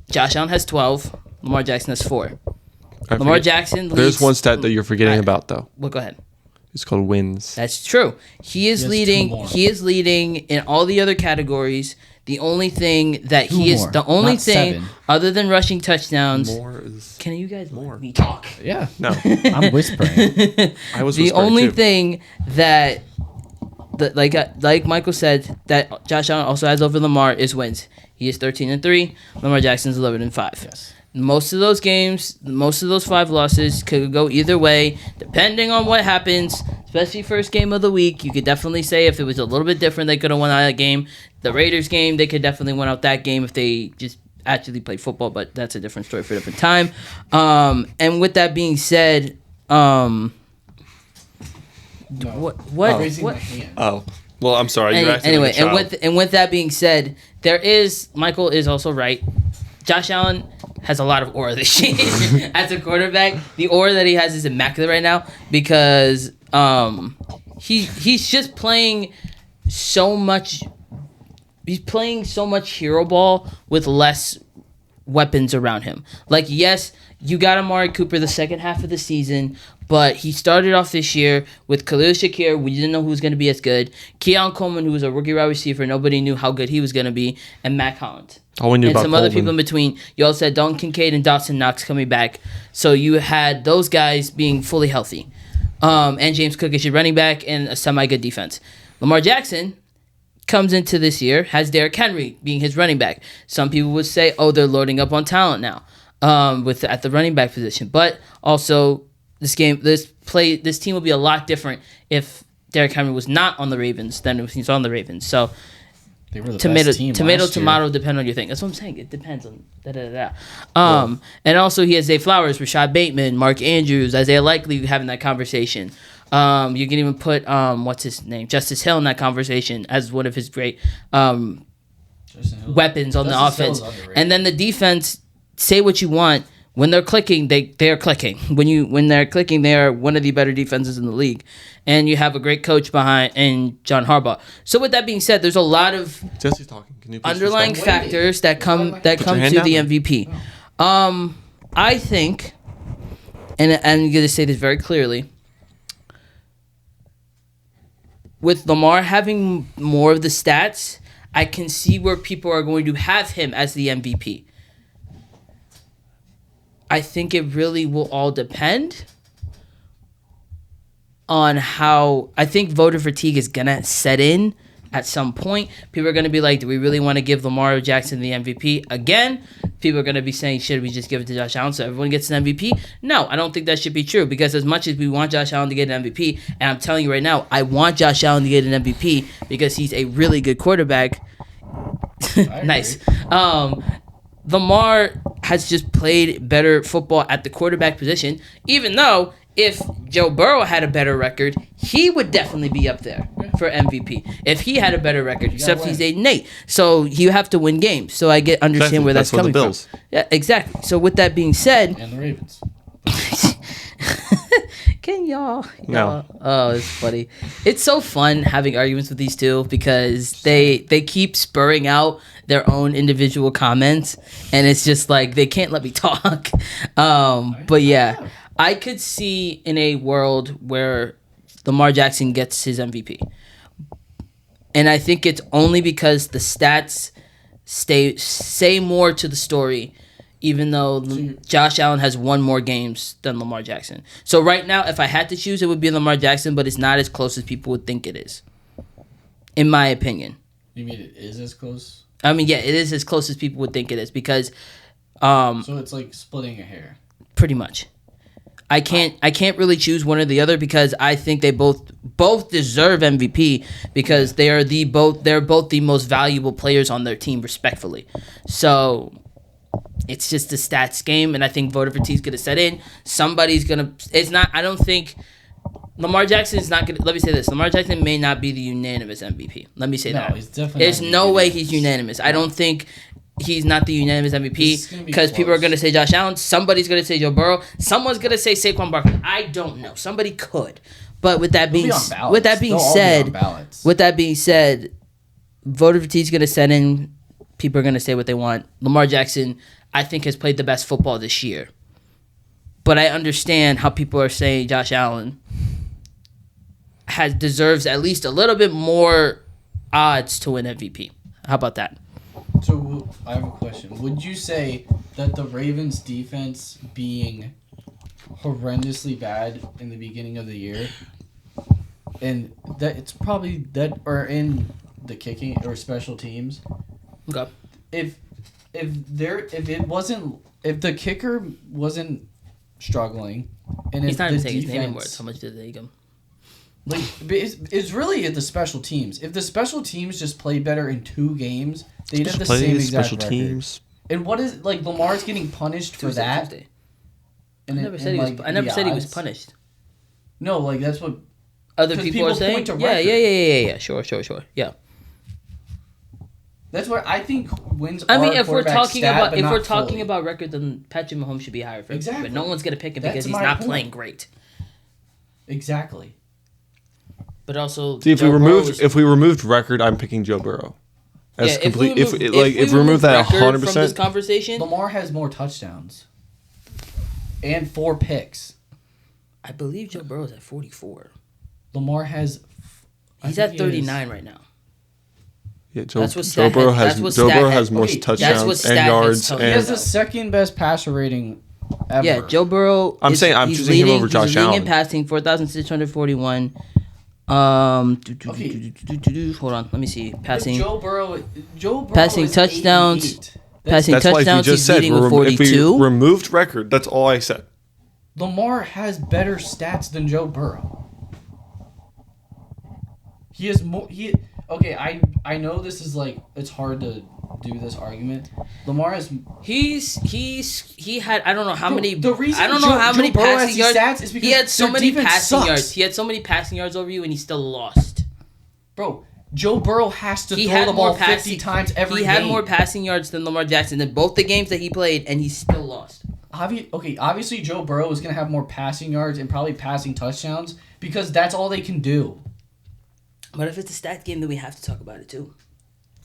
Josh Allen has 12. Lamar Jackson has 4. Lamar Jackson leads. There's one stat that you're forgetting Alright. about though. Well, go ahead. It's called wins. That's true. He is He has leading. 2 more. He is leading in all the other categories. The only thing that 2 he is more, the only not thing 7. other than rushing touchdowns. More is Can you guys more. let me talk? Yeah. No. I'm whispering. I was The whispering only too. thing that, like Michael said, that Josh Allen also has over Lamar is wins. He is 13-3. Lamar Jackson's 11-5. Yes. Most of those games, most of those 5 losses could go either way, depending on what happens. Especially first game of the week, you could definitely say if it was a little bit different, they could have won out that game. The Raiders game, they could definitely win out that game if they just actually played football, but that's a different story for a different time. And with that being said, No. what? Raising what? my hand. Oh. Well, I'm sorry. You're acting Anyway, like a child. and with that being said, Michael is also right. Josh Allen has a lot of aura this year as a quarterback. The aura that he has is immaculate right now because he's just playing so much. He's playing so much hero ball with less weapons around him. Like, yes, you got Amari Cooper the second half of the season, but he started off this year with Khalil Shakir. We didn't know who was going to be as good. Keon Coleman, who was a rookie wide receiver. Nobody knew how good he was going to be. And Matt Collins. All we knew And about some other Coleman. people in between. You also had Dalton Kincaid and Dawson Knox coming back. So you had those guys being fully healthy. And James Cook is your running back and a semi-good defense. Lamar Jackson comes into this year, has Derrick Henry being his running back. Some people would say, oh, they're loading up on talent now at the running back position. But also, this team will be a lot different if Derrick Henry was not on the Ravens than if he's on the Ravens. So They were the tomato, best team tomato, last year. tomato, depend on your thing. That's what I'm saying. It depends on And also he has Zay Flowers, Rashad Bateman, Mark Andrews, Isaiah Likely having that conversation. You can even put what's his name, Justice Hill, in that conversation as one of his great weapons on the offense. And then the defense, say what you want. When they're clicking, they're clicking. When they're clicking, they are one of the better defenses in the league. And you have a great coach behind in John Harbaugh. So with that being said, there's a lot of Jesse's talking. Can you please underlying factors that come to the MVP. I think, and I'm going to say this very clearly, with Lamar having more of the stats, I can see where people are going to have him as the MVP. I think it really will all depend on how... I think voter fatigue is going to set in at some point. People are going to be like, do we really want to give Lamar Jackson the MVP again? People are going to be saying, should we just give it to Josh Allen so everyone gets an MVP? No, I don't think that should be true, because as much as we want Josh Allen to get an MVP, and I'm telling you right now, I want Josh Allen to get an MVP because he's a really good quarterback. Nice. Lamar has just played better football at the quarterback position, even though if Joe Burrow had a better record, he would definitely be up there for MVP. If he had a better record, except he's 8-8. So you have to win games. So I understand where that's coming from. Yeah, exactly. So with that being said... And the Ravens. Can y'all? No. Oh, it's funny. It's so fun having arguments with these two because they keep spurring out their own individual comments, and it's just like they can't let me talk. But yeah, I could see in a world where Lamar Jackson gets his MVP, and I think it's only because the stats say more to the story. Even though Josh Allen has won more games than Lamar Jackson. So right now, if I had to choose, it would be Lamar Jackson, but it's not as close as people would think it is, in my opinion. You mean it is as close? I mean, yeah, it is as close as people would think it is because... so it's like splitting a hair. Pretty much. I can't really choose one or the other because I think they both deserve MVP because they're both the most valuable players on their team, respectfully. So... It's just a stats game, and I think voter fatigue is going to set in. Somebody's going to... It's not... I don't think... Lamar Jackson is not going to... Let me say this. Lamar Jackson may not be the unanimous MVP. Let me say that. He's definitely There's no way he's unanimous. I don't think he's not the unanimous MVP because people are going to say Josh Allen. Somebody's going to say Joe Burrow. Someone's going to say Saquon Barkley. I don't know. Somebody could. But with that being said, voter fatigue is going to set in. People are going to say what they want. Lamar Jackson, I think, has played the best football this year. But I understand how people are saying Josh Allen deserves at least a little bit more odds to win MVP. How about that? So I have a question. Would you say that the Ravens' defense being horrendously bad in the beginning of the year, and that it's probably that, or in the kicking or special teams, okay, if the kicker wasn't struggling, and he's not even saying defense, his name anymore. How much did they give him? Like it's really at the special teams. If the special teams just played better in 2 games, they'd have the same exact record. Teams. And what is like Lamar's getting punished for that? Tuesday. And I never said he was punished. No, like that's what other people are saying. Yeah. Sure. Yeah. That's where I think wins. I mean, if we're talking about record, then Patrick Mahomes should be higher for exactly. But no one's gonna pick him because he's not playing great. Exactly. But also, see, if we removed record, I'm picking Joe Burrow. If we remove that 100% from this conversation, Lamar has more touchdowns and 4 picks. I believe Joe Burrow's at 44. Lamar has. He's at 39 right now. Yeah, Joe Burrow has more touchdowns and yards. He has the second best passer rating ever. Yeah, Joe Burrow. I'm choosing him over Josh Allen. He's leading in passing, 4,641. Hold on, let me see. Passing. Joe Burrow passing touchdowns. Passing that's touchdowns. He's leading with 42. If we removed record, that's all I said. Lamar has better stats than Joe Burrow. He has more. Okay, I know this is like it's hard to do this argument. Lamar has. He had I don't know how many. The reason I don't know how many passing yards. Stats is because he had so many passing sucks. yards. He had so many passing yards over you, and he still lost. Bro, Joe Burrow has to throw the ball 50 times every game. He had more passing yards than Lamar Jackson in both the games that he played, and he still lost. Obviously Joe Burrow is going to have more passing yards and probably passing touchdowns because that's all they can do. But if it's a stat game, then we have to talk about it too.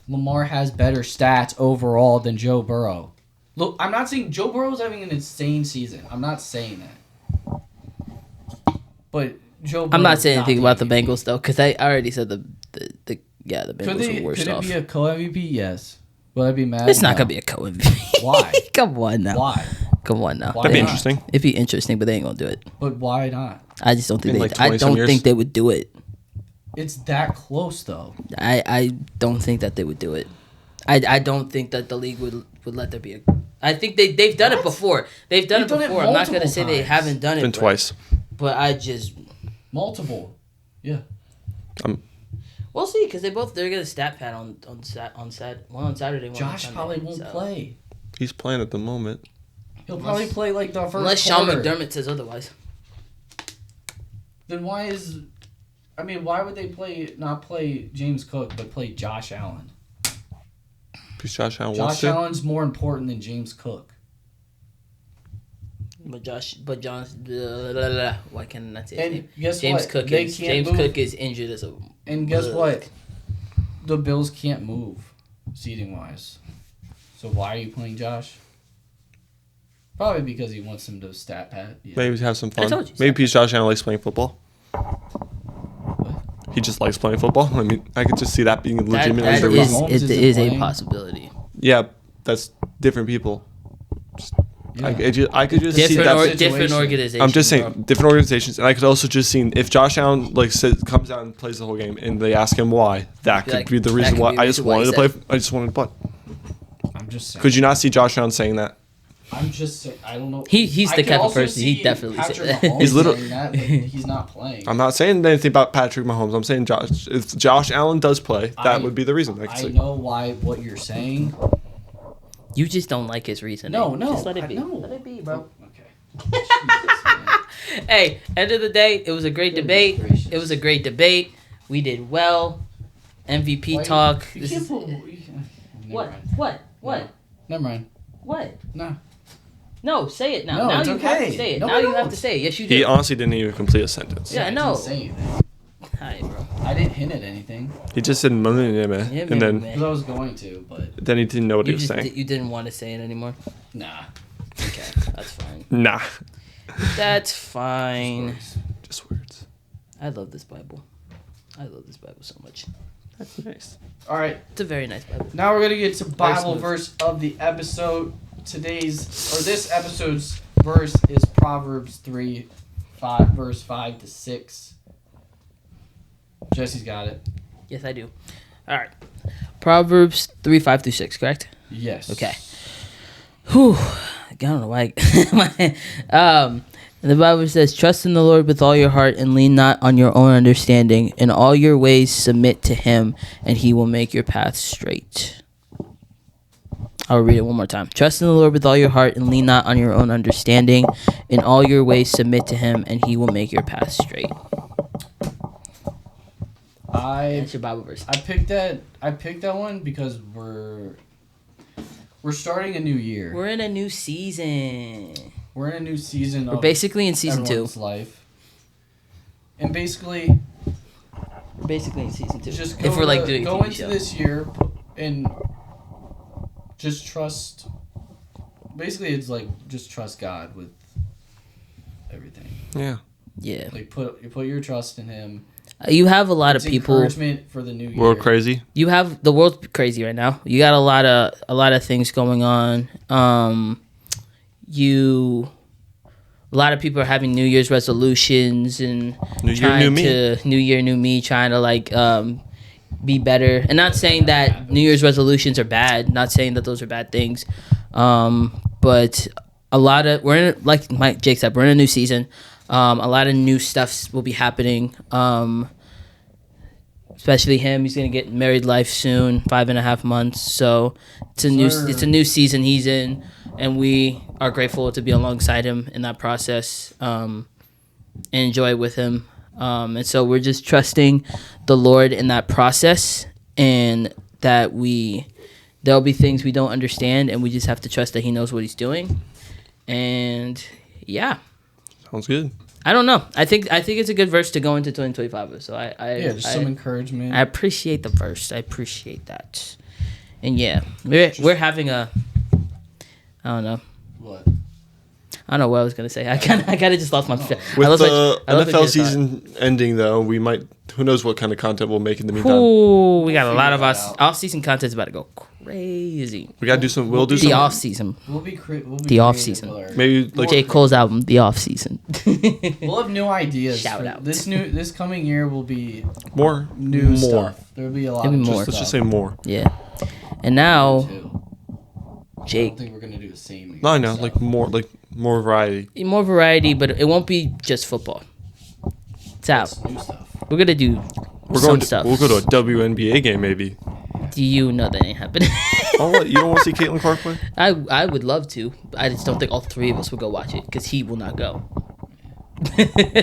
Lamar has better stats overall than Joe Burrow. Look, I'm not saying Joe Burrow's having an insane season. I'm not saying that. But Joe Burrow. I'm not saying anything about the Bengals though, because I already said the Bengals were worse off. Could it be a co-MVP? Yes. Will I be mad? It's not gonna be a co-MVP. Why? Come on now. Why? Come on now. That'd be interesting. It'd be interesting, but they ain't gonna do it. But why not? I just don't think I don't think they would do it. It's that close though. I don't think that they would do it. I don't think that the league would let there be a. I think they've done it before. They've done it before. I'm not gonna say they haven't done it. Been twice. But I just multiple. Yeah. We'll see because they're gonna stat pad on Saturday. One on Saturday. One Josh on Sunday, probably won't play. He's playing at the moment. He'll probably play like the first unless quarter. Sean McDermott says otherwise. Then why would they not play James Cook but play Josh Allen? Because Josh Allen Josh Allen's more important than James Cook. But John, why can't I say his name? Guess James what? Cook Cook is injured as a. And guess what? The Bills can't move seating wise. So why are you playing Josh? Probably because he wants him to stat pad. Yeah. Maybe have some fun. told you, Maybe because Josh Allen likes playing football. He just likes playing football. I mean, I could just see that being legitimately that the reason. is a possibility. Yeah, that's different people. Yeah. I could just see that. Different organizations. I'm just saying different organizations, and I could also just see if Josh Allen comes out and plays the whole game, and they ask him why. That could be the reason why. I just wanted to play. I just wanted to play. I'm just saying. Could you not see Josh Allen saying that? I'm just saying. I don't know. He's the type of person. He definitely said that. He's literally saying that, but he's not playing. I'm not saying anything about Patrick Mahomes. I'm saying if Josh Allen does play, that would be the reason. I know what you're saying. You just don't like his reasoning. No. Just let it be. No. Let it be, bro. Okay. Jesus, man. Hey, end of the day, it was a great debate. Gracious. It was a great debate. We did well. MVP talk. You This can't is- pull. What? What? Never mind. What? No. No, say it now. No, now it's you okay. have to say it. No, now I you have don't. to say it. Yes, you He did. honestly didn't even complete a sentence. Yeah, I I know. didn't say anything. Hi, bro. I didn't hint at anything. He just said Yeah, and then Because I was going to, but then he didn't know what he was saying. You didn't want to say it anymore. nah. Okay, that's fine. Nah, That's fine. just words. I love this Bible. I love this Bible so much. That's nice. All right. It's a very nice Bible. Now we're gonna get to Bible smooth. verse of the episode. This episode's verse is Proverbs 3:5, verse 5 to 6. Jesse's got it. Yes, I do. All right. Proverbs 3:5-6, correct? Yes. Okay. Whew. I don't know why. The Bible says, "Trust in the Lord with all your heart and lean not on your own understanding. In all your ways submit to him, and he will make your path straight." I'll read it one more time. "Trust in the Lord with all your heart and lean not on your own understanding. In all your ways submit to him, and he will make your path straight." That's your Bible verse. I picked that one because we're starting a new year. We're in a new season. We're in a new season We're of basically in season 2. everyone's life. And basically We're basically in season 2. just If we're like doing a go TV into show. this year and just trust. Basically, it's like just trust God with everything. Yeah. Yeah. Like put your trust in Him. You have a lot It's of people. encouragement for the new year. World crazy. You have the world's crazy right now. You got a lot of things going on. A lot of people are having New Year's resolutions and New year, new me, trying to like be better. And not saying that New Year's resolutions are bad. Not saying that those are bad things. But we're in, like Mike Jake said, we're in a new season. A lot of new stuff will be happening. especially him. He's gonna get married life soon, 5.5 months. So it's a new season he's in, and we are grateful to be alongside him in that process, and enjoy it with him. And so we're just trusting the Lord in that process, and that there'll be things we don't understand, and we just have to trust that He knows what He's doing. And yeah, sounds good. I don't know. I think it's a good verse to go into 2025 with. So just some encouragement. I appreciate the verse. I appreciate that. And yeah, we're having a. I don't know. What? I don't know what I was gonna say. I kind of just lost my. With the NFL season ending, though, we might. Who knows what kind of content we'll make in the meantime? Ooh, we got a lot of off-season content's about to go crazy. We gotta do some. We'll do the some off-season. We'll be the off-season. Maybe like J. Cole's album, The Off-Season. We'll have new ideas. Shout out. This coming year will be more stuff. There'll be a lot. Maybe more. Let's just say more. Yeah. And now, I Jake. don't think we're gonna do the same. No, I know. Like more variety. More variety, but it won't be just football. It's out. That's new stuff. We're gonna do stuff. We'll go to a WNBA game maybe. Do you know that ain't happening? Oh, what? You don't want to see Caitlin Clark play? I would love to. I just don't think all three of us would go watch it because he will not go.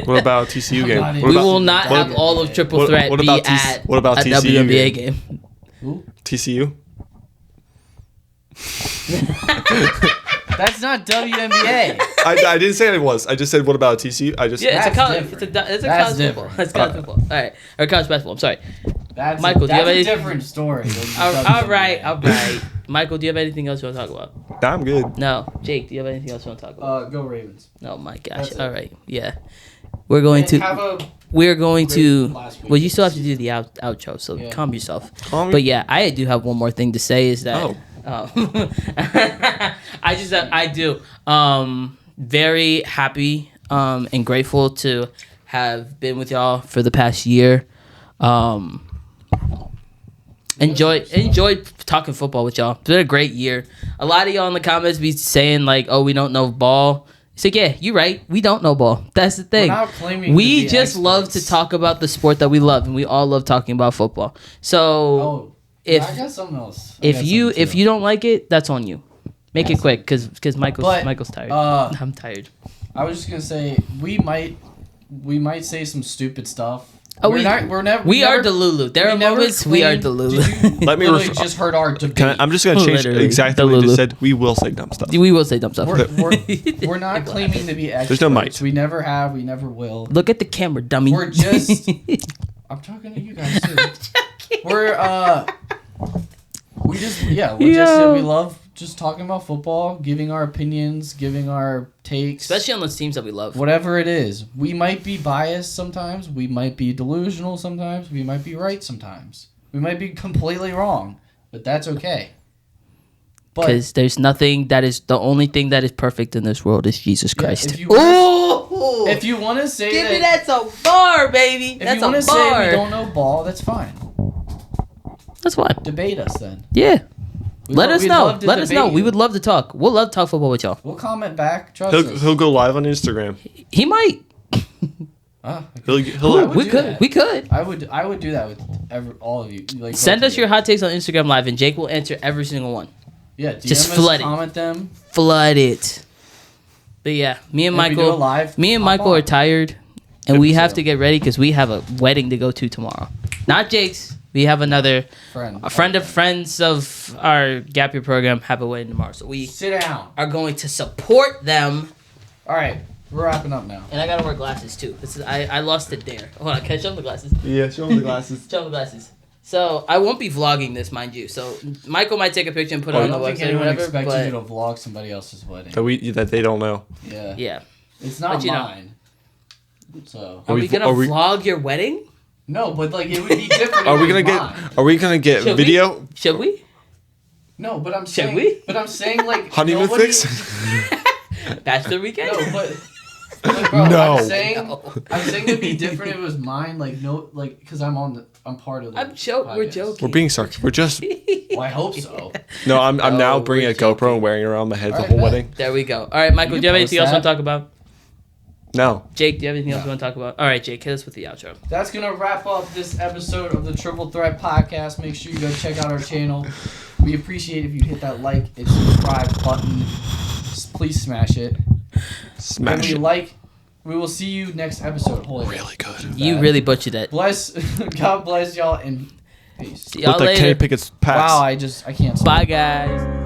What about a TCU game? We will not have all of Triple Threat be at a WNBA game. Who? TCU? That's not WNBA. I didn't say it was. I just said, what about TCU? It's a college football. It's college football. All right. Or college basketball. I'm sorry. Michael, do you have a different story. All right. Michael, do you have anything else you want to talk about? Nah, I'm good. No. Jake, do you have anything else you want to talk about? Go Ravens. Oh, my gosh. All right. Yeah. We're going to... Well, you still have to do the outro, so calm yourself. But yeah, I do have one more thing to say is that... I do. Very happy and grateful to have been with y'all for the past year. Enjoyed talking football with y'all. It's been a great year. A lot of y'all in the comments be saying like, "Oh, we don't know ball." It's like, yeah, you're right. We don't know ball. That's the thing. We're not claiming we to be just love to talk about the sport that we love, and we all love talking about football. So I got something else. If you don't like it, that's on you. Make it quick, because Michael's tired. I'm tired. I was just gonna say we might say some stupid stuff. Oh, we are Delulu. There are moments we are Delulu. Let me just heard our debate. I'm just gonna change exactly what you just said. We will say dumb stuff. We will say dumb stuff. We're not claiming to be experts. There's no might. We never have. We never will. Look at the camera, dummy. We're just. I'm talking to you guys too. We love just talking about football, giving our opinions, giving our takes. Especially on those teams that we love. Whatever it is. We might be biased sometimes. We might be delusional sometimes. We might be right sometimes. We might be completely wrong. But that's okay. Because there's nothing that is... The only thing that is perfect in this world is Jesus Christ. If you want to say Give me that a bar, baby. If you want to say we don't know ball, that's fine. That's fine. Debate us then. Yeah. Let us know. Let us know. You. We would love to talk. We'll love to talk football with y'all. We'll comment back. Trust us. He'll go live on Instagram. He might. We could. I would do that with all of you. Like, send us your hot takes on Instagram Live, and Jake will answer every single one. Yeah, DM just us, flood comment them. Flood it. But yeah, me and Michael are tired, and we have to get ready because we have a wedding to go to tomorrow. Not Jake's. We have another friend of friends of our Gap Year program have a wedding tomorrow. So we are going to support them. All right, we're wrapping up now. And I gotta wear glasses too. I lost it there. Hold on, can I show them the glasses? Yeah, show them the glasses. Show them the glasses. So I won't be vlogging this, mind you. So Michael might take a picture and put it on the website or whatever. Expect you to vlog somebody else's wedding. That they don't know. Yeah. It's not mine. So are we gonna vlog your wedding? No, but like it would be different. Are we gonna get video? Should we? No, but I'm saying. Should we? But I'm saying like honeymoon fix. Bachelor weekend. No, but bro, no. I'm saying it'd be different if it was mine. Like no, like because I'm part of the. We're joking. We're being sarcastic. We're just. Well, I hope so. No, I'm now bringing a GoPro and wearing it around my head the whole wedding. There we go. All right, Michael. Do you have anything else you want to talk about? No. Jake, do you have anything else you want to talk about? All right, Jake, hit us with the outro. That's going to wrap up this episode of the Triple Threat Podcast. Make sure you go check out our channel. We appreciate if you hit that like and subscribe button. Please smash it. Smash it. We will see you next episode. Holy really good. You really butchered it. God bless y'all and peace. See y'all with the later. Kenny Pickett's packs. Wow, I can't. Bye, guys.